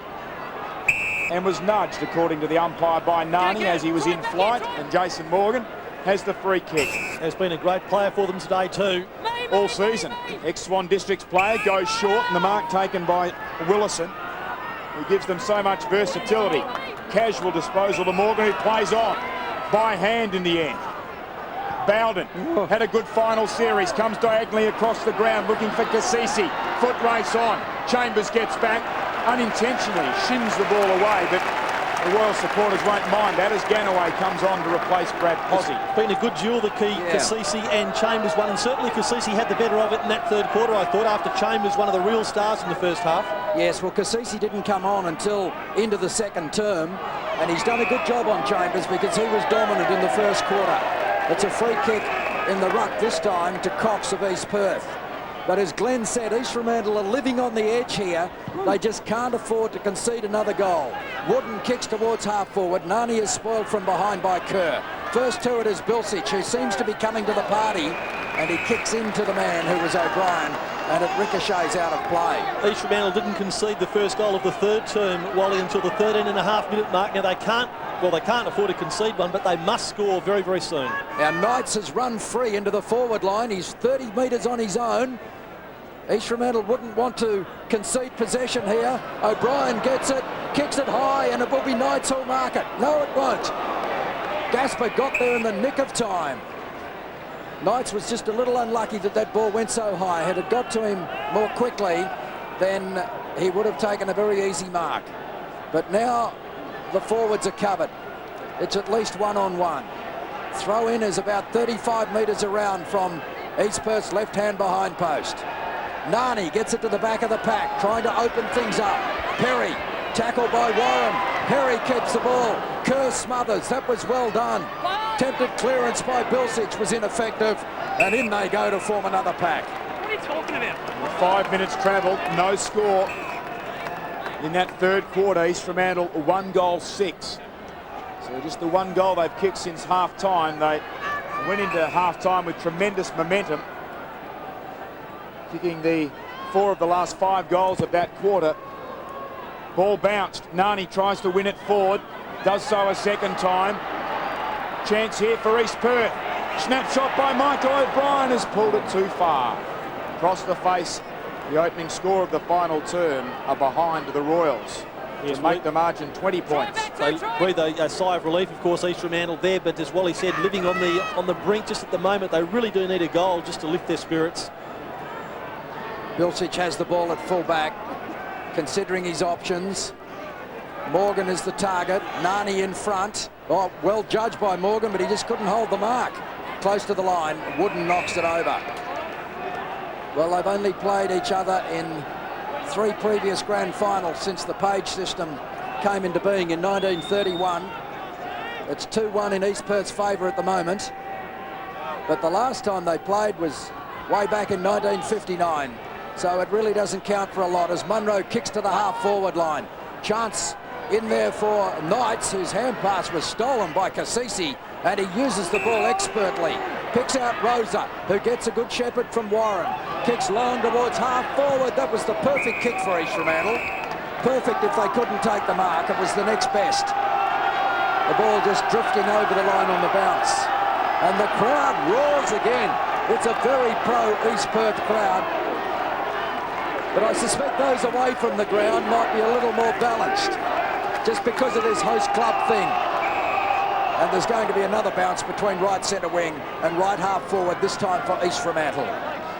and was nudged, according to the umpire, by Nani as he was in flight, and Jason Morgan has the free kick. Has been a great player for them today too. All season. Ex-Swan Districts player goes short, and the mark taken by Willison, who gives them so much versatility. Casual disposal to Morgan, who plays on by hand in the end. Bowden had a good final series, comes diagonally across the ground looking for Cassisi. Foot race on. Chambers gets back, unintentionally shins the ball away, but the Royal supporters won't mind that as Ganaway comes on to replace Brad Posey. It's been a good duel, the key, Cassisi and Chambers won, and certainly Cassisi had the better of it in that third quarter, I thought, after Chambers, one of the real stars in the first half. Yes, well, Cassisi didn't come on until into the second term, and he's done a good job on Chambers because he was dominant in the first quarter. It's a free kick in the ruck this time to Cox of East Perth. But as Glenn said, East Fremantle are living on the edge here. They just can't afford to concede another goal. Wooden kicks towards half forward. Nani is spoiled from behind by Kerr. First to it is Bilsich, who seems to be coming to the party, and he kicks into the man who was O'Brien, and it ricochets out of play. East Fremantle didn't concede the first goal of the third term, Wally, until the 13.5-minute mark. Now they can't afford to concede one, but they must score very, very soon. Now Knights has run free into the forward line. He's 30 metres on his own. East Fremantle wouldn't want to concede possession here. O'Brien gets it, kicks it high, and it will be Knights who'll mark it. No, it won't. Gasper got there in the nick of time. Knights was just a little unlucky that that ball went so high. Had it got to him more quickly, then he would have taken a very easy mark. But now the forwards are covered. It's at least one-on-one. Throw in is about 35 metres around from East Perth's left-hand behind post. Nani gets it to the back of the pack, trying to open things up. Perry, tackled by Warren. Perry keeps the ball. Kerr smothers. That was well done. Tempted clearance by Bilsich was ineffective, and in they go to form another pack. What are you talking about? 5 minutes travelled, no score. In that third quarter, East Fremantle 1 goal 6. So just the 1 goal they've kicked since half-time. They went into half-time with tremendous momentum, kicking the 4 of the last 5 goals of that quarter. Ball bounced. Nani tries to win it forward. Does so a second time. Chance here for East Perth. Snapshot by Michael O'Brien has pulled it too far. Across the face, the opening score of the final term are behind the Royals. To make the margin 20 points. They breathe a sigh of relief, of course, East Fremantle there, but as Wally said, living on the brink just at the moment. They really do need a goal just to lift their spirits. Bilsich has the ball at full-back, considering his options. Morgan is the target. Nani in front. Oh, well judged by Morgan, but he just couldn't hold the mark. Close to the line. Wooden knocks it over. Well, they've only played each other in 3 previous grand finals since the Page system came into being in 1931. It's 2-1 in East Perth's favour at the moment. But the last time they played was way back in 1959. So it really doesn't count for a lot as Munro kicks to the half-forward line. Chance in there for Knights, whose hand pass was stolen by Cassisi, and he uses the ball expertly. Picks out Rosa, who gets a good shepherd from Warren. Kicks long towards half-forward. That was the perfect kick for East Fremantle. Perfect if they couldn't take the mark. It was the next best. The ball just drifting over the line on the bounce. And the crowd roars again. It's a very pro-East Perth crowd. But I suspect those away from the ground might be a little more balanced, just because of this host club thing. And there's going to be another bounce between right centre wing and right half forward, this time for East Fremantle.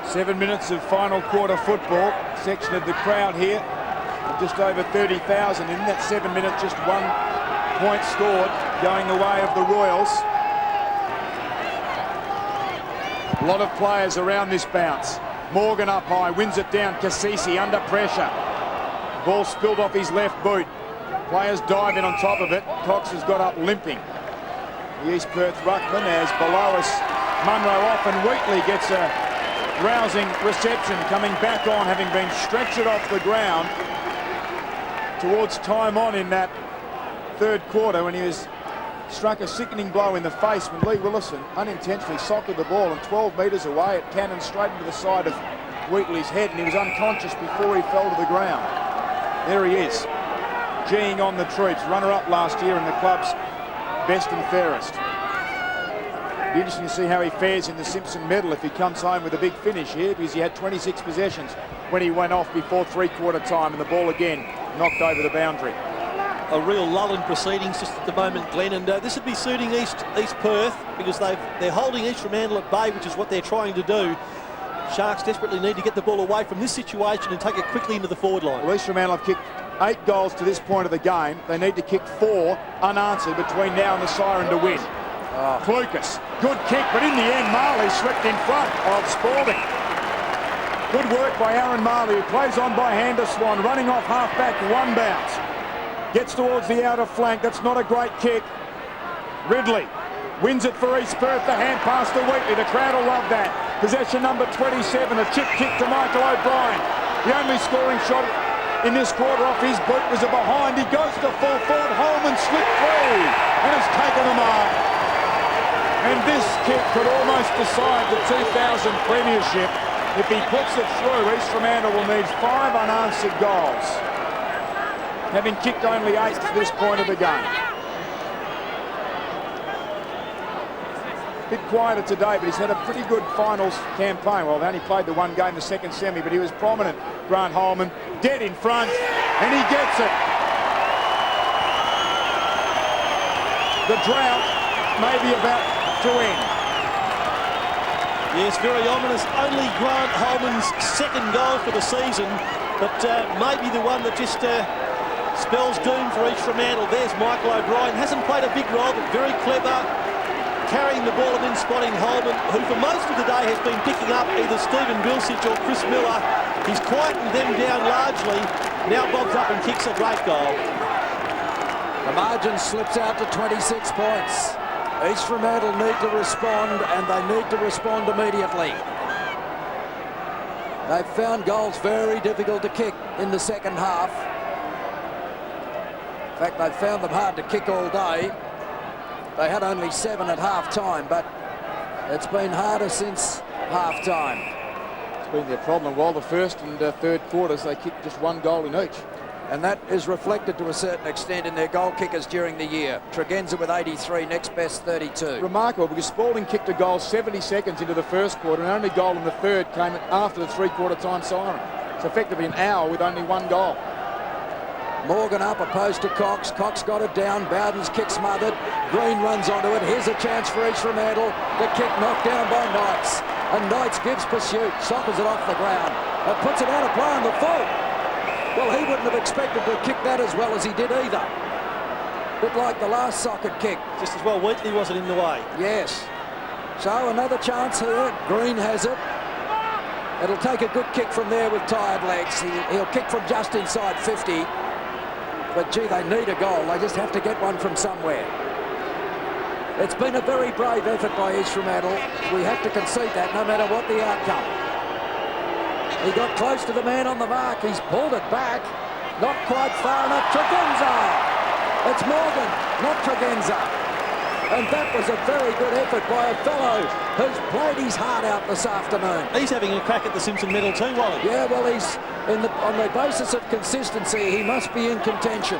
7 minutes of final quarter football. Section of the crowd here, just over 30,000. In that 7 minutes, just 1 point scored, going the way of the Royals. lot of players around this bounce. Morgan up high, wins it down. Cassisi under pressure. Ball spilled off his left boot. Players dive in on top of it. Cox has got up limping. The East Perth ruckman as below us, Munro off, and Wheatley gets a rousing reception, coming back on, having been stretchered off the ground towards time on in that third quarter when he was struck a sickening blow in the face when Leigh Willison unintentionally socketed the ball, and 12 metres away it cannoned straight into the side of Wheatley's head, and he was unconscious before he fell to the ground. There he is, geeing on the troops, runner-up last year in the club's best and fairest. Be interesting to see how he fares in the Simpson medal if he comes home with a big finish here, because he had 26 possessions when he went off before three-quarter time, and the ball again knocked over the boundary. A real lull in proceedings just at the moment, Glenn, and this would be suiting East Perth because they're holding East Fremantle at bay, which is what they're trying to do. Sharks desperately need to get the ball away from this situation and take it quickly into the forward line. Well, East Fremantle have kicked 8 goals to this point of the game. They need to kick 4 unanswered between now and the siren to win. Clucas, good kick, but in the end Marley slipped in front of Spalding. Good work by Aaron Marley, who plays on by Handerswan, running off half-back, one bounce. Gets towards the outer flank. That's not a great kick. Ridley wins it for East Perth. The hand pass to Wheatley. The crowd will love that. Possession number 27. A chip kick to Michael O'Brien. The only scoring shot in this quarter off his boot was a behind. He goes to full forward. Holman slipped through and has taken the mark. And this kick could almost decide the 2000 premiership. If he puts it through, East Fremantle will need 5 unanswered goals, having kicked only 8 to this point of the game. Bit quieter today, but he's had a pretty good finals campaign. Well, they only played the one game, the second semi, but he was prominent. Grant Holman, dead in front, and he gets it. The drought may be about to end. Yes, very ominous. Only Grant Holman's second goal for the season, but maybe the one that just spells doom for East Fremantle. There's Michael O'Brien. Hasn't played a big role, but very clever, carrying the ball and then spotting Holman, who for most of the day has been picking up either Stephen Bilsich or Chris Miller. He's quietened them down largely. Now bobs up and kicks a great goal. The margin slips out to 26 points. East Fremantle need to respond, and they need to respond immediately. They've found goals very difficult to kick in the second half. In fact, they've found them hard to kick all day. They had only 7 at half-time, but it's been harder since half-time. It's been their problem. While the first and third quarters, they kicked just 1 goal in each. And that is reflected to a certain extent in their goal kickers during the year. Tregenza with 83, next best 32. Remarkable, because Spalding kicked a goal 70 seconds into the first quarter, and only goal in the third came after the three-quarter time siren. It's effectively an hour with only 1 goal. Morgan up, opposed to Cox. Cox got it down. Bowden's kick smothered. Green runs onto it. Here's a chance for East Fremantle. The kick knocked down by Knights. And Knights gives pursuit. Sockers it off the ground. And puts it out of play on the full. Well, he wouldn't have expected to kick that as well as he did either. Bit like the last socket kick. Just as well Wheatley wasn't in the way. Yes. So another chance here. Green has it. It'll take a good kick from there with tired legs. He'll kick from just inside 50. But, gee, they need a goal. They just have to get one from somewhere. It's been a very brave effort by East Fremantle. We have to concede that no matter what the outcome. He got close to the man on the mark. He's pulled it back. Not quite far enough. Tregenza! It's Morgan, not Tregenza. And that was a very good effort by a fellow who's played his heart out this afternoon. He's having a crack at the Simpson medal too, Wally. Yeah, well, he's on the basis of consistency, he must be in contention.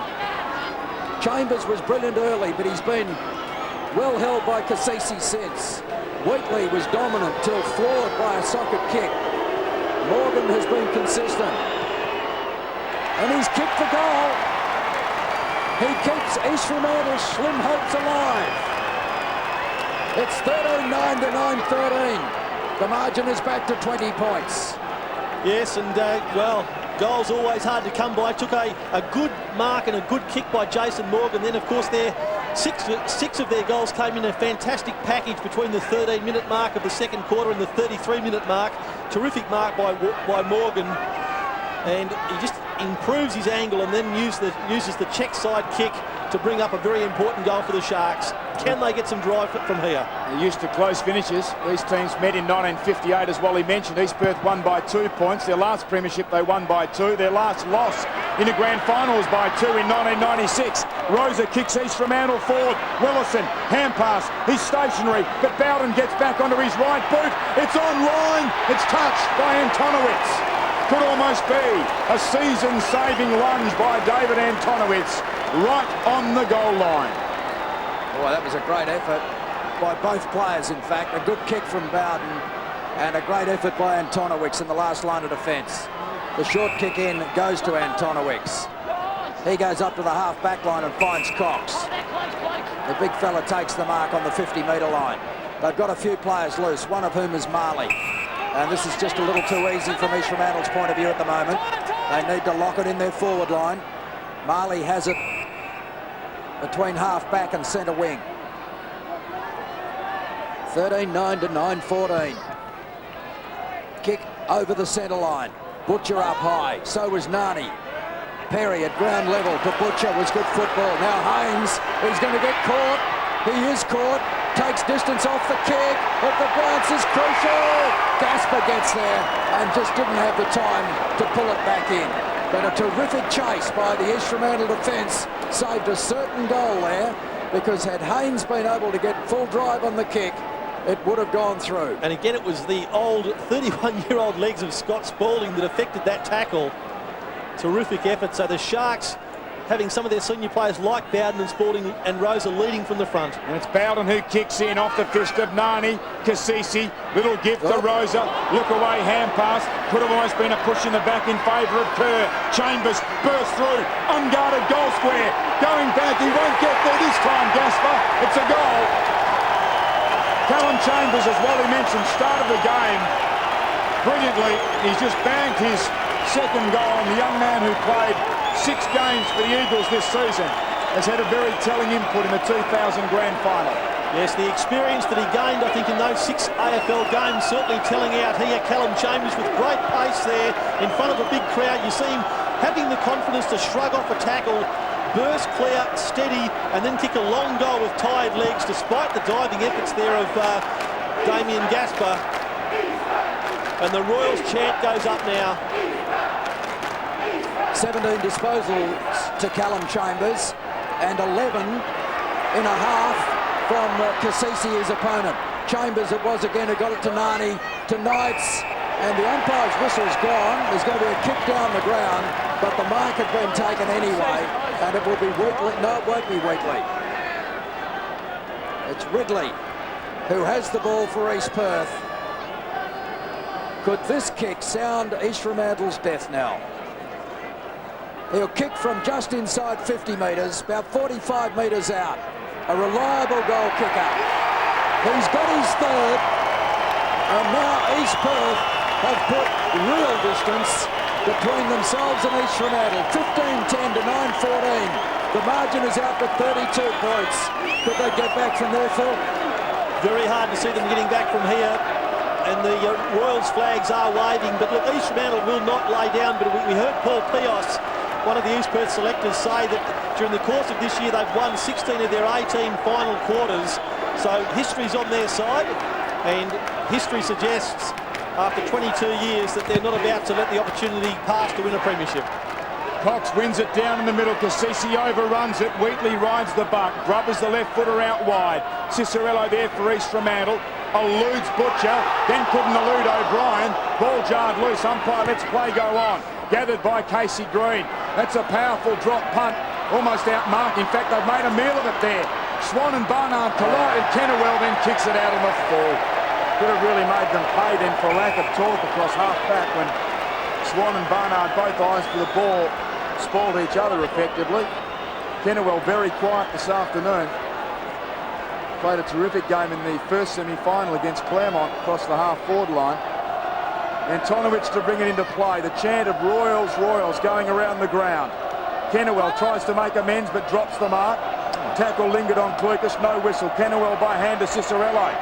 Chambers was brilliant early, but he's been well held by Cassisi since. Wheatley was dominant till floored by a socket kick. Morgan has been consistent. And he's kicked the goal. He keeps East Fremantle's slim hopes alive. It's 13-9 to 9-13. The margin is back to 20 points. Yes, and well, goals always hard to come by. Took a good mark and a good kick by Jason Morgan. Then, of course, their Six of their goals came in a fantastic package between the 13-minute mark of the second quarter and the 33-minute mark. Terrific mark by Morgan, and he just improves his angle and then uses the check side kick to bring up a very important goal for the Sharks. Can they get some drive from here? They're used to close finishes. These teams met in 1958, as Wally mentioned. East Perth won by 2 points. Their last premiership, they won by 2. Their last loss in the grand final was by 2 in 1996. Rosa kicks East Fremantle forward. Willison, hand pass. He's stationary, but Bowden gets back onto his right boot. It's on line. It's touched by Antonowitz. Could almost be a season-saving lunge by David Antonowitz right on the goal line. Boy, that was a great effort by both players, in fact. A good kick from Bowden and a great effort by Antonowicz in the last line of defence. The short kick in goes to Antonowicz. He goes up to the half-back line and finds Cox. The big fella takes the mark on the 50-metre line. They've got a few players loose, one of whom is Marley. And this is just a little too easy from East Fremantle's point of view at the moment. They need to lock it in their forward line. Marley has it between half-back and centre wing. 13-9 to 9-14. Kick over the centre line. Butcher up high. So was Nani. Perry at ground level to Butcher was good football. Now Haynes, he's going to get caught. He is caught. Takes distance off the kick. But the bounce is crucial. Gasper gets there and just didn't have the time to pull it back in. But a terrific chase by the East Fremantle defence saved a certain goal there, because had Haynes been able to get full drive on the kick, it would have gone through. And again, it was the old 31-year-old legs of Scott Spalding that affected that tackle. Terrific effort. So the Sharks, having some of their senior players like Bowden and Spalding and Rosa leading from the front. And it's Bowden who kicks in off the fist of Nani. Cassisi, little gift to Rosa. Look away, hand pass. Could have almost been a push in the back in favour of Kerr. Chambers burst through. Unguarded goal square. Going back, he won't get there this time, Gasper. It's a goal. Callum Chambers, as Wally mentioned, started the game brilliantly. He's just banked his second goal, and the young man who played 6 games for the Eagles this season has had a very telling input in the 2000 grand final. Yes, the experience that he gained, I think, in those 6 AFL games certainly telling out here. Callum Chambers with great pace there in front of a big crowd. You see him having the confidence to shrug off a tackle, burst clear, steady, and then kick a long goal with tired legs, despite the diving efforts there of Damien Gasper. And the Royals chant goes up now. 17 disposals to Callum Chambers and 11 in a half from Cassisi, his opponent. Chambers it was again who got it to Nani, to Knights, and the umpire's whistle's gone. There's going to be a kick down the ground, but the mark had been taken anyway, and it will be Wheatley. No, it won't be Wheatley. It's Ridley who has the ball for East Perth. Could this kick sound East Fremantle's death knell? He'll kick from just inside 50 metres, about 45 metres out. A reliable goal kicker. He's got his third, and now East Perth have put real distance between themselves and East Fremantle. 15-10 to 9-14. The margin is out to 32 points. Could they get back from there, Phil? Very hard to see them getting back from here. And the Royals flags are waving, but look, East Fremantle will not lay down. But we heard Paul Pios, one of the East Perth selectors, say that during the course of this year they've won 16 of their 18 final quarters. So history's on their side, and history suggests after 22 years that they're not about to let the opportunity pass to win a premiership. Cox wins it down in the middle. Cassisi overruns it. Wheatley rides the buck. Grubbers the left footer out wide. Cicerello there for East Fremantle. Eludes Butcher. Then couldn't elude O'Brien. Ball jarred loose. Umpire lets play go on. Gathered by Casey Green. That's a powerful drop punt. Almost outmarked. In fact, they've made a meal of it there. Swan and Barnard collide. Kennewell then kicks it out on the full. Could have really made them pay then for lack of talk across half back when Swan and Barnard both eyes for the ball spoiled each other effectively. Kennewell very quiet this afternoon. Played a terrific game in the first semi-final against Claremont across the half-forward line. Antonowitz to bring it into play. The chant of Royals, Royals going around the ground. Kennewell tries to make amends but drops the mark. tackle lingered on Clucas, no whistle. Kennewell by hand to Cicerello.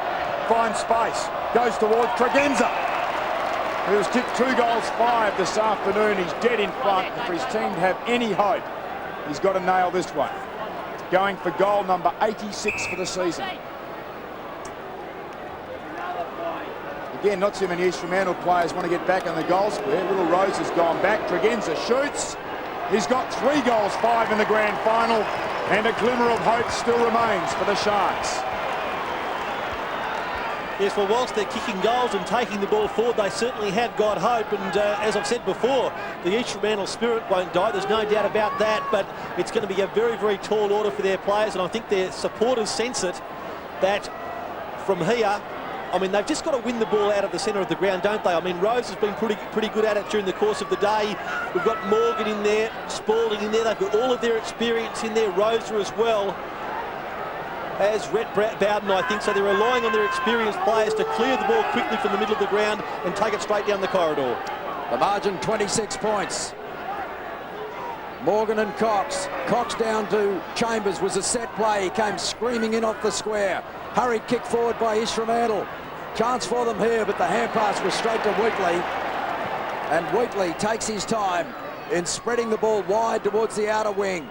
Finds space, goes towards Tregenza, who's kicked 2 goals 5 this afternoon. He's dead in front. For his team to have any hope, he's got to nail this one. Going for goal number 86 for the season. Again, not too many East Fremantle players want to get back on the goal square. Little Rose has gone back. Tregenza shoots. He's got 3 goals 5 in the grand final, and a glimmer of hope still remains for the Sharks. Yes, well, whilst they're kicking goals and taking the ball forward, they certainly have got hope. And as I've said before, the East Fremantle spirit won't die. There's no doubt about that. But it's going to be a very, very tall order for their players. And I think their supporters sense it, that from here, I mean, they've just got to win the ball out of the centre of the ground, don't they? I mean, Rose has been pretty good at it during the course of the day. We've got Morgan in there, Spalding in there. They've got all of their experience in there, Rosa as well, as Rhett Bowden, I think. So they're relying on their experienced players to clear the ball quickly from the middle of the ground and take it straight down the corridor. The margin 26 points. Morgan and Cox. Cox down to Chambers was a set play. He came screaming in off the square. Hurried kick forward by East Fremantle. Chance for them here, but the hand pass was straight to Wheatley. And Wheatley takes his time in spreading the ball wide towards the outer wing.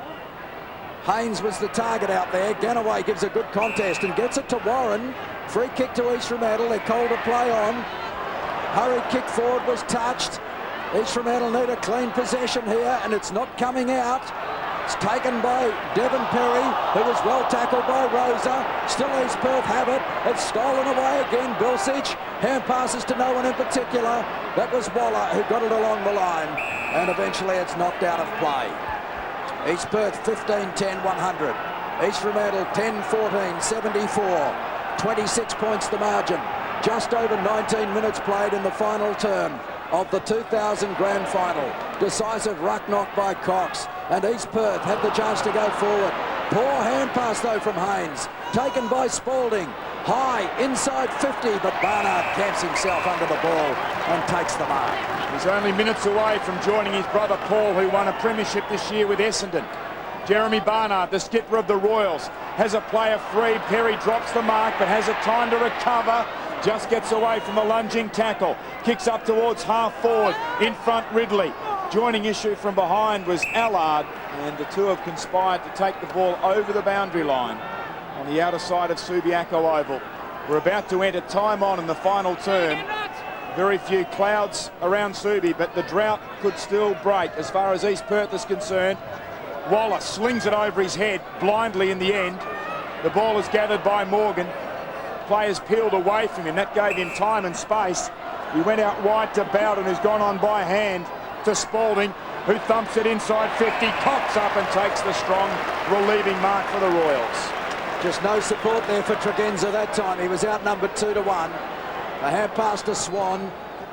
Haynes was the target out there. Ganaway gives a good contest and gets it to Warren. Free kick to East Fremantle. They're called to play on. Hurried kick forward was touched. East Fremantle need a clean possession here, and it's not coming out. It's taken by Devon Perry, who was well tackled by Rosa. Still East Perth have it. It's stolen away again. Bilsich. Hand passes to no one in particular. That was Waller who got it along the line. And eventually it's knocked out of play. East Perth 15-10, 100. East Fremantle 10-14, 74. 26 points the margin. Just over 19 minutes played in the final term of the 2000 grand final. Decisive ruck knock by Cox, and East Perth had the chance to go forward. Poor hand pass though from Haynes, taken by Spalding. High, inside 50, but Barnard camps himself under the ball and takes the mark. He's only minutes away from joining his brother Paul, who won a premiership this year with Essendon. Jeremy Barnard, the skipper of the Royals, has a player free. Perry drops the mark, but has a time to recover. Just gets away from a lunging tackle. Kicks up towards half forward. In front, Ridley. Joining issue from behind was Allard, and the two have conspired to take the ball over the boundary line on the outer side of Subiaco Oval. We're about to enter time on in the final term. Very few clouds around Subi, but the drought could still break as far as East Perth is concerned. Waller slings it over his head blindly in the end. The ball is gathered by Morgan. Players peeled away from him. That gave him time and space. He went out wide to Bowden, who's gone on by hand to Spalding, who thumps it inside 50. Cox up and takes the strong relieving mark for the Royals. Just no support there for Tregenza that time. He was outnumbered 2-1. A hand pass to Swan.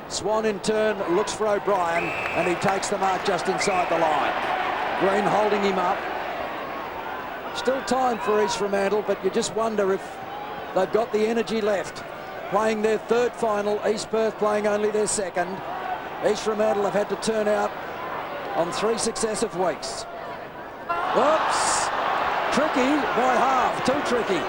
Swan in turn looks for O'Brien, and he takes the mark just inside the line. Green holding him up. Still time for East Fremantle, but you just wonder if they've got the energy left. Playing their third final, East Perth playing only their second. East Fremantle have had to turn out on 3 successive weeks. Oops! Tricky by half, too tricky.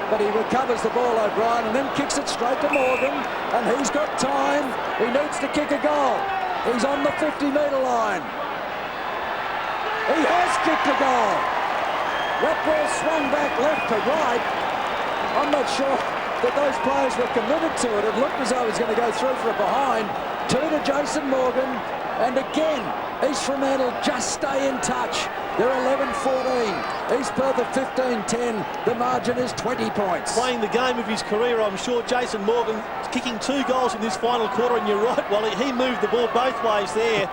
But he recovers the ball, O'Brien, and then kicks it straight to Morgan, and he's got time. He needs to kick a goal. He's on the 50-metre line. He has kicked a goal. That ball swung back left to right. I'm not sure that those players were committed to it. It looked as though he was going to go through for a behind. 2 to Jason Morgan. And again, East Fremantle just stay in touch. They're 11-14. East Perth at 15-10. The margin is 20 points. Playing the game of his career, I'm sure. Jason Morgan kicking 2 goals in this final quarter, and you're right, Wally. He moved the ball both ways there.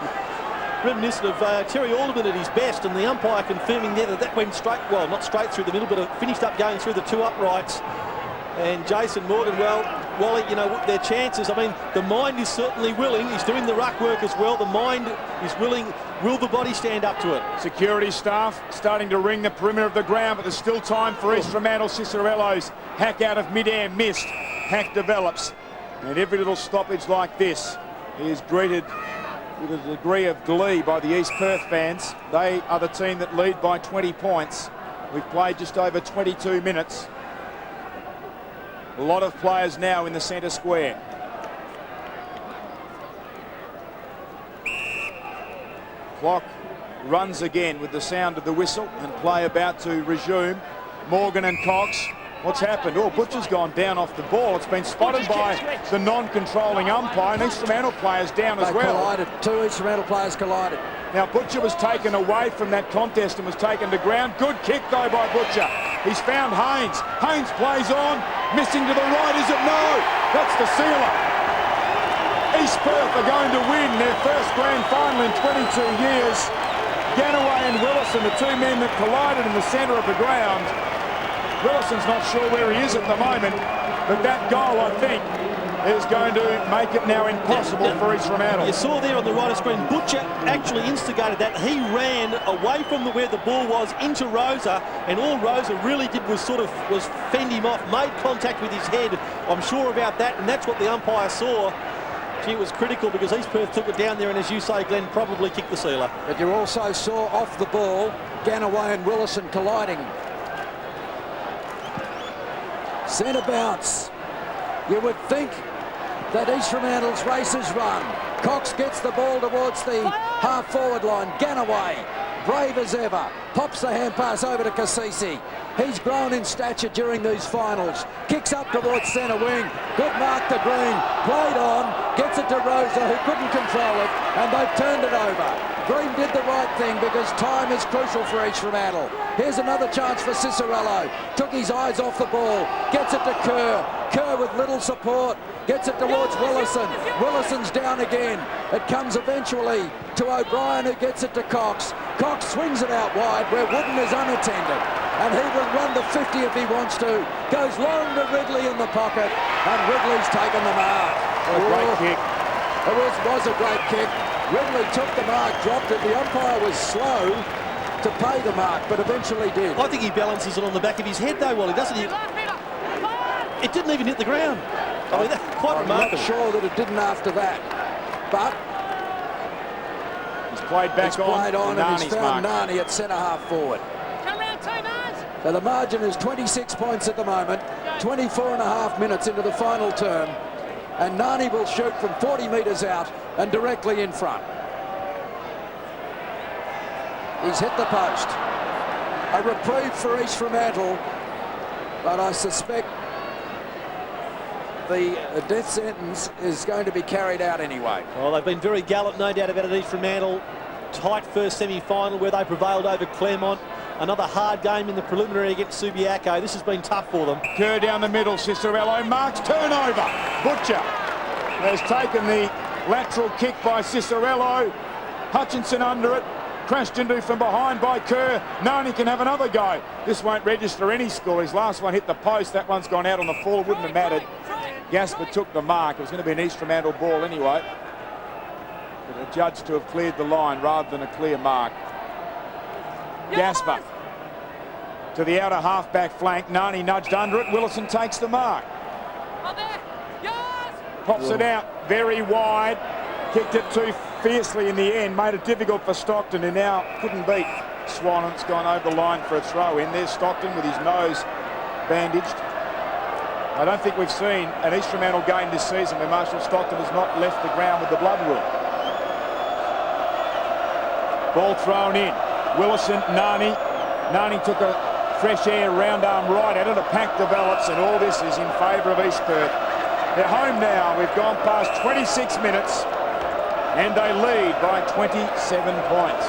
Reminiscent of Terry Alderman at his best, and the umpire confirming there that that went straight, well, not straight through the middle, but it finished up going through the 2 uprights. And Jason Morgan, well, Wally, you know, their chances, I mean, the mind is certainly willing. He's doing the ruck work as well. The mind is willing. Will the body stand up to it? Security staff starting to ring the perimeter of the ground, but there's still time for East Fremantle. Cicerello's hack out of mid-air missed. Hack develops. And every little stoppage like this is greeted with a degree of glee by the East Perth fans. They are the team that lead by 20 points. We've played just over 22 minutes. A lot of players now in the centre square. Clock runs again with the sound of the whistle and play about to resume. Morgan and Cox. What's happened? Oh, Butcher's gone down off the ball. It's been spotted by the non-controlling umpire, and East Fremantle players down as well. Collided. 2 East Fremantle players collided. Now, Butcher was taken away from that contest and was taken to ground. Good kick, though, by Butcher. He's found Haynes. Haynes plays on. Missing to the right, is it? No! That's the sealer. East Perth are going to win their first grand final in 22 years. Ganaway and Willison, the two men that collided in the centre of the ground. Willison's not sure where he is at the moment, but that goal, I think, is going to make it now impossible for East Fremantle. You saw there on the right of screen, Butcher actually instigated that. He ran away from where the ball was into Rosa, and all Rosa really did was fend him off, made contact with his head. I'm sure about that, and that's what the umpire saw. Gee, it was critical because East Perth took it down there, and as you say, Glenn, probably kicked the sealer. But you also saw off the ball, Ganaway and Willison colliding. Centre bounce. You would think that East Fremantle's race is run. Cox gets the ball towards the half-forward line. Ganaway, brave as ever, pops the hand pass over to Cassisi. He's grown in stature during these finals. Kicks up towards centre wing. Good mark to Green. Played on. Gets it to Rosa, who couldn't control it, and they've turned it over. Green did the right thing because time is crucial for East Fremantle. Here's another chance for Cicerello. Took his eyes off the ball. Gets it to Kerr. Kerr with little support. Gets it towards Willison. Willison's down again. It comes eventually to O'Brien, who gets it to Cox. Cox swings it out wide where Wooden is unattended. And he will run the 50 if he wants to. Goes long to Ridley in the pocket. And Ridley's taken the mark. What a great kick. It was a great kick. Ridley took the mark, dropped it. The umpire was slow to pay the mark, but eventually did. I think he balances it on the back of his head, though, Wally, doesn't he? It didn't even hit the ground. I mean, that's quite remarkable. I'm not sure that it didn't after that, but he's played back on and he's found Nani at centre-half forward. Come round 2 Nans. So the margin is 26 points at the moment, 24 and a half minutes into the final term, and Nani will shoot from 40 metres out and directly in front. He's hit the post. A reprieve for East Fremantle, but I suspect the death sentence is going to be carried out anyway. Well, they've been very gallant, no doubt about it, East Fremantle. Tight first semi-final where they prevailed over Claremont. Another hard game in the preliminary against Subiaco. This has been tough for them. Kerr down the middle, Cicerello marks, turnover. Butcher has taken the lateral kick by Cicerello. Hutchinson under it. Crashed into from behind by Kerr. Nani can have another go. This won't register any score. His last one hit the post. That one's gone out on the full. Wouldn't have mattered. Gasper took the mark. It was going to be an East Fremantle ball anyway. But the judge to have cleared the line rather than a clear mark. Gasper to the outer half-back flank. Nani nudged under it. Willison takes the mark. Pops it out very wide. Kicked it too fiercely in the end. Made it difficult for Stockton, who now couldn't beat Swan. It's gone over the line for a throw in. There's Stockton with his nose bandaged. I don't think we've seen an East Fremantle game this season where Marshall Stockton has not left the ground with the blood wound. Ball thrown in. Willison, Nani. Nani took a fresh air round arm right at it. A pack develops, and all this is in favour of East Perth. They're home now. We've gone past 26 minutes, and they lead by 27 points.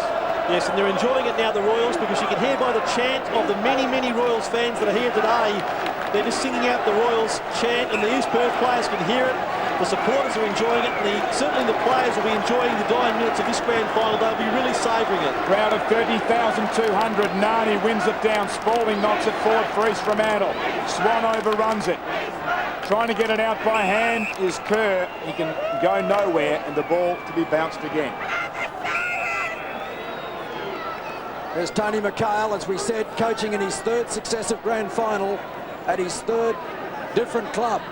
Yes, and they're enjoying it now, the Royals, because you can hear by the chant of the many, many Royals fans that are here today. They're just singing out the Royals chant, and the East Perth players can hear it. The supporters are enjoying it, and certainly the players will be enjoying the dying minutes of this grand final. They'll be really savouring it. Crowd of 30,200. Nani wins it down. Spalding knocks it forward for East Fremantle. Swan overruns it. Trying to get it out by hand is Kerr. He can go nowhere, and the ball to be bounced again. There's Tony McHale, as we said, coaching in his third successive grand final at his third different club.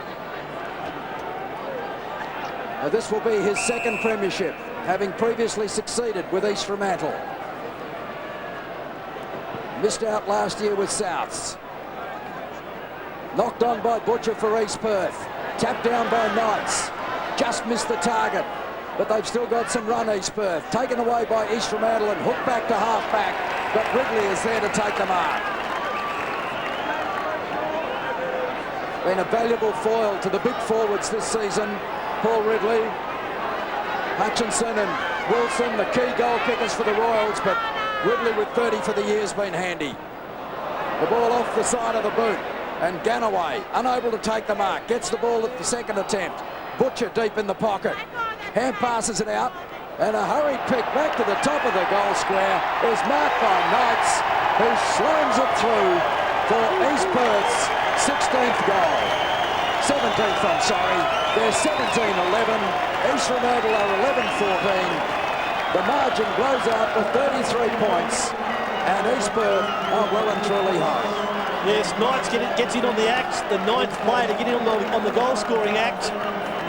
Now, this will be his second premiership, having previously succeeded with East Fremantle. Missed out last year with Souths. Knocked on by Butcher for East Perth. Tapped down by Knights. Just missed the target. But they've still got some run, East Perth. Taken away by East Fremantle and hooked back to half-back. But Ridley is there to take the mark. Been a valuable foil to the big forwards this season. Paul Ridley, Hutchinson and Wilson, the key goal kickers for the Royals, but Ridley with 30 for the year's been handy. The ball off the side of the boot, and Ganaway, unable to take the mark, gets the ball at the second attempt. Butcher deep in the pocket. Hand passes it out, and a hurried pick back to the top of the goal square is marked by Knights, who slams it through for East Perth's 16th goal. 17th, I'm sorry. They're 17-11. East Fremantle are 11-14. The margin blows out with 33 points, and East Perth are well and truly home. Yes, Knights gets in on the act, the 9th player to get in on the goal-scoring act.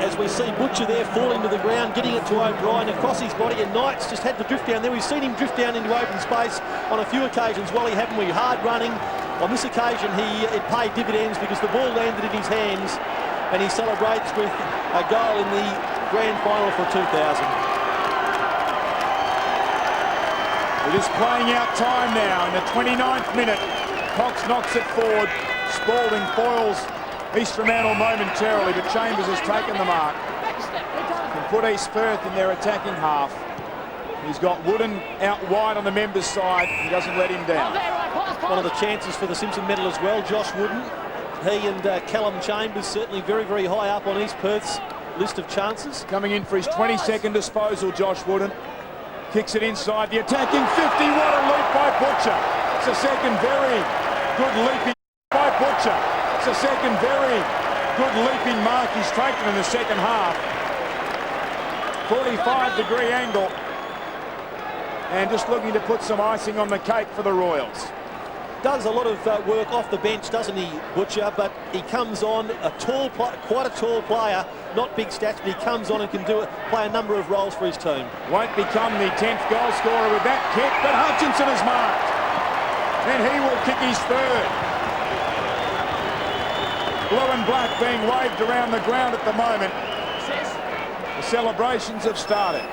As we see Butcher there falling to the ground, getting it to O'Brien across his body, and Knights just had to drift down there. We've seen him drift down into open space on a few occasions. Wally haven't we? Hard running. On this occasion, it paid dividends because the ball landed in his hands, and he celebrates with a goal in the grand final for 2000. It is playing out time now in the 29th minute. Cox knocks it forward. Spalding foils East Fremantle momentarily, but Chambers has taken the mark. Can put East Perth in their attacking half. He's got Wooden out wide on the members' side. He doesn't let him down. One of the chances for the Simpson medal as well, Josh Wooden. He and Callum Chambers certainly very, very high up on East Perth's list of chances. Coming in for his 22nd disposal, Josh Wooden. Kicks it inside the attacking 50. What a leap by Butcher. It's a second very good leaping by Butcher. It's a second very good leaping mark he's taken in the second half. 45-degree angle. And just looking to put some icing on the cake for the Royals. Does a lot of work off the bench, doesn't he, Butcher? But he comes on, quite a tall player, not big stats, but he comes on and can play a number of roles for his team. Won't become the 10th goal scorer with that kick, but Hutchinson is marked. And he will kick his third. Blue and black being waved around the ground at the moment. The celebrations have started.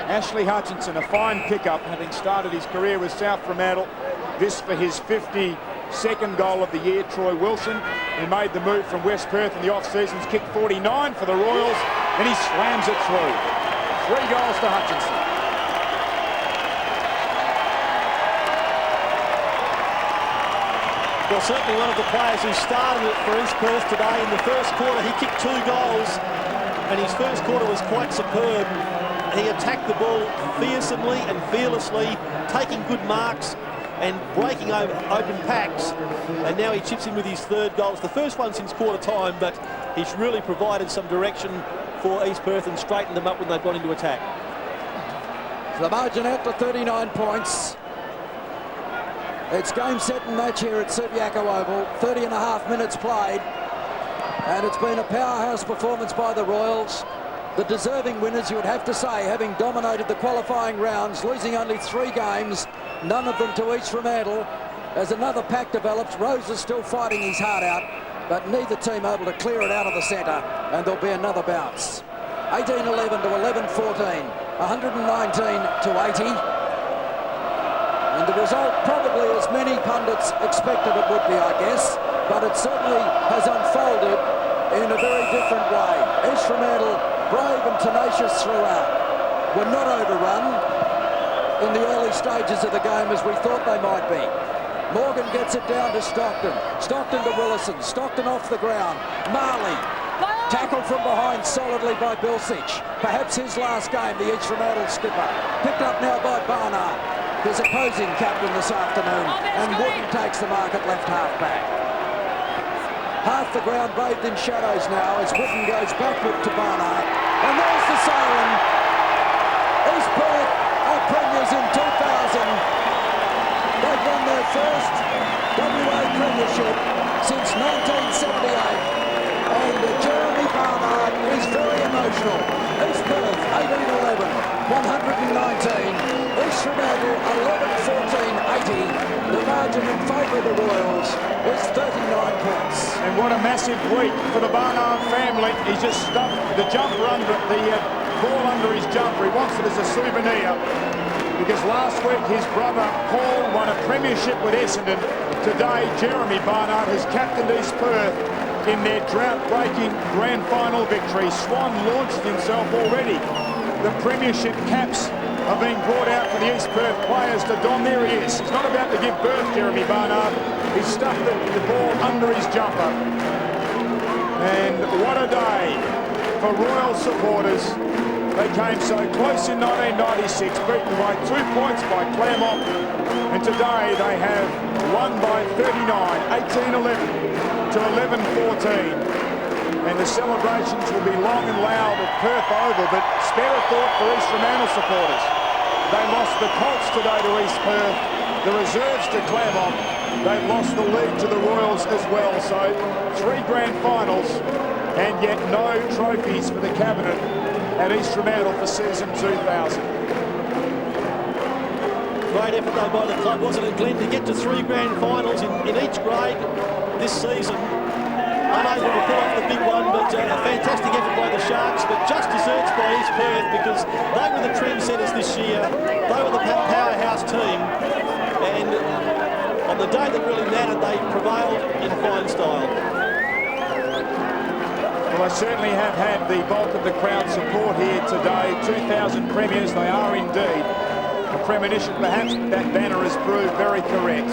Ashley Hutchinson, a fine pickup, having started his career with South Fremantle. This for his 52nd goal of the year. Troy Wilson, who made the move from West Perth in the off-season's kicked 49 for the Royals, and he slams it through. 3 goals to Hutchinson. Well, certainly one of the players who started it for East Perth today. In the first quarter, he kicked 2 goals, and his first quarter was quite superb. He attacked the ball fearsomely and fearlessly, taking good marks and breaking over open packs. And now he chips in with his 3rd goal. It's the first one since quarter time, but he's really provided some direction for East Perth and straightened them up when they've gone into attack. The margin out to 39 points. It's game, set and match here at Subiaco Oval. 30.5 minutes played. And it's been a powerhouse performance by the Royals. The deserving winners, you would have to say, having dominated the qualifying rounds, losing only 3 games, none of them to East Fremantle. As another pack develops, Rose is still fighting his heart out, but neither team able to clear it out of the centre, and there'll be another bounce. 18-11 to 11-14, 119 to 80. And the result probably as many pundits expected it would be, I guess, but it certainly has unfolded in a very different way. East Fremantle, brave and tenacious throughout, were not overrun in the early stages of the game as we thought they might be. Morgan gets it down to Stockton. Stockton to Willison. Stockton off the ground. Marley, tackled from behind solidly by Bilsich. Perhaps his last game, the East Fremantle skipper. Picked up now by Barnard, his opposing captain this afternoon, and Wooden takes the mark at left half-back. Half the ground bathed in shadows now as Wooden goes backward to Barnard. And there's the siren. East Perth are premiers in 2000. They've won their first WA premiership since 1978. And Jeremy Barnard is very emotional. East Perth 18-11, 119. East Fremantle The margin in favour of the Royals is 39 points. And what a massive week for the Barnard family. He's just stuffed the jumper under the ball under his jumper. He wants it as a souvenir because last week his brother Paul won a premiership with Essendon. Today Jeremy Barnard has captained East Perth in their drought-breaking grand final victory. Swan launched himself already. The premiership caps are being brought out for the East Perth players to don. There he is. He's not about to give birth, Jeremy Barnard. He's stuffed the ball under his jumper. And what a day for Royal supporters. They came so close in 1996, beaten by 2 points by Claremont. And today they have won by 39, 18-11 to 11-14. And the celebrations will be long and loud at Perth Oval, but spare a thought for East Fremantle supporters. They lost the Colts today to East Perth, the reserves to Claremont. They've lost the league to the Royals as well. So 3 grand finals and yet no trophies for the cabinet at East Fremantle for season 2000. Great effort though by the club, wasn't it, Glenn, to get to 3 grand finals in each grade this season. Unable to pull off the big one, but a fantastic effort by the Sharks, but just deserved by East Perth because they were the trendsetters this year. They were the powerhouse team, and on the day that really mattered, they prevailed in fine style. Well, they certainly have had the bulk of the crowd support here today. 2,000 premiers, they are indeed. A premonition, perhaps that banner has proved very correct.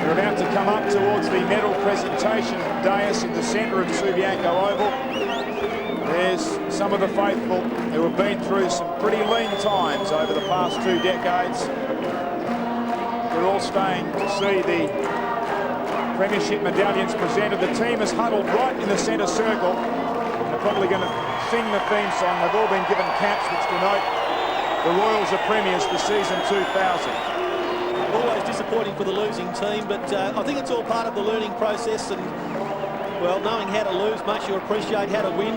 We're about to come up towards the medal presentation dais in the centre of Subiaco Oval. There's some of the faithful who have been through some pretty lean times over the past 2 decades. They're all staying to see the premiership medallions presented. The team is huddled right in the centre circle. They're probably going to sing the theme song. They've all been given caps which denote the Royals are premiers for season 2000. Always disappointing for the losing team, but I think it's all part of the learning process, and well, knowing how to lose makes you appreciate how to win.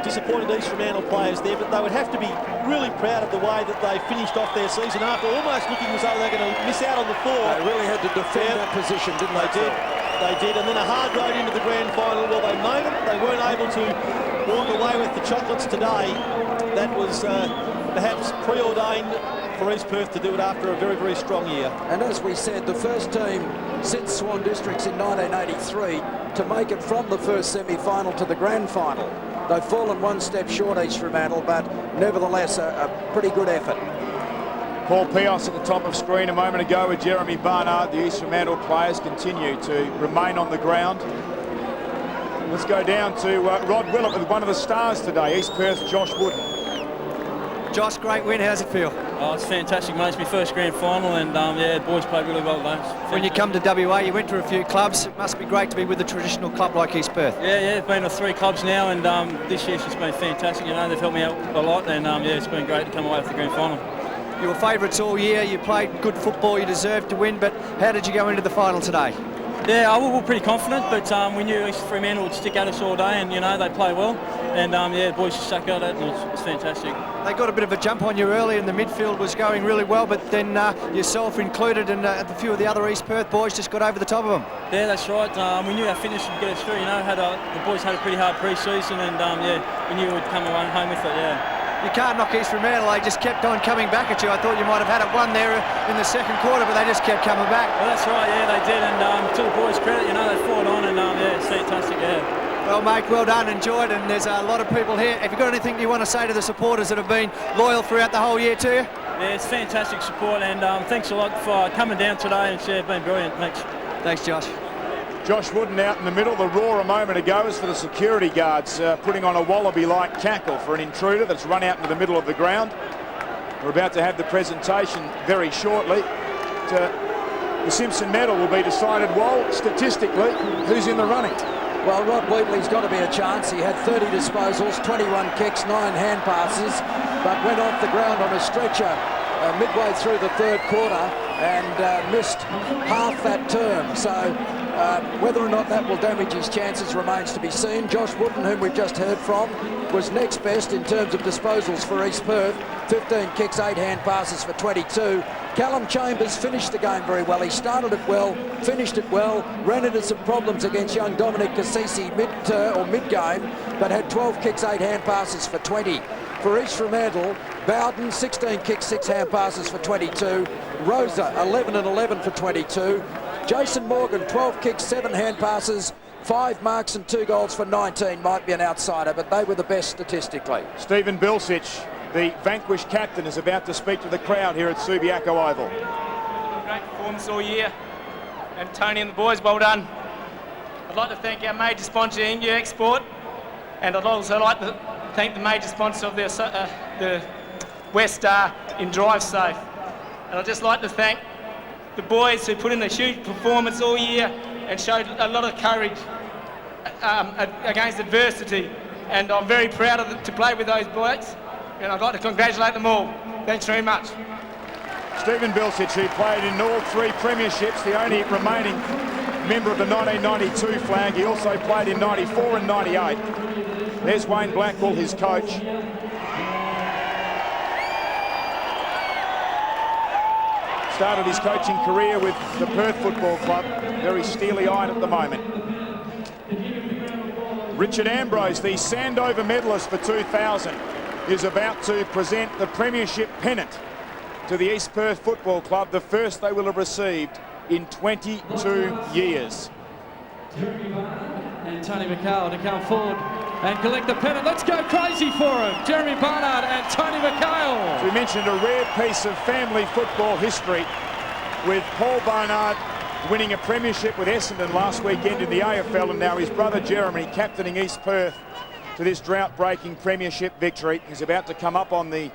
Disappointed East Fremantle players there, but they would have to be really proud of the way that they finished off their season after almost looking as though they're going to miss out on the 4. They really had to defend that position, didn't they? They did, and then a hard road into the grand final. Well, they made it. They weren't able to walk away with the chocolates today. That was perhaps preordained for East Perth to do it after a very, very strong year. And as we said, the first team since Swan Districts in 1983 to make it from the first semi-final to the grand final. They've fallen 1 step short, East Fremantle, but nevertheless a pretty good effort. Paul Pios at the top of screen a moment ago with Jeremy Barnard. The East Fremantle players continue to remain on the ground. Let's go down to Rod Wheatley with one of the stars today, East Perth's Josh Wooden. Josh, great win. How's it feel? Oh, it's fantastic, mate. It's my first grand final, and yeah, the boys played really well today. When you come to WA, you went to a few clubs. It must be great to be with a traditional club like East Perth. Yeah, I've been to 3 clubs now, and this year's just been fantastic. You know, they've helped me out a lot, and yeah, it's been great to come away with the grand final. You were favourites all year. You played good football. You deserved to win. But how did you go into the final today? Yeah, we were pretty confident, but we knew East Fremantle would stick at us all day, and you know they play well, and yeah, the boys just stuck at it, and it's fantastic. They got a bit of a jump on you early, and the midfield was going really well, but then yourself included, and a few of the other East Perth boys just got over the top of them. Yeah, that's right. We knew our finish would get us through. You know, the boys had a pretty hard pre-season, and yeah, we knew we'd come away home with it. Yeah. You can't knock East Fremantle. They just kept on coming back at you. I thought you might have had it won there in the second quarter, but they just kept coming back. Well, that's right, yeah, they did, and to the boys' credit, you know, they fought on, and yeah, it's fantastic, yeah. Well, mate, well done, enjoyed, and there's a lot of people here. Have you got anything you want to say to the supporters that have been loyal throughout the whole year to you? Yeah, it's fantastic support, and thanks a lot for coming down today, and yeah, it's been brilliant. Thanks. Thanks, Josh. Josh Wooden out in the middle. The roar a moment ago is for the security guards putting on a wallaby-like cackle for an intruder that's run out into the middle of the ground. We're about to have the presentation very shortly. The Simpson medal will be decided. Well, statistically, who's in the running? Well, Rod Wheatley's got to be a chance. He had 30 disposals, 21 kicks, 9 hand passes, but went off the ground on a stretcher midway through the third quarter. and missed half that term. So whether or not that will damage his chances remains to be seen. Josh Wooden, whom we've just heard from, was next best in terms of disposals for East Perth. 15 kicks, 8 hand passes for 22. Callum Chambers finished the game very well. He started it well, finished it well, ran into some problems against young Dominic Cassisi mid-game, but had 12 kicks, 8 hand passes for 20. For East Fremantle, Bowden, 16 kicks, 6 hand passes for 22. Rosa, 11 and 11 for 22. Jason Morgan, 12 kicks, 7 hand passes, 5 marks and 2 goals for 19. Might be an outsider, but they were the best statistically. Stephen Bilsich, the vanquished captain, is about to speak to the crowd here at Subiaco Oval. Great performance all year, and Tony and the boys, well done. I'd like to thank our major sponsor, India Export, and I'd also like to thank the major sponsor of the West Star in Drive Safe. And I'd just like to thank the boys who put in a huge performance all year and showed a lot of courage against adversity. And I'm very proud to play with those boys, and I'd like to congratulate them all. Thanks very much. Stephen Bilsich, who played in all 3 premierships, the only remaining member of the 1992 flag. He also played in 94 and 98. There's Wayne Blackwell, his coach. Started his coaching career with the Perth Football Club. Very steely-eyed at the moment. Richard Ambrose, the Sandover medalist for 2000, is about to present the premiership pennant to the East Perth Football Club, the first they will have received in 22 years. And Tony McHale to come forward and collect the pennant. Let's go crazy for him. Jeremy Barnard and Tony McHale. We mentioned a rare piece of family football history with Paul Barnard winning a premiership with Essendon last weekend in the AFL, and now his brother Jeremy captaining East Perth to this drought-breaking premiership victory. He's about to come up on the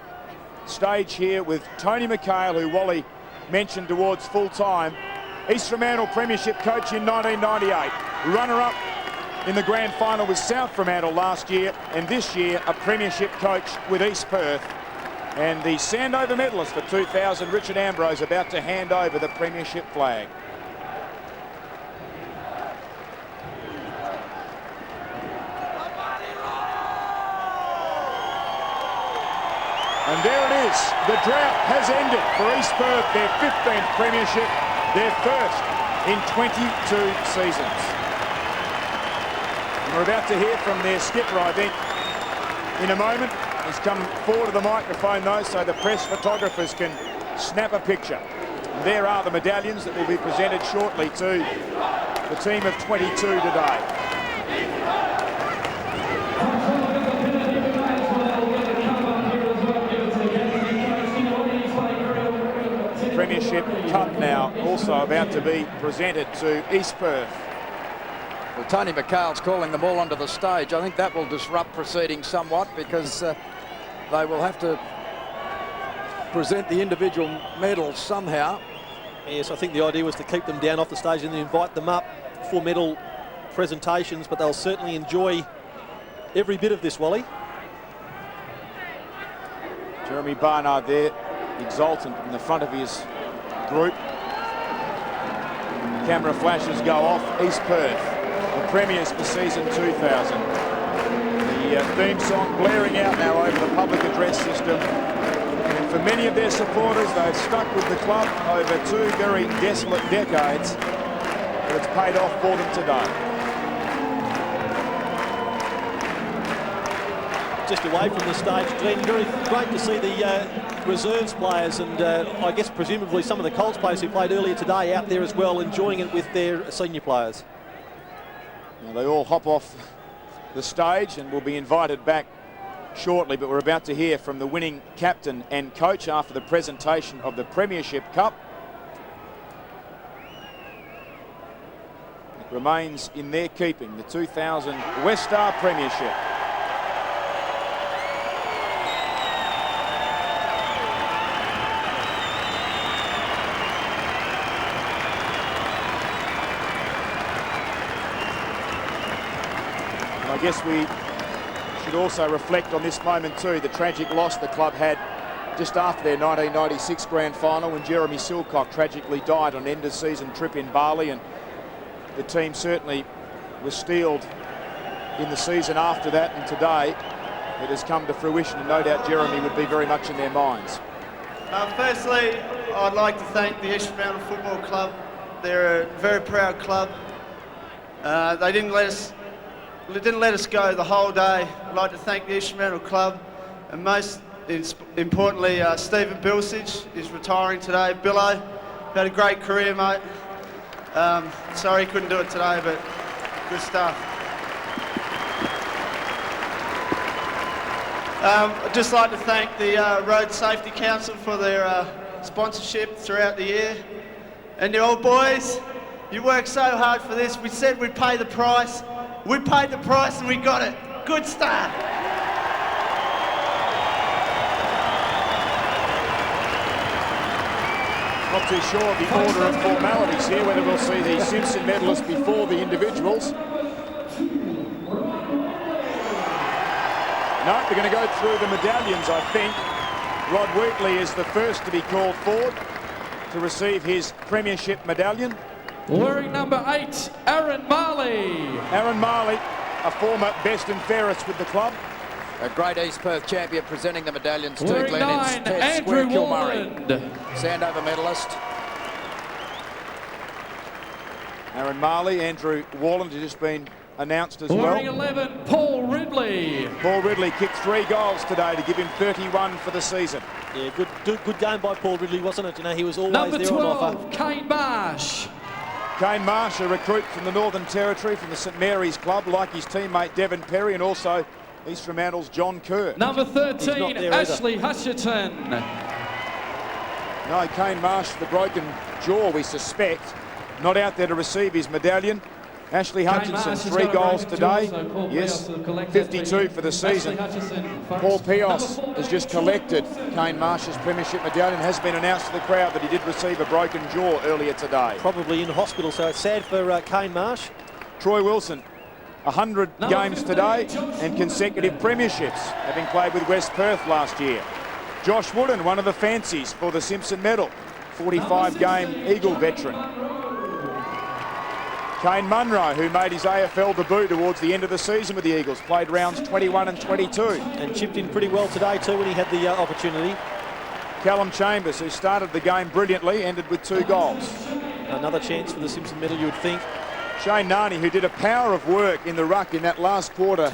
stage here with Tony McHale, who Wally mentioned towards full-time. East Fremantle premiership coach in 1998. Runner-up in the grand final with South Fremantle last year, and this year a premiership coach with East Perth. And the Sandover medalist for 2000, Richard Ambrose, about to hand over the premiership flag. And there it is. The drought has ended for East Perth, their 15th premiership, their first in 22 seasons. And we're about to hear from their skipper, I think, in a moment. He's come forward to the microphone, though, so the press photographers can snap a picture. And there are the medallions that will be presented shortly to the team of 22 today. Premiership Cup now also about to be presented to East Perth. Well, Tony McHale's calling them all onto the stage. I think that will disrupt proceedings somewhat, because they will have to present the individual medals somehow. Yes, I think the idea was to keep them down off the stage and then invite them up for medal presentations, but they'll certainly enjoy every bit of this, Wally. Jeremy Barnard there, exultant in the front of his group. Camera flashes go off. East Perth, the premiers for season 2000. The theme song blaring out now over the public address system. And for many of their supporters, they've stuck with the club over 2 very desolate decades, but it's paid off for them today. Just away from the stage, Glenn, very great to see the reserves players and I guess presumably some of the Colts players who played earlier today out there as well, enjoying it with their senior players. Now they all hop off the stage and will be invited back shortly, but we're about to hear from the winning captain and coach after the presentation of the Premiership Cup. It remains in their keeping, the 2000 West Star Premiership. I guess we should also reflect on this moment too, the tragic loss the club had just after their 1996 grand final when Jeremy Silcock tragically died on an end-of-season trip in Bali, and the team certainly was steeled in the season after that, and today it has come to fruition, and no doubt Jeremy would be very much in their minds. Firstly, I'd like to thank the East Fremantle Football Club. They're a very proud club. They didn't let us go the whole day. I'd like to thank the East Fremantle Club, and most importantly, Stephen Bilsage is retiring today. Billo, had a great career, mate. Sorry he couldn't do it today, but good stuff. I'd just like to thank the Road Safety Council for their sponsorship throughout the year. And you old boys, you worked so hard for this. We said we'd pay the price. We paid the price and we got it. Good start. Not too sure of the order of formalities here, whether we'll see the Simpson medalists before the individuals. No, they're going to go through the medallions, I think. Rod Wheatley is the first to be called forward to receive his premiership medallion. Wearing number 8, Aaron Marley. Aaron Marley, a former best and fairest with the club. A great East Perth champion presenting the medallions to Wearing Glen 9, Ince, Andrew Kilmurray. Walland. Sandover medalist. Aaron Marley, Andrew Walland has just been announced as Wearing well. 11, Paul Ridley. Paul Ridley kicked 3 goals today to give him 31 for the season. Yeah, good game by Paul Ridley, wasn't it? You know, he was always Number there 12, on offer. Kane Marsh. Kane Marsh, a recruit from the Northern Territory from the St Mary's Club, like his teammate Devon Perry, and also East Fremantle's John Kerr. Number 13, Ashley Hutcherton. No, Kane Marsh, the broken jaw, we suspect, not out there to receive his medallion. Ashley Hutchinson, 3 goals today. Yes, 52 for the season. Paul Pios has just collected Kane Marsh's premiership medallion. Has been announced to the crowd that he did receive a broken jaw earlier today. Probably in hospital, so it's sad for Kane Marsh. Troy Wilson, 100 games today and consecutive premierships, having played with West Perth last year. Josh Wooden, one of the fancies for the Simpson medal, 45-game Eagle veteran. Kane Munro, who made his AFL debut towards the end of the season with the Eagles, played rounds 21 and 22. And chipped in pretty well today too when he had the opportunity. Callum Chambers, who started the game brilliantly, ended with 2 goals. Another chance for the Simpson medal, you would think. Shane Narney, who did a power of work in the ruck in that last quarter,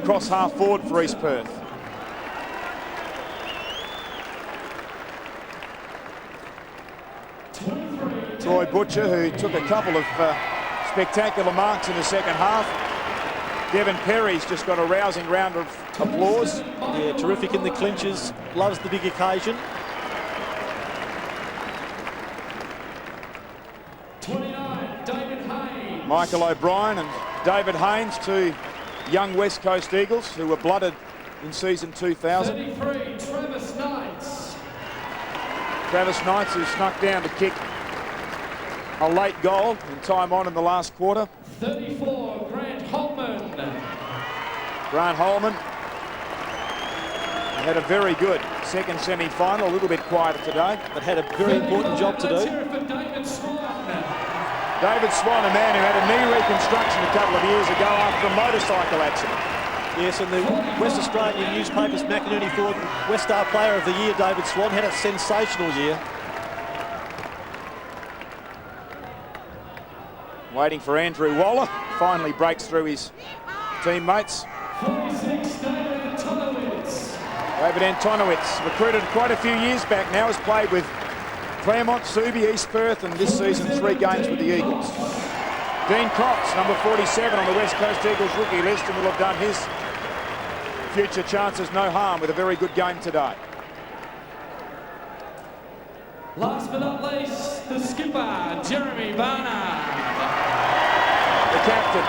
cross half forward for East Perth. Troy Butcher, who took a couple of spectacular marks in the second half. Devon Perry's just got a rousing round of applause. Yeah, terrific in the clinches, loves the big occasion. 29, David Haynes. Michael O'Brien and David Haynes, 2 young West Coast Eagles who were blooded in season 2000. 33, Travis Knights. Travis Knights, who snuck down to kick a late goal in time on in the last quarter. 34, Grant Holman. Grant Holman had a very good second semi-final, a little bit quieter today. But had a very important job to do. David Swan. David Swan, a man who had a knee reconstruction a couple of years ago after a motorcycle accident. Yes, and the West Australian newspapers, Macanuni Ford West Star Player of the Year, David Swan, had a sensational year. Waiting for Andrew Waller, finally breaks through his teammates. 46, David Antonowitz. David Antonowitz, recruited quite a few years back now, has played with Claremont, Subi, East Perth, and this season 3 games with the Eagles. Dean Cox, number 47 on the West Coast Eagles rookie list, and will have done his future chances no harm with a very good game today. Last but not least, the skipper, Jeremy Barnard. The captain,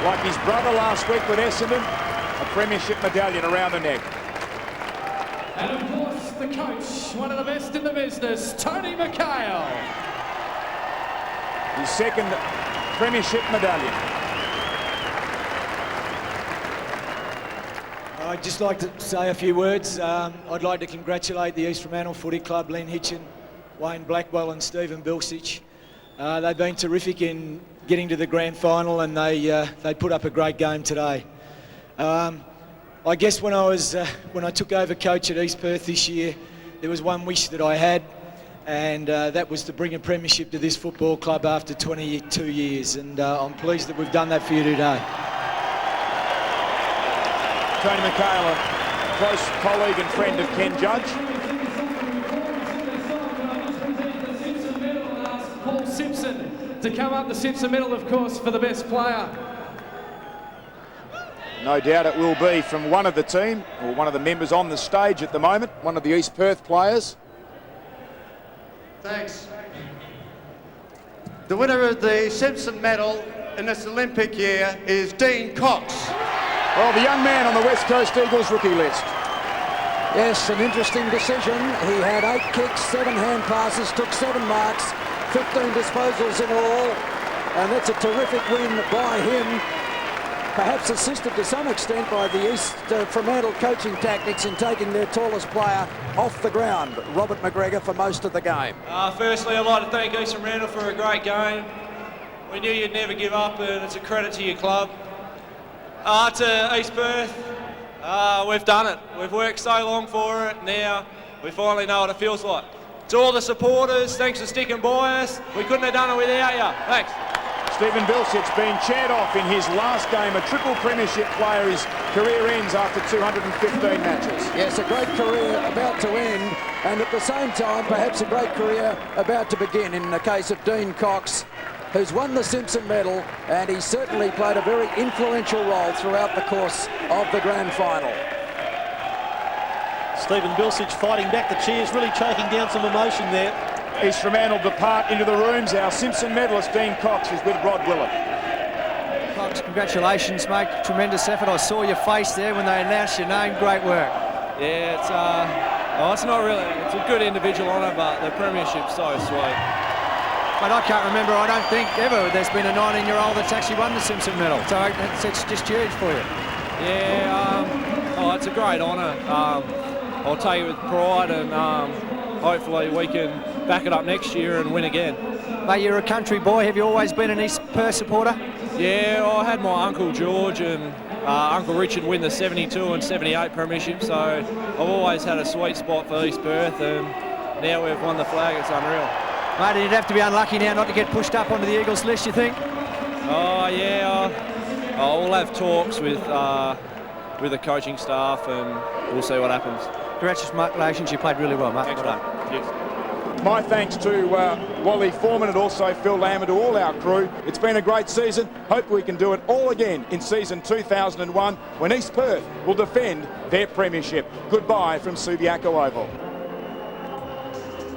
like his brother last week with Essendon, a premiership medallion around the neck. And of course, the coach, one of the best in the business, Tony McHale. His second premiership medallion. I'd just like to say a few words. I'd like to congratulate the East Fremantle Footy Club, Len Hitchin, Wayne Blackwell and Stephen Bilsich. They've been terrific in getting to the grand final, and they put up a great game today. I guess when I took over coach at East Perth this year, there was one wish that I had, and that was to bring a premiership to this football club after 22 years, and I'm pleased that we've done that for you today. Tony McHale, a close colleague and friend of Ken Judge. Paul Simpson to come up the Simpson medal, of course, for the best player. No doubt it will be from one of the team, or one of the members on the stage at the moment, one of the East Perth players. Thanks. The winner of the Simpson medal in this Olympic year is Dean Cox. Well, the young man on the West Coast Eagles rookie list. Yes, an interesting decision. He had 8 kicks, 7 hand passes, took 7 marks, 15 disposals in all, and that's a terrific win by him. Perhaps assisted to some extent by the East Fremantle coaching tactics in taking their tallest player off the ground, Robert McGregor, for most of the game. Firstly, I'd like to thank East Fremantle for a great game. We knew you'd never give up, and it's a credit to your club. To East Perth, we've done it. We've worked so long for it. Now we finally know what it feels like. To all the supporters, thanks for sticking by us. We couldn't have done it without you. Thanks. Stephen Bilsich being chaired off in his last game, a triple premiership player. His career ends after 215 matches. Yes, a great career about to end, and at the same time, perhaps a great career about to begin in the case of Dean Cox, who's won the Simpson medal, and he certainly played a very influential role throughout the course of the grand final. Stephen Bilsich fighting back the cheers, really choking down some emotion there. East Fremantle depart into the rooms. Our Simpson medalist, Dean Cox, is with Rod Wheatley. Cox, congratulations, mate. Tremendous effort. I saw your face there when they announced your name. Great work. Yeah, it's not really, it's a good individual honour, but the premiership's so sweet. But I can't remember, I don't think ever there's been a 19-year-old that's actually won the Simpson medal. So it's just huge for you. Yeah, it's a great honour. I'll take it with pride, and hopefully we can back it up next year and win again. Mate, you're a country boy. Have you always been an East Perth supporter? Yeah, I had my Uncle George and Uncle Richard win the 72 and 78 premiership, so I've always had a sweet spot for East Perth, and now we've won the flag. It's unreal. Mate, you'd have to be unlucky now not to get pushed up onto the Eagles list, you think? Oh, yeah. We'll have talks with the coaching staff, and we'll see what happens. Congratulations, you played really well, mate. Thanks, mate. Cheers. My thanks to Wally Foreman and also Phil Lamb and to all our crew. It's been a great season. Hope we can do it all again in season 2001 when East Perth will defend their premiership. Goodbye from Subiaco Oval.